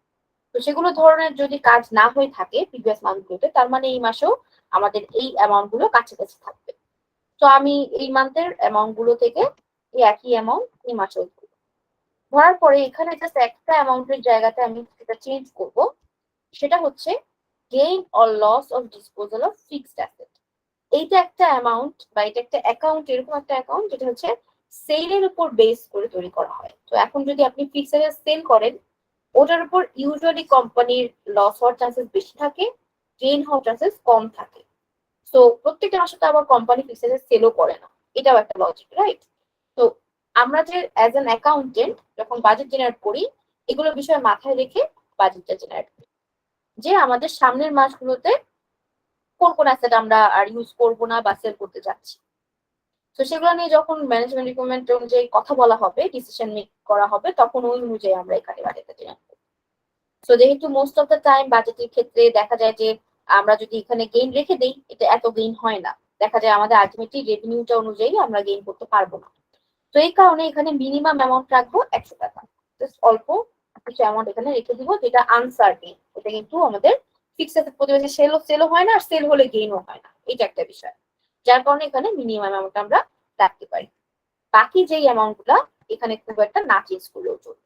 তো সেগুলো ধরনের যদি কাজ না হয়ে থাকে প্রিভিয়াস মান্থগুলোতে, তার মানে এই মাসেও আমাদের এই অ্যামাউন্ট গুলো কাছাকাছি থাকবে। তো আমি এই মান্থের অ্যামাউন্ট গুলো থেকে এই একই অ্যামাউন্ট এই মাসেও ধরার পরে এখানে জাস্ট একটা অ্যামাউন্টের জায়গাতে আমি যেটা চেঞ্জ করব সেটা হচ্ছে gain or loss of disposal of fixed asset. এইটা একটা অ্যামাউন্ট বা এটা একটা অ্যাকাউন্ট, এরকম একটা অ্যাকাউন্ট যেটা হচ্ছে সেলের উপর বেস করে তৈরি করা হয়। তো এখন যদি আপনি ফিক্সড অ্যাসেট সেল করেন, ওটার উপর ইউজুয়ালি কোম্পানির লস হওয়ার চান্সেস বেশি থাকে, গেইন হওয়ার চান্সেস কম থাকে। তো প্রত্যেকটা মাসে তো আবার কোম্পানি ফিক্সড অ্যাসেট সেলও করে না, এটাও একটা লজিক, রাইট? তো আমরা যে অ্যাজ অ্যান অ্যাকাউন্টেন্ট যখন বাজেট জেনারেট করি, এগুলো বিষয় মাথায় রেখে বাজেটটা জেনারেট করি যে আমাদের সামনের মাসগুলোতে কোন কোন অ্যাসেট আমরা আর ইউজ করবো না বা সেল করতে যাচ্ছি। তো সেগুলো নিয়ে যখন ম্যানেজমেন্ট রিকোয়ারমেন্ট অনুযায়ী কথা বলা হবে, ডিসিশন মেক করা হবে, তখন ওই অনুযায়ী আমরা এখানে বাজেটটা জেনারেট করি। সো যেহেতু মোস্ট অফ দ্য টাইম বাজেটের ক্ষেত্রে দেখা যায় যে আমরা যদি এখানে গেইন রেখে দিই, এটা এত গেইন হয় না, দেখা যায় আমাদের আলটিমেটলি রেভিনিউটা অনুযায়ী আমরা গেইন করতে পারবো না। তো এই কারণে এখানে মিনিমাম অ্যামাউন্ট রাখবো 100 টাকা, জাস্ট অল্প কিছু অ্যামাউন্ট এখানে রেখে দিব, যেটা আনসার্টেন। এটা কিন্তু আমাদের ফিক্সড অ্যাসেট প্রতিবারে সেলও হয় না, আর সেল হলে গেইনও হয় না, এটা একটা বিষয়, যার কারণে এখানে মিনিমাম অ্যামাউন্ট আমরা রাখতে পারি। বাকি যেই অ্যামাউন্ট গুলা এখানে খুব একটা না চেঞ্জ করলেও চলবে।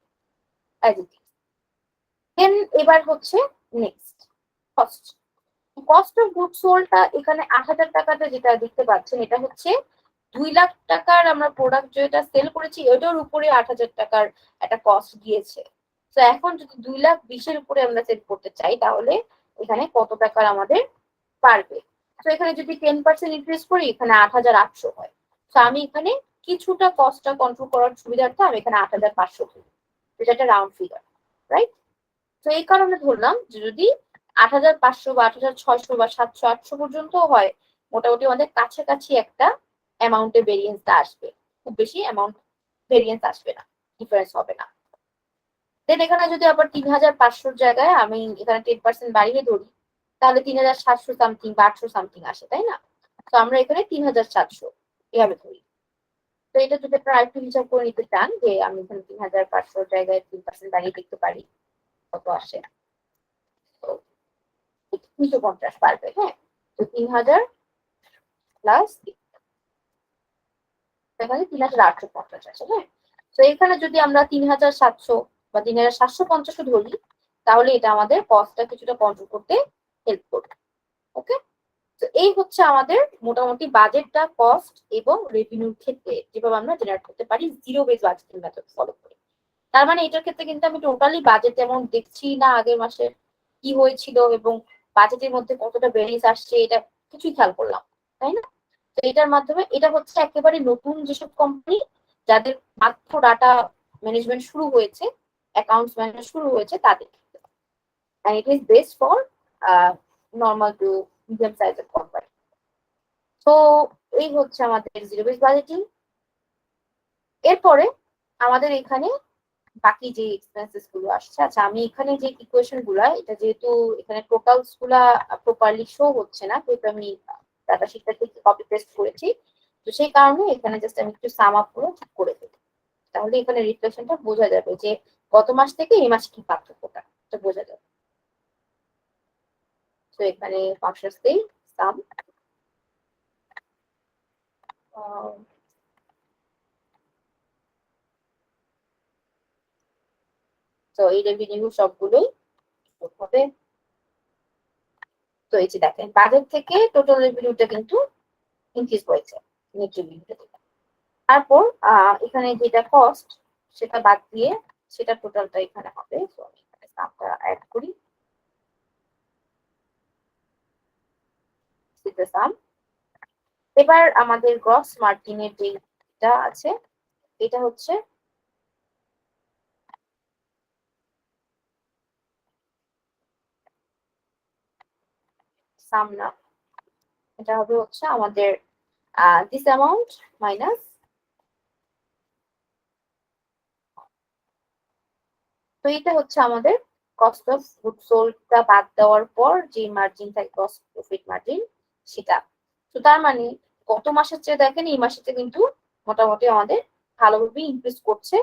দেন এবার হচ্ছে next cost. Cost of goods সোল্ডটা এখানে 8,000 টাকাটা যেটা দেখতে পাচ্ছেন, এটা হচ্ছে 2 লাখ টাকার আমরা প্রোডাক্ট যেটা সেল করেছি ওটার উপরে 8,000 টাকার একটা কস্ট গিয়েছে। তো এখন যদি 2,20,000 উপরে আমরা সেল করতে চাই, তাহলে এখানে কত টাকার আমাদের পারবে? তো এখানে যদি 10% ইনক্রিজ করি, এখানে 8,800 হয়। তো আমি এখানে কিছুটা কস্টটা কন্ট্রোল করার সুবিধার্থে আমি এখানে 8,500 ধরি, যেটা একটা রাউন্ড ফিগার, রাইট? তো এই কারণে ধরলাম যে যদি 8,500 বা 8,600 বা 700-800 পর্যন্ত হয়, মোটামুটি আমাদের কাছাকাছি একটা অ্যামাউন্টে ভেরিয়েন্সটা আসবে, খুব বেশি অ্যামাউন্ট ভেরিয়েন্স আসবে না, ডিফারেন্স হবে না। দেন এখানে যদি আবার 3,500 জায়গায় আমি এখানে 10% বাড়িয়ে ধরি, তাহলে 3,700 সামথিং বা 800 সামথিং আসে, তাই না? তো আমরা এখানে 3,700 এভাবে ধরি। তো এটা যদি আপনারা আরেকটু হিসাব করে নিতে চান যে আমি এখানে 3,500 জায়গায় 3% বাড়িয়ে দেখতে পারি কত আসে, তো 350 পারবে। হ্যাঁ, তো 3,000 প্লাস এখানে 3,850 আছে। হ্যাঁ, তো এখানে যদি আমরা 3,700 বা 3,750 ধরি, তাহলে এটা আমাদের কস্টটা কিছুটা কন্ট্রোল করতে হেল্প করবে। ওকে, তো এই হচ্ছে আমাদের মোটামুটি বাজেটটা, কস্ট এবং রেভিনিউর ক্ষেত্রে যেভাবে আমরা জেনারেট করতে পারি zero base budgeting method follow করে। তার মানে এটার ক্ষেত্রে কিন্তু আমি টোটালি বাজেট অ্যামাউন্ট দেখছি না, আগের মাসে কি হয়েছিল এবং বাজেটের মধ্যে কতটা ভ্যারিয়েন্স আসছে এটা কিছুই খেয়াল করলাম, তাই না? তো এটার মাধ্যমে এটা হচ্ছে একেবারে নতুন যেসব কোম্পানি যাদের মাত্র ডাটা ম্যানেজমেন্ট শুরু হয়েছে, অ্যাকাউন্টস ম্যানেজ শুরু হয়েছে তাদের, and it is best for normal to medium size of company. তো এই হচ্ছে আমাদের জিরো বেস বাজেটিং। এরপরে আমাদের এখানে বাকি যে এক্সপেন্সেস গুলো আসছে, আচ্ছা আমি এখানে যে ইকুয়েশন গুলা, এটা যেহেতু এখানে টোটালস গুলা প্রপারলি শো হচ্ছে না, কিন্তু আমি ডাটা শিটটা থেকে কপি পেস্ট করেছি, তো সেই কারণে এখানে জাস্ট আমি একটু সাম আপ করে ঠিক করে দেবো, তাহলে এখানে রিফ্লেকশনটা বোঝা যাবে যে গত মাস থেকে এই মাসে কি পার্থক্যটা বোঝা যাবে। তো এখানে ফাংশনস দেই সাম, তো এই রেভিনিউ সবগুলোই হবে। তো এই যে দেখেন বাজেট থেকে টোটাল রেভিনিউটা কিন্তু ইনক্রিজ করেছে নেট রেভিনিউটা থেকে। তারপর এখানে যেটা কস্ট সেটা বাদ দিয়ে সেটা টোটালটা এখানে হবে। তো আমি এখানে সামটা অ্যাড করি, সাম। এবার আমাদের গ্রস মার্জিনের যেটা আছে এটা হচ্ছে সাম না, এটা হবে হচ্ছে আমাদের দিস অ্যামাউন্ট মাইনাস, তো এটা হচ্ছে আমাদের কস্ট অফ গুড সোল্ডটা বাদ দেওয়ার পর যে মার্জিন থাকে গ্রস প্রফিট মার্জিন সেটা। তো তার মানে গত মাসের চেয়ে দেখেন এই মাসেতে কিন্তু মোটামুটি আমাদের ভালোভাবে ইনক্রিজ করছে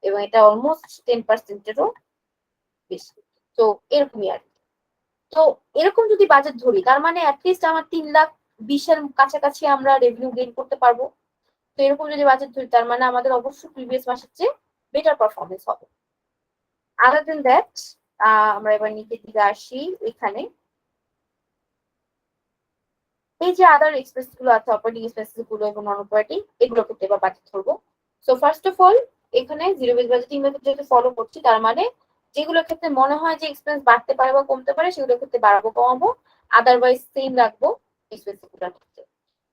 এবং এটা অলমোস্ট 10%-এরও বেশি। তো এরকমই আর কি। তো এরকম যদি বাজেট ধরি তার মানে অ্যাটলিস্ট আমার 3,20,000-এর কাছাকাছি আমরা রেভিনিউ গেইন করতে পারবো। তো এরকম যদি বাজেট ধরি তার মানে আমাদের অবশ্যই প্রিভিয়াস মাসের চেয়ে বেটার পারফরমেন্স হবে। আদার দেন দ্যাট আমরা এবার নিচের দিকে আসি, এখানে এই যে আদার এক্সপেন্স গুলো আছে, অপারেটিং এক্সপেন্সেস গুলো এবং নন অপারেটিং, এগুলো করতে এবার বাজেট ধরবো। সো ফার্স্ট অফ অল এখানে জিরো বেস বাজেটিং মেথড যেহেতু ফলো করছি, তার মানে যেগুলোর ক্ষেত্রে মনে হয় যে এক্সপেন্স বাড়তে পারে বা কমতে পারে সেগুলোর ক্ষেত্রে বাড়াবো কমাবো, আদারওয়াইজ সেম রাখবো এক্সপেন্স গুলোর ক্ষেত্রে।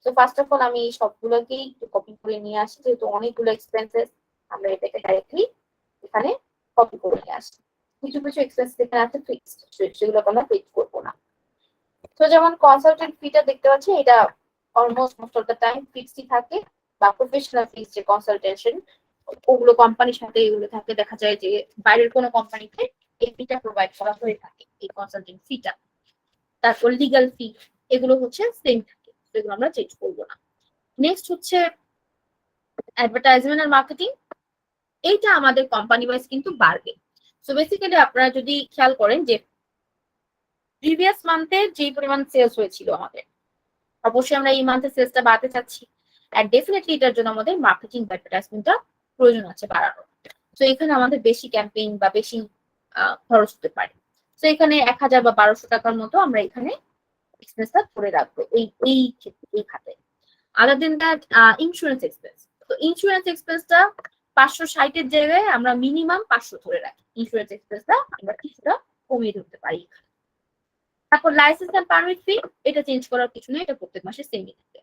সো ফার্স্ট অফ অল আমি এই সবগুলোকেই একটু কপি করে নিয়ে আসি, যেহেতু অনেকগুলো এক্সপেন্সেস আমরা এটাকে ডাইরেক্টলি এখানে কপি করে নিয়ে আসি। কিছু কিছু এক্সপেন্স এখানে আছে ফিক্সড, সেগুলোকে আমরা ফিক্স করবো না। তো যেমন কনসালটেন্ট ফিটা দেখতে পাচ্ছি, এটা almost most of the time ফিক্সডই থাকে, বা প্রফেশনাল ফিস যে কনসালটেশন ওগুলো কোম্পানির সাথে এগুলো থাকে, দেখা যায় যে বাইরের কোনো কোম্পানিতে এই ফিটা প্রোভাইড করা হয়ে থাকে, এই কনসালটেন্ট ফিটা। তারপর লিগাল ফি এগুলো হচ্ছে সেম থাকে, সেগুলো আমরা চেঞ্জ করবো না। নেক্সট হচ্ছে অ্যাডভার্টাইজমেন্ট আর মার্কেটিং, এইটা আমাদের কোম্পানি ওয়াইজ কিন্তু বাড়বে। সো বেসিক্যালি আপনারা যদি খেয়াল করেন যে প্রিভিয়াস মান্থে যে পরিমাণ সেলস হয়েছিল আমাদের, অবশ্যই আমরা এই মান্থে সেলসটা বাড়াতে চাচ্ছি, এন্ড ডেফিনেটলি এটার জন্য আমাদের মার্কেটিং বা অ্যাডভার্টাইজমেন্টটা প্রয়োজন আছে বাড়ানোর। তো এখানে আমাদের বেশি ক্যাম্পেইন বা বেশি খরচ হতে পারে। তো এখানে 1,000 বা 1,200 টাকার মতো আমরা এখানে এক্সপেন্সটা ধরে রাখবো এই ক্ষেত্রে, এই খাতে। আদার দেন দ্যাট ইন্স্যুরেন্স এক্সপেন্স, তো ইন্স্যুরেন্স এক্সপেন্সটা 560-এর জায়গায় আমরা মিনিমাম 500 ধরে রাখি, ইন্স্যুরেন্স এক্সপেন্সটা আমরা কিছুটা কমিয়ে ধরতে পারি। তারপর লাইসেন্স এন্ড পারমিট ফি, এটা চেঞ্জ করার কিছু নেই, এটা প্রত্যেক মাসে সেমই থাকে।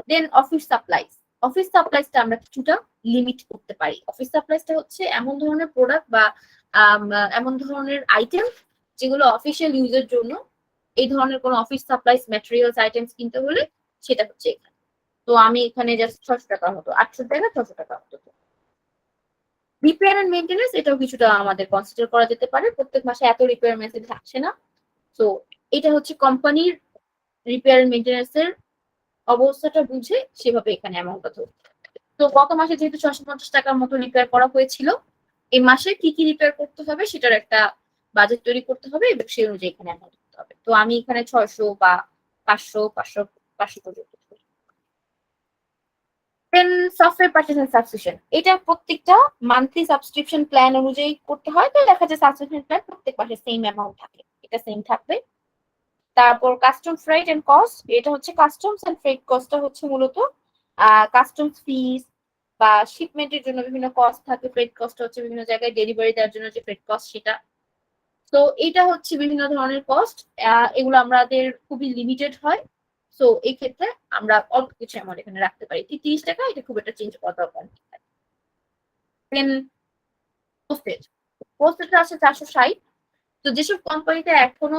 দেন অফিস সাপ্লাইজ, অফিস সাপ্লাইজটা আমরা কিছুটা লিমিট করতে পারি। অফিস সাপ্লাইজটা হচ্ছে এমন ধরনের প্রোডাক্ট বা এমন ধরনের আইটেম যেগুলো অফিসিয়াল ইউজের জন্য, এই ধরনের কোনো অফিস সাপ্লাইজ ম্যাটেরিয়ালস আইটেমস কিনতে হলে সেটা হচ্ছে এখানে। তো আমি এখানে জাস্ট 600 টাকা হতো, 800 টাকা 600 টাকা হতো। রিপেয়ার এন্ড মেইনটেনেন্স, এটাও কিছুটা আমাদের কনসিডার করা যেতে পারে, প্রত্যেক মাসে এত রিপেয়ার মেসেজ থাকছে না। তো এটা হচ্ছে কোম্পানির রিপেয়ার এন্ড মেইনটেনেন্স এর অবস্থাটা বুঝে সেভাবে এখানে অ্যামাউন্টটা ধরতে হবে। তো গত মাসে যেহেতু 650 টাকার মতো রিপেয়ার করা হয়েছিল, এই মাসে কি কি রিপেয়ার করতে হবে সেটার একটা বাজেট তৈরি করতে হবে এবং সেই অনুযায়ী এখানে অ্যামাউন্ট করতে হবে। তো আমি এখানে 600 বা 500 পর্যন্ত। দেন সফটওয়্যার পারচেজ এন্ড সাবস্ক্রিপশন, এটা প্রত্যেকটা মান্থলি সাবস্ক্রিপশন প্ল্যান অনুযায়ী করতে হয়। তো দেখা যায় সাবস্ক্রিপশন প্ল্যান প্রত্যেক মাসে সেম অ্যামাউন্ট থাকে, এটা সেম থাকবে। তারপর কাস্টম ফ্রেট এন্ড কস্ট, এটা হচ্ছে কাস্টমস এন্ড ফ্রেট কস্টটা হচ্ছে মূলত কাস্টমস ফিস বা শিপমেন্টের জন্য বিভিন্ন কস্ট থাকে। ফ্রেট কস্ট হচ্ছে বিভিন্ন জায়গায় ডেলিভারি দেওয়ার জন্য যে ফ্রেট কস্ট সেটা। তো এটা হচ্ছে বিভিন্ন ধরনের কস্ট, এগুলো আমাদের খুবই লিমিটেড হয়। সো এই ক্ষেত্রে আমরা অল্প কিছু অ্যামাউন্ট এখানে রাখতে পারি, 30 টাকা, এটা খুব একটা চেঞ্জ করা দরকার নেই। দেন পোস্টেজ, পোস্টেজটা আছে 460। তো যেসব কোম্পানিতে এখনো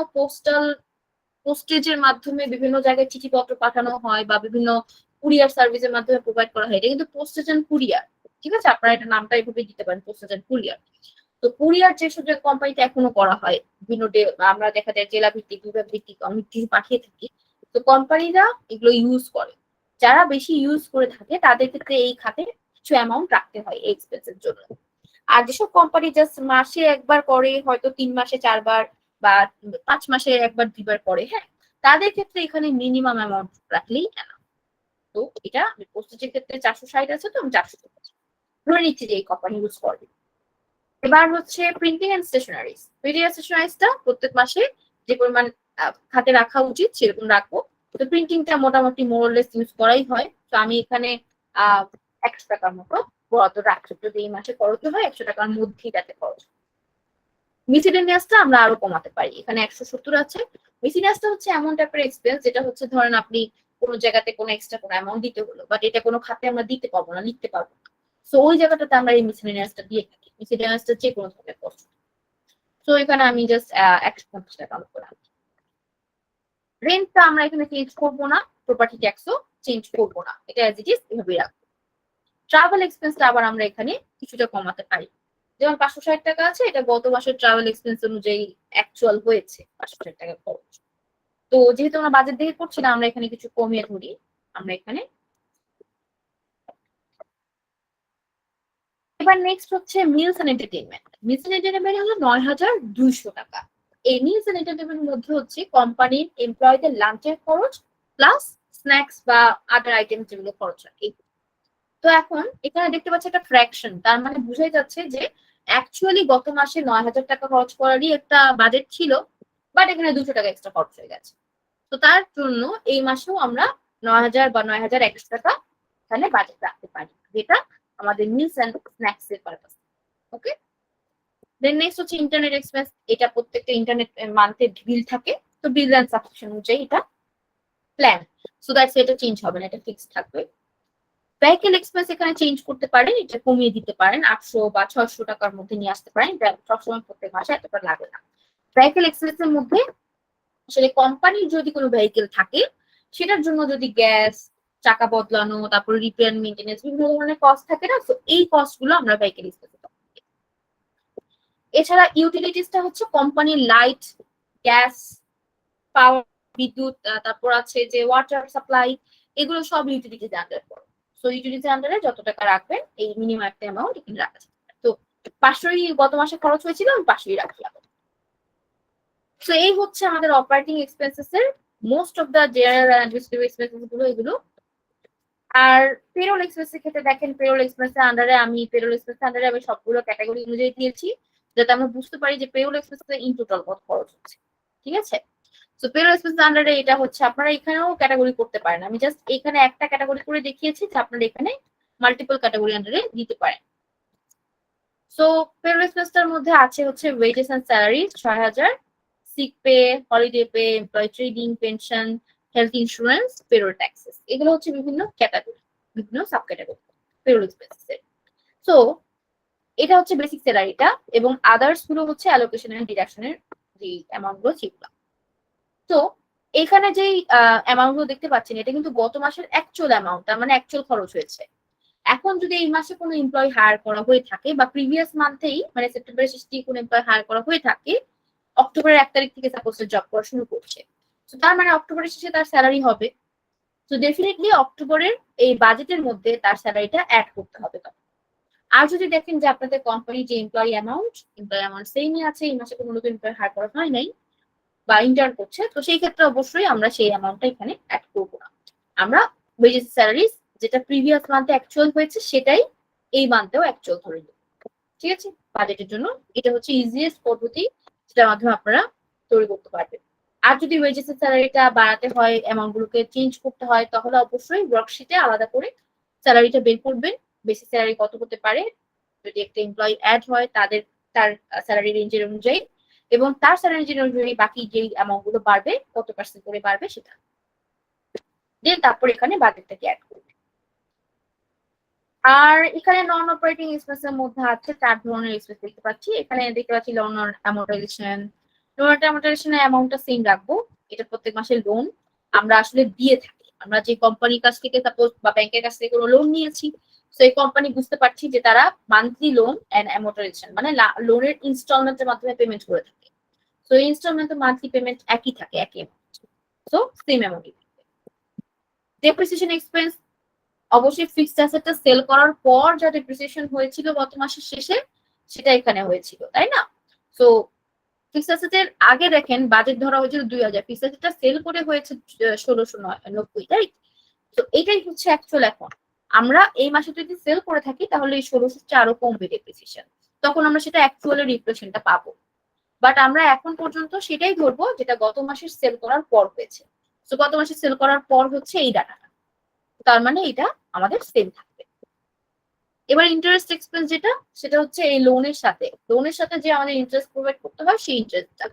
পোস্টেজের মাধ্যমে বিভিন্ন জায়গায় চিঠিপত্র পাঠানো হয় বা বিভিন্ন কুরিয়ার সার্ভিসের মাধ্যমে প্রোভাইড করা হয়, এটা কিন্তু পোস্টেজ এন্ড কুরিয়ার, ঠিক আছে? আপনারা এটা নামটা এভাবে দিতে পারেন, পোস্টেজ এন্ড কুরিয়ার। তো কুরিয়ার যেসব কোম্পানিতে এখনো করা হয়, বিভিন্ন আমরা দেখা যায় জেলা ভিত্তিক, বিভাগ ভিত্তিক অনেক কিছু পাঠিয়ে থাকি। তো কোম্পানিরা এগুলো ইউজ করে, যারা বেশি ইউজ করে থাকে তাদের ক্ষেত্রে এই খাতে কিছু অ্যামাউন্ট রাখতে হয় এই এক্সপেন্সের জন্য। আর যেসব কোম্পানি জাস্ট মাসে একবার করে, হয়তো 3 মাসে 4 বার বা 5 মাসে একবার 2 বার করে, হ্যাঁ, তাদের ক্ষেত্রে এখানে মিনিমাম অ্যামাউন্ট রাখলেই এনাফ। তো এটা পোস্টেজের ক্ষেত্রে 460 আছে, তো আমি 400 ধরে নিচ্ছি যে এই কোম্পানি ইউজ করবে। এবার হচ্ছে printing and stationeries. Printing and স্টেশনারিজটা প্রত্যেক মাসে যে পরিমাণ খাতে রাখা উচিত সেরকম রাখবো। তো প্রিন্টিংটা মোটামুটি মোরলেস ইউজ করাই হয়। তো আমি এখানে 100 টাকার মতো বরাদ্দ রাখছি, যদি এই মাসে খরচ হয় 100 টাকার মধ্যেই যাতে খরচ। মিসেলেনিয়াসটা আমরা আরো কমাতে পারি, এখানে 170 আছে। মিসেলেনিয়াসটা হচ্ছে এমন টাইপের এক্সপেন্স যেটা হচ্ছে ধরেন আপনি কোনো জায়গাতে কোনো এক্সট্রা কোনো অ্যামাউন্ট দিতে হলো, বাট এটা কোনো খাতে আমরা দিতে পারবো না, লিখতে পারবো না। সো ওই জায়গাটাতে আমরা এই মিসেলেনিয়াসটা দিয়ে থাকি। মিসেলেনিয়াসটা যে কোনো ধরনের কষ্ট। সো এখানে আমি জাস্ট 150 টাকা মতো রাখি। রেন্টটা আমরা এখানে চেঞ্জ করবো না, প্রপার্টি ট্যাক্সও চেঞ্জ করবো না, এটা অ্যাজ ইট ইজ এভাবেই রাখবো। ট্রাভেল এক্সপেন্সটা আবার আমরা এখানে কিছুটা কমাতে পারি। যেমন 560 টাকা আছে, এটা গত মাসের ট্রাভেল এক্সপেন্স অনুযায়ী অ্যাকচুয়াল হয়েছে 560 টাকা খরচ। তো যেহেতু আমরা বাজেট দেখে করছি না, আমরা এখানে কিছু কমিয়ে ধরি। আমরা এখানে এবার নেক্সট হচ্ছে meals and entertainment. Meals and entertainment হলো 9200 টাকা। এই মিলস এন্ড এন্টারটেইনমেন্টের মধ্যে হচ্ছে কোম্পানির এমপ্লয়ীদের লাঞ্চের খরচ প্লাস স্ন্যাক্স বা আদার আইটেম যেগুলো খরচ হয়। তো এখন এখানে দেখতে পাচ্ছি একটা ফ্র্যাকশন, তার মানে বোঝাই যাচ্ছে যে অ্যাকচুয়ালি গত মাসে 9000 টাকা খরচ করারই একটা বাজেট ছিল, বাট এখানে 200 টাকা এক্সট্রা খরচ হয়ে গেছে। তো তার জন্য এই মাসেও আমরা 9000 বা 9100 টাকা এখানে বাজেট রাখতে পারি, যেটা আমাদের মিলস এন্ড স্ন্যাক্স এর পারপাস। ওকে, দেন নেক্সট হচ্ছে ইন্টারনেট এক্সপেন্স। এটা প্রত্যেকটা ইন্টারনেট মান্থের বিল থাকে, তো বিল এন্ড সাবস্ক্রিপশন অনুযায়ী এটা প্ল্যান, সো দ্যাটস এটা চেঞ্জ হবে না, এটা ফিক্সড থাকবে। ভেহিকেল এক্সপেন্স এখানে চেঞ্জ করতে পারেন, এটা কমিয়ে দিতে পারেন, 800 বা 600 টাকার মধ্যে নিয়ে আসতে পারেন, সবসময় প্রত্যেক মাসে এতটা লাগে না। ভেহিকেল এক্সপেন্স এর মধ্যে আসলে কোম্পানির যদি কোনো ভেহিকেল থাকে সেটার জন্য যদি গ্যাস, চাকা বদলানো, তারপর রিপেয়ার, মেইনটেনেন্স, বিভিন্ন ধরনের কস্ট থাকে না, তো এই কস্ট গুলো আমরা ভেহিকেল এক্সপেন্সে। এছাড়া ইউটিলিটিসটা হচ্ছে কোম্পানির লাইট, গ্যাস, পাওয়ার, বিদ্যুৎ, তারপর আছে যে ওয়াটার সাপ্লাই, এগুলো সব ইউটিলিটিস আন্ডার পড়ে। সো ইউটিলিটি আন্ডারে যত টাকা রাখবেন এই মিনিমাম একটা অ্যামাউন্ট এখানে রাখা যায়। তো 500ই গত মাসে খরচ হয়েছিল, আমি 500ই রাখলাম। সো এই হচ্ছে আমাদের অপারেটিং এক্সপেন্সেস এর most of the general and administrative expenses গুলো এগুলো। আর পেরোল এক্সপেন্সের ক্ষেত্রে দেখেন, পেরোল এক্সপেন্সের আন্ডারে আমি সবগুলো ক্যাটাগরি অনুযায়ী দিয়েছি, যাতে আমরা বুঝতে পারি যে পেরোল এক্সপেন্সের ইন টোটাল কত খরচ হচ্ছে। ঠিক আছে, সো পেরোল এক্সপেন্স আন্ডারে এটা হচ্ছে, আপনারা এখানেও ক্যাটাগরি করতে পারেন, আমি জাস্ট এখানে একটা ক্যাটাগরি করে দেখিয়েছি যে আপনারা এখানে মাল্টিপল ক্যাটাগরি আন্ডারে দিতে পারেন। সো পেরোল এক্সপেন্সটার মধ্যে আছে হচ্ছে wages and salary 6000, sick pay, holiday pay, employee trading, pension, health insurance, payroll taxes, এগুলো হচ্ছে বিভিন্ন ক্যাটাগরি, বিভিন্ন sub category payroll expenses. So এটা হচ্ছে বেসিক স্যালারিটা, এবং আদার্স গুলো হচ্ছে অ্যালোকেশন এন্ড ডিডাকশনের যে অ্যামাউন্ট গুলো সেগুলো। তো এখানে যেই অ্যামাউন্ট গুলো দেখতে পাচ্ছেন, এটা কিন্তু গত মাসের অ্যাকচুয়াল অ্যামাউন্ট, তার মানে অ্যাকচুয়াল খরচ হয়েছে। এখন যদি এই মাসে কোনো এমপ্লয়ি হায়ার করা হয়ে থাকে বা প্রিভিয়াস মান্থেই মানে সেপ্টেম্বরের শেষ দিকে কোনো এমপ্লয়ি হায়ার করা হয়ে থাকে, অক্টোবরের 1 তারিখ থেকে সাপোজ জব করা শুরু করছে, তো তার মানে অক্টোবরের শেষে তার স্যালারি হবে। তো ডেফিনেটলি অক্টোবরের এই বাজেটের মধ্যে তার স্যালারিটা অ্যাড করতে হবে তখন। আর যদি দেখেন যে আপনাদের কোম্পানি যে এমপ্লয়ি অ্যামাউন্ট সেমই আছে, এই মাসে কোনো নতুন এমপ্লয়ি হায়ার করা হয় নাই বা ইন্টার্ন করছে, তো সেই ক্ষেত্রে অবশ্যই আমরা সেই অ্যামাউন্টটা এখানে অ্যাড করবো না। আমরা ওয়েজেস স্যালারিজ যেটা প্রিভিয়াস মান্থে অ্যাকচুয়াল হয়েছে সেটাই এই মান্থেও অ্যাকচুয়াল ধরে নেব। ঠিক আছে, বাজেটের জন্য এটা হচ্ছে ইজিয়েস্ট পদ্ধতি যেটার মাধ্যমে আপনারা তৈরি করতে পারবেন। আর যদি ওয়েজেস এর স্যালারিটা বাড়াতে হয়, অ্যামাউন্ট গুলোকে চেঞ্জ করতে হয়, তাহলে অবশ্যই ওয়ার্কশিটে আলাদা করে স্যালারিটা বের করবেন। বেসিক স্যালারি কত হতে পারে, যদি একটা এমপ্লয়ি অ্যাড হয় তার স্যালারি রেঞ্জের অনুযায়ী, এবং তার স্যালারি রেঞ্জের অনুযায়ী বাকি যে অ্যামাউন্ট গুলো বাড়বে কত পার্সেন্ট করে বাড়বে সেটা দেন তারপর এখানে বাজেটটাকে অ্যাড করবে। আর এখানে নন অপারেটিং এক্সপেন্সের মধ্যে আছে 4 ধরনের এক্সপেন্স দেখতে পাচ্ছি। এখানে দেখতে পাচ্ছি লোন অ্যামোর্টাইজেশন। লোন অ্যামোর্টাইজেশনের অ্যামাউন্টটা সেম রাখবো, এটা প্রত্যেক মাসে লোন আমরা আসলে দিয়ে থাকি। আমরা যে কোম্পানির কাছ থেকে সাপোজ বা ব্যাংকের কাছ থেকে কোনো লোন নিয়েছি, তো এই কোম্পানি বুঝতে পারছি যে তারা মান্থলি লোন এন্ড অ্যামোর্টাইজেশন মানে লোনের ইনস্টলমেন্টের মাধ্যমে পেমেন্ট করে থাকে। তো ইনস্টলমেন্ট মান্থলি পেমেন্ট একই থাকে, একই অ্যামাউন্ট, সো সেম অ্যামাউন্টই। ডেপ্রিসিয়েশন এক্সপেন্স অবশ্যই ফিক্সড অ্যাসেটটা সেল করার পর যা ডেপ্রিসিয়েশন হয়েছিল গত মাসের শেষে সেটা এখানে হয়েছিল, তাই না? সো ফিক্সড অ্যাসেটের আগে দেখেন বাজেট ধরা হয়েছিল 2000, ফিক্সড অ্যাসেটটা সেল করে হয়েছে 1690, রাইট? তো এটাই হচ্ছে অ্যাকচুয়াল। এখন আমরা এই মাসে যদি সেল করে থাকি তাহলে এই 1600 আরো কমবে ডেপ্রিসিয়েশন, তখন আমরা সেটা অ্যাকচুয়ালের রিপ্রেজেন্টটা পাবো। বাট আমরা এখন পর্যন্ত সেটাই ধরবো যেটা গত মাসের সেল করার পর হয়েছে। তো গত মাসে সেল করার পর হচ্ছে এই ডাটাটা, তার মানে এটা আমাদের সেম থাকবে। এবার ইন্টারেস্ট এক্সপেন্স যেটা, সেটা হচ্ছে এই লোনের সাথে যে আমাদের ইন্টারেস্ট প্রোভাইড করতে হয় সেই ইন্টারেস্টটা।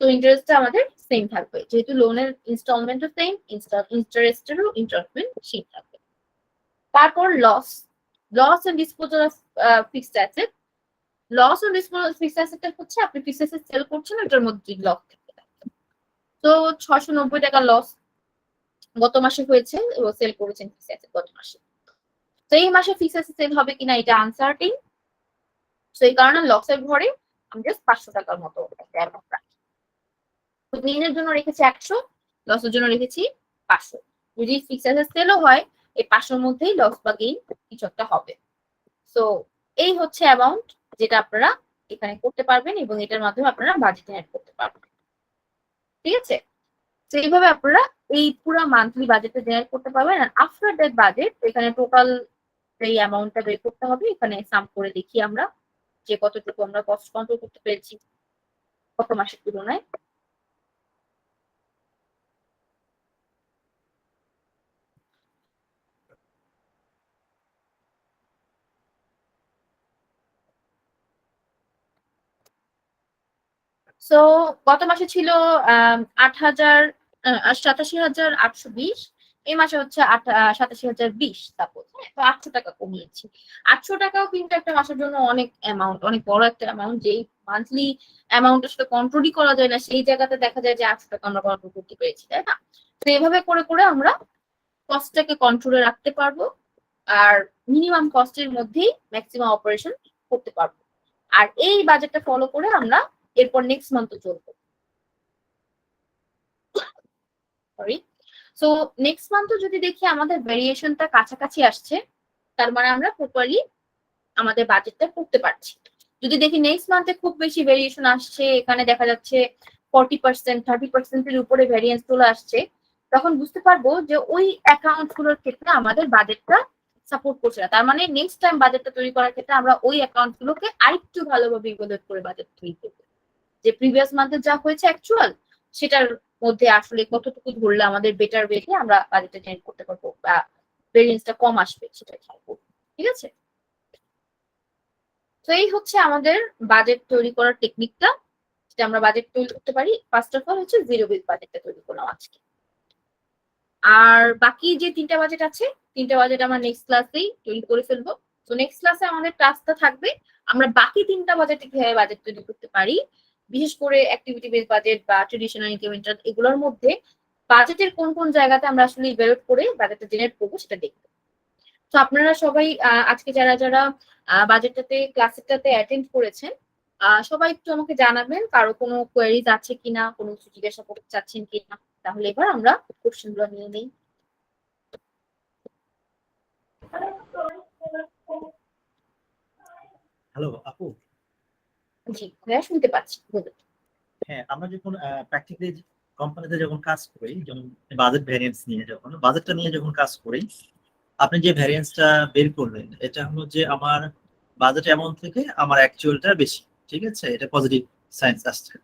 তো ইন্টারেস্টটা আমাদের সেম থাকবে, যেহেতু লোনের ইনস্টলমেন্টও সেম, ইন্টারেস্টেরও ইনস্টলমেন্ট সেম থাকবে। তারপর loss and disposal of fixed asset. Loss and disposal fixed অ্যাসেটটা হচ্ছে আপনি ফিক্সড অ্যাসেট সেল করছেন, এটার মধ্যে লস থাকে। তো 690 টাকা লস গত মাসে হয়েছে এবং সেল করেছেন ফিক্সড অ্যাসেট গত মাসে। তো এই মাসে ফিক্সড অ্যাসেট সেল হবে কিনা এটা আনসার্টেন। তো এই কারণে লসের ঘরে আমি জাস্ট 500 টাকার মতো একটা অ্যামাউন্ট রাখি। তো গেইনের জন্য রেখেছি 100, লসের জন্য রেখেছি 500। যদি ফিক্সড অ্যাসেট সেলও হয় এই 500-র মধ্যেই লস বা গেইন কিছু একটা হবে। সো এই হচ্ছে অ্যামাউন্ট যেটা আপনারা এখানে করতে পারবেন এবং এটার মাধ্যমে আপনারা বাজেটে অ্যাড করতে পারবেন। ঠিক আছে, তো এইভাবে আপনারা এই পুরো মান্থলি বাজেটে জেনারেট করতে পারবেন। আর আফটার দ্যাট বাজেট এখানে টোটাল এই অ্যামাউন্টটা বের করতে হবে। এখানে সাম করে দেখি আমরা যে কতটুকু আমরা কস্ট কন্ট্রোল করতে পেরেছি গত মাসের তুলনায়। সো গত মাসে ছিল 87,820, এই মাসে হচ্ছে 87,020 সাপোজ। হ্যাঁ, তো 800 টাকা কমিয়েছি। 800 টাকাও কিন্তু একটা মাসের জন্য অনেক অ্যামাউন্ট, অনেক বড় একটা অ্যামাউন্ট। যেই মান্থলি অ্যামাউন্ট আসলে কন্ট্রোলই করা যায় না, সেই জায়গাতে দেখা যায় যে 800 টাকা আমরা কন্ট্রোল করতে পেরেছি, তাই না? তো এইভাবে করে করে আমরা কস্টটাকে কন্ট্রোলে রাখতে পারবো আর মিনিমাম কস্টের মধ্যেই ম্যাক্সিমাম অপারেশন করতে পারবো। আর এই বাজেটটা ফলো করে আমরা এরপর নেক্সট মান্থ চলবো। সরি, সো নেক্সট মান্থ যদি দেখি আমাদের ভেরিয়েশনটা কাছাকাছি আসছে, তার মানে আমরা প্রপারলি আমাদের বাজেটটা করতে পারছি। যদি দেখি নেক্সট মান্থে খুব বেশি ভেরিয়েশন আসছে, এখানে দেখা যাচ্ছে 40%, 30%-এর উপরে ভ্যারিয়েন্স চলে আসছে, তখন বুঝতে পারবো যে ওই অ্যাকাউন্ট গুলোর ক্ষেত্রে আমাদের বাজেটটা সাপোর্ট করছে না। তার মানে নেক্সট টাইম বাজেটটা তৈরি করার ক্ষেত্রে আমরা ওই অ্যাকাউন্ট গুলোকে আরেকটু ভালোভাবে ইভালুয়েট করে বাজেট তৈরি করবো, যে প্রিভিয়াস মান্থে যা হয়েছে অ্যাকচুয়াল সেটার মধ্যে আসলে কতটুকু ধরলে আমাদের বেটার ওয়েতে আমরা বাজেটটা জেনারেট করতে পারবো বা ভেরিয়েন্সটা কম আসবে সেটা খেয়াল করবো। ঠিক আছে, তো এই হচ্ছে আমাদের বাজেট তৈরি করার টেকনিকটা, যেটা আমরা বাজেট তৈরি করতে পারি। ফার্স্ট অফ অল হচ্ছে জিরো বেস বাজেটটা তৈরি করলাম আজকে। আর বাকি যে 3টা বাজেট আছে, 3টা বাজেট আমরা নেক্সট ক্লাসেই তৈরি করে ফেলবো। তো নেক্সট ক্লাসে আমাদের টাস্কটা থাকবে আমরা বাকি 3টা বাজেটে কিভাবে বাজেট তৈরি করতে পারি, বিশেষ করে অ্যাক্টিভিটি বেস বাজেট বা ট্রেডিশনাল ইনক্রিমেন্টাল, এগুলোর মধ্যে বাজেটের কোন কোন জায়গাতে আমরা আসলে ইভ্যালুয়েট করে বাজেটটা জেনারেট করবো সেটা দেখবো। তো আপনারা সবাই আজকে যারা যারা বাজেটটাতে ক্লাসেরটাতে অ্যাটেন্ড করেছেন, সবাই একটু আমাকে জানাবেন কারো কোনো কোয়েরিজ আছে কিনা, কোনো কিছু জিজ্ঞাসা করতে চাচ্ছেন কিনা। তাহলে এবার আমরা কোশ্চেন গুলো নিয়ে নিই। হ্যালো আপু, জি ভাইয়া শুনতে পাচ্ছি, বলুন। হ্যাঁ আমরা যখন প্র্যাকটিক্যালি কোম্পানিতে যখন কাজ করি, যেমন বাজেট ভ্যারিয়েন্স নিয়ে, যখন বাজেটটা নিয়ে যখন কাজ করি, আপনি যে ভ্যারিয়েন্সটা বের করলেন এটা হলো যে আমার বাজেট অ্যামাউন্ট থেকে আমার অ্যাকচুয়ালটা বেশি, ঠিক আছে, এটা পজিটিভ সাইন্স আসছে।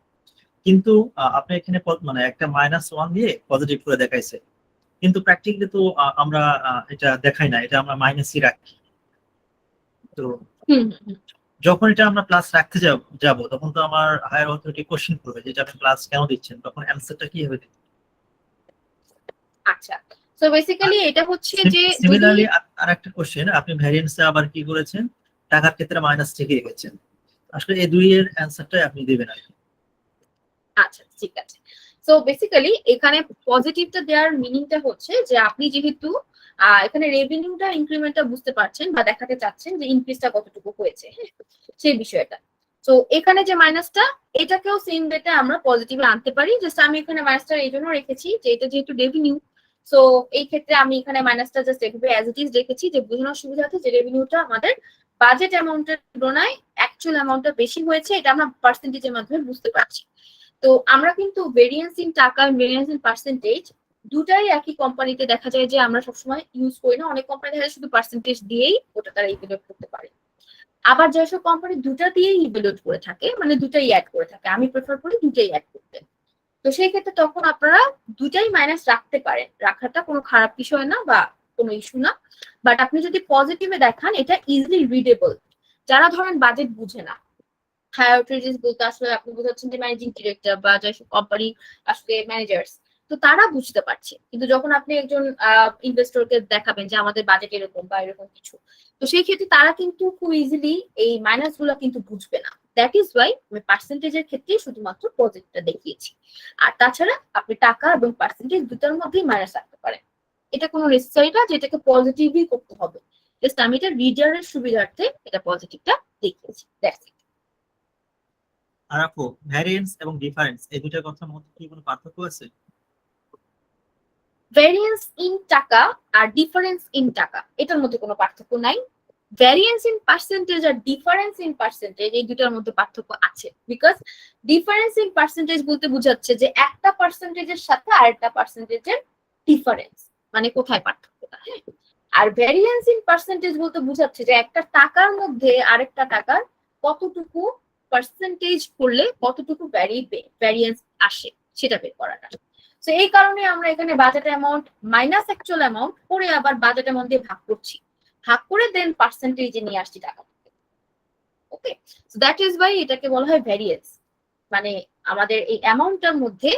কিন্তু আপনি এখানে মানে একটা -1 দিয়ে পজিটিভ করে দেখাইছে, কিন্তু প্র্যাকটিক্যালি তো আমরা এটা দেখাই না, এটা আমরা মাইনাসই রাখি। তো হুম হুম হুম। যখন এটা আমরা প্লাস রাখতে যাব তখন তো আমার হায়ার অথরিটি কোশ্চেন করবে যে এটা আপনি প্লাস কেন দিচ্ছেন, তখন অ্যান্সারটা কি হবে? আচ্ছা, তো বেসিক্যালি এটা হচ্ছে যে যদি সিমিলারলি আর একটা কোশ্চেন, আপনি ভ্যারিয়েন্সটা আবার কি করেছেন, টাকার ক্ষেত্রে মাইনাস থেকে গেছেন, আসলে এই দুইয়ের অ্যান্সারটাই আপনি দিবেন আর কি। আচ্ছা ঠিক আছে। সো বেসিক্যালি এখানে পজিটিভটা দেওয়ার মিনিংটা হচ্ছে যে আপনি যেহেতু এখানে রেভিনিউটা ইনক্রিমেন্টটা বুঝতে পারছেন বা দেখাতে চাচ্ছেন যে ইনক্রিজটা কতটুকু হয়েছে, হ্যাঁ, সেই বিষয়টা। তো এখানে যে মাইনাসটা, এটাকেও সেম ওয়েতে আমরা পজিটিভে আনতে পারি। জাস্ট আমি এখানে মাইনাসটা এই জন্য রেখেছি যে এটা যেহেতু রেভিনিউ, সো এই ক্ষেত্রে আমি এখানে মাইনাসটা জাস্ট এভাবে অ্যাজ ইট ইজ রেখেছি যে বোঝানোর সুবিধা আছে যে রেভিনিউটা আমাদের বাজেট অ্যামাউন্টের তুলনায় অ্যাকচুয়াল অ্যামাউন্টটা বেশি হয়েছে, এটা আমরা পার্সেন্টেজের মাধ্যমে বুঝতে পারছি। তো আমরা কিন্তু ভেরিয়েন্স ইন টাকা, ভেরিয়েন্স ইন পার্সেন্টেজ দুটাই একই কোম্পানিতে দেখা যায় যে আমরা সবসময় ইউজ করি না। অনেক কোম্পানি দেখা যায় শুধু পার্সেন্টেজ দিয়েই ওটা তারা ইভ্যালুয়েট করতে পারে, আবার যেসব কোম্পানি দুটা দিয়েই ইভ্যালুয়েট করে থাকে, মানে দুটাই অ্যাড করে থাকে, আমি প্রেফার করি দুটাই অ্যাড করতে। তো সেই ক্ষেত্রে তখন আপনারা দুটাই মাইনাস রাখতে পারেন, রাখাটা কোনো খারাপ বিষয় না বা কোনো ইস্যু না। বাট আপনি যদি পজিটিভে দেখান, এটা ইজিলি রিডেবল। যারা ধরেন বাজেট বুঝে না, হায়ার অথরিটিস বলতে আসলে আপনি বোঝাচ্ছেন যে ম্যানেজিং ডিরেক্টর বা যেসব কোম্পানি আসলে ম্যানেজার্স, তো তারা বুঝতে পারছে। কিন্তু যখন আপনি একজন ইনভেস্টরকে দেখাবেন যে আমাদের বাজেট এরকম বা এরকম কিছু, তো সেই ক্ষেত্রে তারা কিন্তু খুব ইজিলি এই মাইনাস গুলা কিন্তু বুঝবে না। দ্যাট ইজ ওয়াই আমি পার্সেন্টেজের ক্ষেত্রে শুধুমাত্র পজিটিভটা দেখিয়েছি। আর তাছাড়া আপনি টাকা এবং পার্সেন্টেজ দুটার মধ্যেই মাইনাস রাখতে পারেন, এটা কোনো নেসেসারি না যে এটাকে পজিটিভই করতে হবে। জাস্ট আমি এটা রিডারের সুবিধার্থে এটা পজিটিভটা দেখিয়েছি, দ্যাটস ইট। আর আপু, ভ্যারিয়েন্স এবং ডিফারেন্স এই দুটার কথার মধ্যে কি কোনো পার্থক্য আছে? ভ্যারিয়েন্স ইন টাকা আর ডিফারেন্স ইন টাকা, এটার মধ্যে কোনো পার্থক্য নাই। ভ্যারিয়েন্স ইন পার্সেন্টেজ আর ডিফারেন্স ইন পার্সেন্টেজ এই দুটার মধ্যে পার্থক্য আছে। বিকজ ডিফারেন্স ইন পার্সেন্টেজ বলতে বোঝাচ্ছে যে একটা পার্সেন্টেজের সাথে আরেকটা পার্সেন্টেজের ডিফারেন্স, মানে কোথায় পার্থক্যটা, হ্যাঁ। আর ভ্যারিয়েন্স ইন পার্সেন্টেজ বলতে বোঝাচ্ছে যে একটা টাকার মধ্যে আরেকটা টাকার কতটুকু পার্সেন্টেজ করলে কতটুকু ভ্যারিয়েন্স আসে সেটা বের করাটা। তো এই কারণে আমরা এখানে budget amount minus actual amount করে আবার বাজেট অ্যামাউন্ট দিয়ে ভাগ করছি, ভাগ করে দেন পার্সেন্টেজে নিয়ে আসছি টাকা। ওকে, সো দ্যাট ইজ ওয়াই এটাকে বলা হয় ভ্যারিয়েন্স। মানে আমাদের এই অ্যামাউন্টটার মধ্যে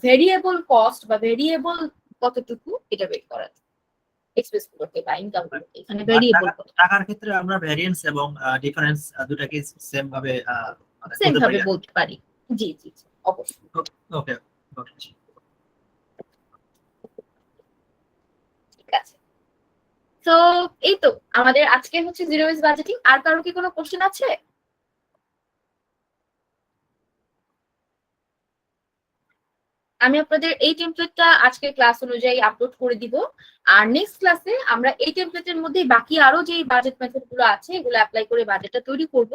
ভেরিয়েবল কস্ট বা ভেরিয়েবল কতটুকু এটা বের করা, এক্সপ্রেস করতে বা ইনকাম করতে, এখানে আর ভেরিয়েবল কত টাকার ক্ষেত্রে আমরা ভ্যারিয়েন্স এবং ডিফারেন্স দুটাকে সেম ভাবে মানে সেম বলতে ভাবে পারি। বলতে পারি। জি জি জি, অবশ্যই। ওকে, ঠিক আছে। তো এই তো আমাদের আজকে হচ্ছে জিরো বেস বাজেটিং। আর কারো কি কোনো কোশ্চেন আছে? আমি আপনাদের এই টেমপ্লেটটা আজকের ক্লাস অনুযায়ী আপলোড করে দিব। আর নেক্সট ক্লাসে আমরা এই টেমপ্লেটের মধ্যে বাকি আরো যে বাজেট মেথড গুলো আছে এগুলো অ্যাপ্লাই করে বাজেটটা তৈরি করব।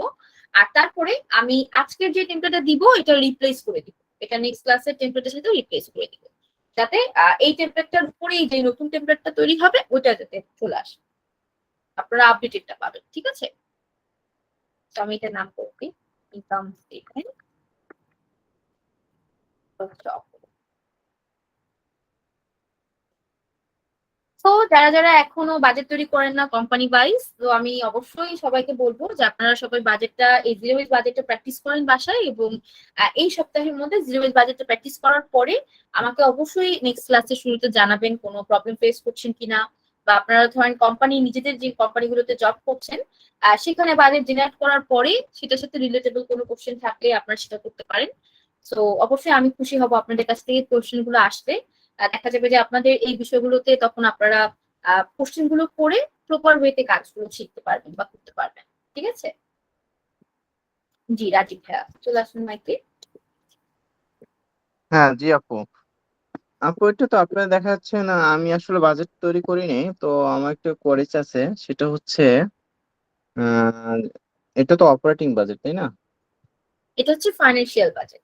আর তারপরে আমি আজকের যে টেমপ্লেটটা দিব এটা রিপ্লেস করে দিব, এটা নেক্সট ক্লাসের টেমপ্লেটের সাথে রিপ্লেস করে দিব, যাতে এই টেমপ্লেটটার উপরেই যে নতুন টেমপ্লেটটা তৈরি হবে ওইটা যাতে চলে আসে, আপনারা আপডেটেডটা পাবেন। ঠিক আছে, তো আমি এটার নাম করছি ইনকাম স্টেটমেন্ট। তো যারা যারা এখনো বাজেট তৈরি করেন না কোম্পানি ওয়াইজ, তো আমি অবশ্যই সবাইকে বলবো যে আপনারা সবাই বাজেটটা, এই জিরো বেস বাজেটটা প্র্যাকটিস করেন বাসায়, এবং এই সপ্তাহের মধ্যে জিরো বেস বাজেটটা প্র্যাকটিস করার পরে আমাকে অবশ্যই নেক্সট ক্লাসের শুরুতে জানাবেন কোনো প্রবলেম ফেস করছেন কিনা, বা আপনারা ধরেন কোম্পানি নিজেদের যে কোম্পানিগুলোতে জব করছেন সেখানে বাজেট জেনারেট করার পরে সেটার সাথে রিলেটেবল কোনো কোশ্চেন থাকলে আপনারা সেটা করতে পারেন। তো অবশ্যই আমি খুশি হব আপনাদের কাছ থেকে কোশ্চেন গুলো আসলে। দেখা যাবে যে আপনাদের এই বিষয়গুলোতে তখন আপনারা কোশ্চেন গুলো করে প্রপার ওয়েতে কাজগুলো শিখতে পারবেন বা করতে পারবেন। ঠিক আছে, জি রাজীব ভাইয়া চলে আসুন মাইকে। হ্যাঁ জি আপু। আপু এটা তো আপনার দেখা যাচ্ছে না, আমি আসলে বাজেট তৈরি করিনি, তো আমার একটা কোয়ারিজ আছে, সেটা হচ্ছে আহ, এটা তো অপারেটিং বাজেট তাই না? এটা হচ্ছে ফাইন্যান্সিয়াল বাজেট।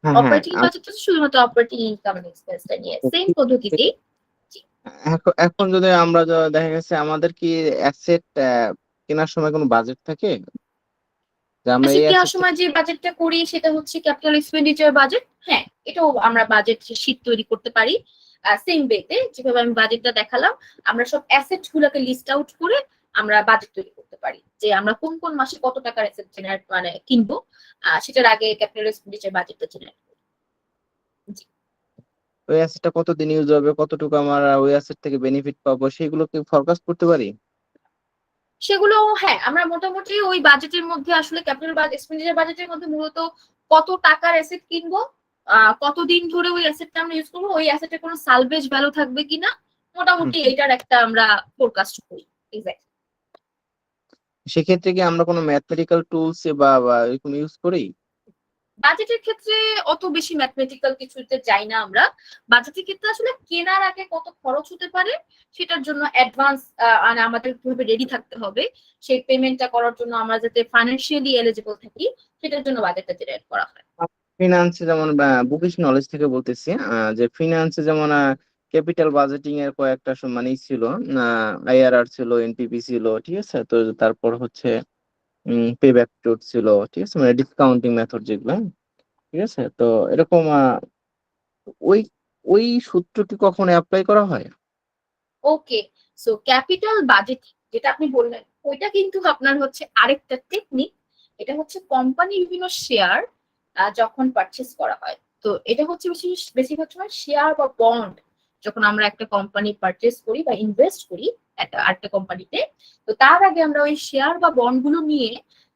হ্যাঁ হ্যাঁ অপারেটিং বাজেট হচ্ছে শুধুমাত্র অপারেটিং ইনকাম এন্ড এক্সপেন্সটা নিয়ে সেম পদ্ধতিতেই। এখন এখন যদি আমরা দেখা গেছে আমাদের কি অ্যাসেট কেনার সময় কোনো বাজেট থাকে, যে আমরা এই অ্যাসেট কেনার অ্যাসেটটা। সময় যে বাজেটটা করি সেটা হচ্ছে ক্যাপিটাল এক্সপেন্ডিচার বাজেট। হ্যাঁ, এটাও আমরা বাজেট শীট তৈরি করতে পারি সেম ওয়েতে যেভাবে আমি বাজেটটা দেখালাম। আমরা সব অ্যাসেট গুলোকে লিস্ট আউট করে আমরা বাজেট তৈরি করতে পারি যে আমরা কোন কোন মাসে কত টাকার অ্যাসেট জেনারেট মানে কিনবো, সেটার আগে ক্যাপিটাল এক্সপেন্ডিচার বাজেটটা জেনারেট করি। জি। ওই অ্যাসেটটা কতদিন ইউজ হবে, কতটুকু আমরা ওই অ্যাসেট থেকে বেনিফিট পাবো, সেগুলো কি ফরকাস্ট করতে পারি? সেগুলো হ্যাঁ, আমরা মোটামুটি ওই বাজেটের মধ্যে আসলে ক্যাপিটাল এক্সপেন্ডিচার বাজেটের মধ্যে মূলত কত টাকার অ্যাসেট কিনবো, কতদিন ধরে ওই অ্যাসেটটা আমরা ইউজ করবো, ওই অ্যাসেটের কোনো সালভেজ ভ্যালু থাকবে কিনা, হুম। মোটামুটি এটার একটা আমরা ফোরকাস্ট করি। এক্স্যাক্ট। সেক্ষেত্রে কি আমরা কোনো ম্যাথমেটিক্যাল টুলস বা এরকম ইউজ করি? বাজেটের ক্ষেত্রে অত বেশি ম্যাথমেটিক্যাল কিছুতে যাই না আমরা। বাজেটের ক্ষেত্রে আসলে কেনার আগে কত খরচ হতে পারে সেটার জন্য অ্যাডভান্স আমাদের কিভাবে রেডি থাকতে হবে, সেই পেমেন্টটা করার জন্য আমরা যাতে ফাইন্যান্সিয়ালি এলিজিবল থাকি, সেটার জন্য বাজেটটা জেনারেট করা হয়। ফিনান্সে যেমন বুকিশ নলেজ থেকে বলতেছি, যে ফিনান্সে যেমন ক্যাপিটাল বাজেটিং এর কয়েকটা মানে ছিল, আইআরআর ছিল, এনপিপি ছিল, ঠিক আছে, তো তারপর হচ্ছে পে ব্যাক পিরিয়ড ছিল, ঠিক আছে, মানে ডিসকাউন্টিং মেথড যেগুলো, ঠিক আছে, তো এরকম ওই ওই সূত্রটি কখনো অ্যাপ্লাই করা হয়? ওকে, সো ক্যাপিটাল বাজেটিং যেটা আপনি বললেন ওইটা কিন্তু আপনার হচ্ছে আরেকটা টেকনিক। এটা হচ্ছে কোম্পানি বিভিন্ন শেয়ার যখন পারচেস করা হয়, তো এটা হচ্ছে বেশিরভাগ সময় শেয়ার বা বন্ড যখন আমরা একটা কোম্পানি পারচেস করি বা ইনভেস্ট করি একটা আরেকটা কোম্পানিতে, তো তার আগে আমরা ওই শেয়ার বা বন্ড গুলো নিয়ে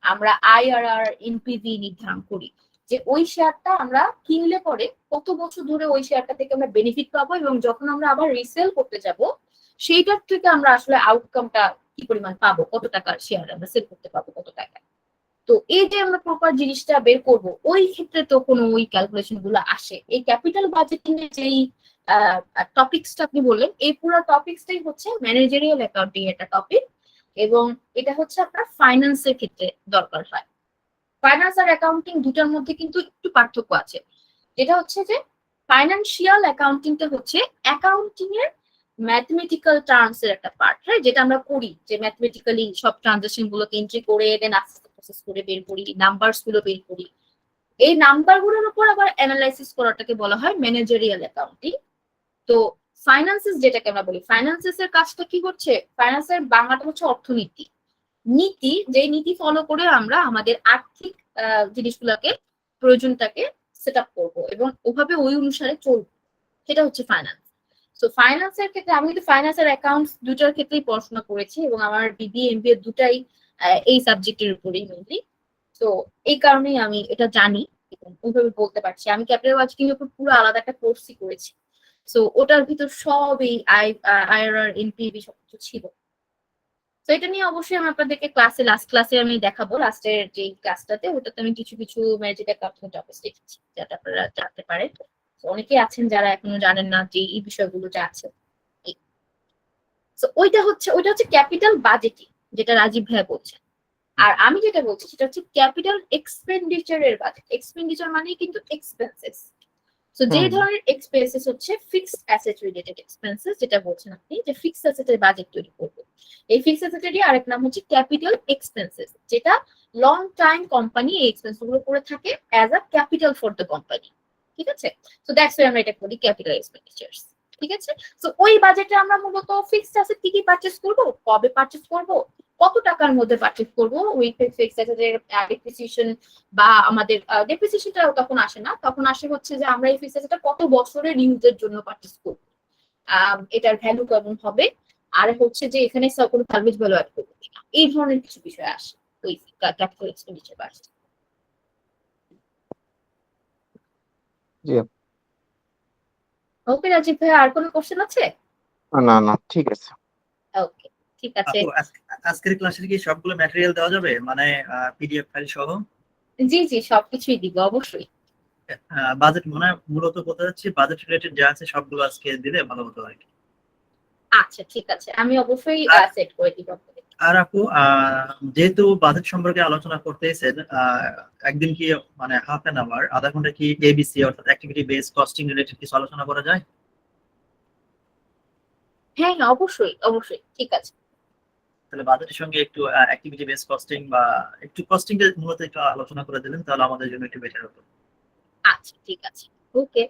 আমরা আইআরআর এনপিভি নির্ধারণ করি যে ওই শেয়ারটা আমরা কিনলে পরে কত বছর ধরে ওই শেয়ারটা থেকে আমরা বেনিফিট পাবো, এবং যখন আমরা আবার রিসেল করতে যাব সেইটার থেকে আমরা আসলে আউটকামটা কি পরিমাণ পাবো, কত টাকার শেয়ার আমরা সেল করতে পাবো কত টাকা। তো এই যে আমরা প্রপার জিনিসটা বের করব, ওই ক্ষেত্রে তো কোনো ওই ক্যালকুলেশন গুলো আসে। এই ক্যাপিটাল বাজেটিং এর যেই টপিকসটা আপনি বললেন, এই পুরো টপিকসটাই হচ্ছে ম্যানেজারিয়াল অ্যাকাউন্টিং একটা টপিক, এবং এটা হচ্ছে আপনার ফাইন্যান্সের ক্ষেত্রে দরকার হয়। ফাইন্যান্স আর অ্যাকাউন্টিং দুটার মধ্যে কিন্তু একটু পার্থক্য আছে, যেটা হচ্ছে যে ফাইন্যান্সিয়াল অ্যাকাউন্টিংটা হচ্ছে অ্যাকাউন্টিং এর ম্যাথমেটিক্যাল টার্মস এর একটা পার্ট, রাইট, যেটা আমরা করি যে ম্যাথমেটিক্যালি সব ট্রানজাকশন গুলোকে এন্ট্রি করে দেন আস্তে আস্তে প্রসেস করে বের করি, নাম্বারস গুলো বের করি। এই নাম্বার গুলোর উপর আবার অ্যানালাইসিস করাটাকে বলা হয় ম্যানেজারিয়াল অ্যাকাউন্টিং। তো ফাইন্যান্সেস যেটাকে আমরা বলি, ফাইন্যান্সেস এর কাজটা কি হচ্ছে, ফাইন্যান্সের বাংলাটা হচ্ছে অর্থনীতি, নীতি, যে নীতি ফলো করে আমরা আমাদের আর্থিক জিনিসগুলোকে প্রয়োজনটাকে সেট আপ করবো এবং ওভাবে ওই অনুসারে চলবো, সেটা হচ্ছে ফাইন্যান্স। তো ফাইন্যান্সের ক্ষেত্রে আমি কিন্তু ফাইন্যান্স আর অ্যাকাউন্টস দুটার ক্ষেত্রেই পড়াশোনা করেছি, এবং আমার বিবিএ এমবিএ দুটাই এই সাবজেক্টের উপরেই মেনলি। তো এই কারণেই আমি এটা জানি এবং ওইভাবে বলতে পারছি। আমি ক্যাপিটাল বাজেটিং এর উপর পুরো আলাদা একটা কোর্সই করেছি, তো ওটার ভিতর সব এই আইআরআর এনপিভি সবকিছু ছিল। তো এটা নিয়ে অবশ্যই আমি আপনাদেরকে লাস্ট ক্লাসে আমি দেখাবো, লাস্টের যে ক্লাসটাতে ওটাতে আমি কিছু কিছু ম্যাজিক অ্যাকাউন্টিং টপিকস দেখেছি যাতে আপনারা জানতে পারেন। তো অনেকেই আছেন যারা এখনো জানেন না যে এই বিষয়গুলো যে আছে। তো ওইটা হচ্ছে ক্যাপিটাল বাজেটিং, যেটা রাজীব ভাই বলছেন। আর আমি যেটা বলছি সেটা হচ্ছে ক্যাপিটাল এক্সপেন্ডিচারের বাজেট। এক্সপেন্ডিচার মানে কিন্তু এক্সপেন্সেস। তো যে ধরনের এক্সপেন্সেস হচ্ছে ফিক্সড অ্যাসেট রিলেটেড এক্সপেন্সেস, যেটা বলছেন আপনি যে ফিক্সড অ্যাসেটের বাজেট তৈরি করবে, এই ফিক্সড অ্যাসেটেরই আরেক নাম হচ্ছে ক্যাপিটাল এক্সপেন্সেস, যেটা লং টাইম কোম্পানি এই এক্সপেন্স গুলো করে থাকে as a capital for the company. ঠিক আছে, তো দ্যাটস ওয়াই আমরা এটা করি ক্যাপিটাল এক্সপেন্ডিচার্স। ঠিক আছে, তো ওই বাজেটে আমরা মূলত ফিক্সড অ্যাসেট কি কি পারচেজ করব, কবে পারচেজ করব, কত টাকার মধ্যে পারচেজ করব, ওই ফিক্সড অ্যাসেটের ডেপ্রিসিয়েশন বা আমাদের ডেপ্রিসিয়েশনটা তখন আসে না, তখন আসে হচ্ছে যে আমরা এই ফিক্সড অ্যাসেটটা কত বছরের ইউজের জন্য পারচেজ করব, এটার ভ্যালু কেমন হবে, আর হচ্ছে যে এখানে কোনো সার্ভিস ভ্যালু অ্যাড করবো কিনা, এই ধরনের কিছু বিষয় আসে ওই ক্যাপিটাল এক্সপেন্ডিচার বাজেট। জি। ওকে রাজীব ভাই, আর কোনো কোশ্চেন আছে? না না, ঠিক আছে। ওকে, ঠিক আছে। আপু আজকের ক্লাসের কি সবগুলো ম্যাটেরিয়াল দেওয়া যাবে, মানে পিডিএফ ফাইল সহ? জি জি, সবকিছুই দিব অবশ্যই। বাজেট মানে মূলত বলতে যাচ্ছি বাজেট রিলেটেড যা আছে সবগুলো আজকে দিলে ভালো হতো আর কি। আচ্ছা ঠিক আছে, আমি অবশ্যই সেট করে দিব আপনাকে। আর আপু যেহেতু বাজেট সম্পর্কে আলোচনা করতেছেন, একদিন কি মানে হাফ অ্যান আওয়ার আধা ঘন্টা কি এবিসি অর্থাৎ অ্যাক্টিভিটি বেস কস্টিং রিলেটেড কিছু আলোচনা করা যায়? হ্যাঁ হ্যাঁ, অবশ্যই অবশ্যই, ঠিক আছে। তাহলে বাজেটের সঙ্গে একটু অ্যাক্টিভিটি বেস কস্টিং বা একটু কস্টিং এর মূলত একটু আলোচনা করে দিলেন তাহলে আমাদের জন্য একটু বেটার হতো। আচ্ছা ঠিক আছে, ওকে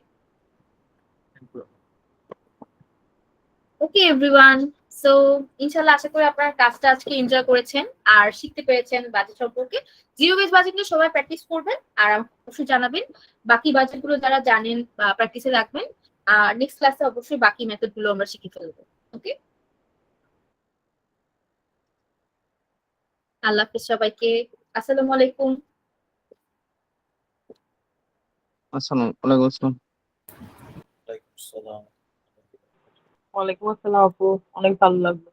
ওকে এভরিওয়ান। সো ইনশাল্লাহ আশা করি আপনারা কাজটা আজকে এনজয় করেছেন আর শিখতে পেরেছেন বাজেট সম্পর্কে। জিরো বেস বাজেট নিয়ে সবাই প্র্যাকটিস করবেন আর আমাকে অবশ্যই জানাবেন বাকি বাজেট গুলো যারা জানেন বা প্র্যাকটিসে রাখবেন। আর নেক্সট ক্লাসে অবশ্যই বাকি মেথড গুলো আমরা শিখে ফেলবো। ওকে, আল্লাহ হাফেজ সবাইকে। আসসালামু আলাইকুম। ওয়ালাইকুম আসসালাম। ওয়ালাইকুম আসসালাম আপু, অনেক ভালো লাগলো।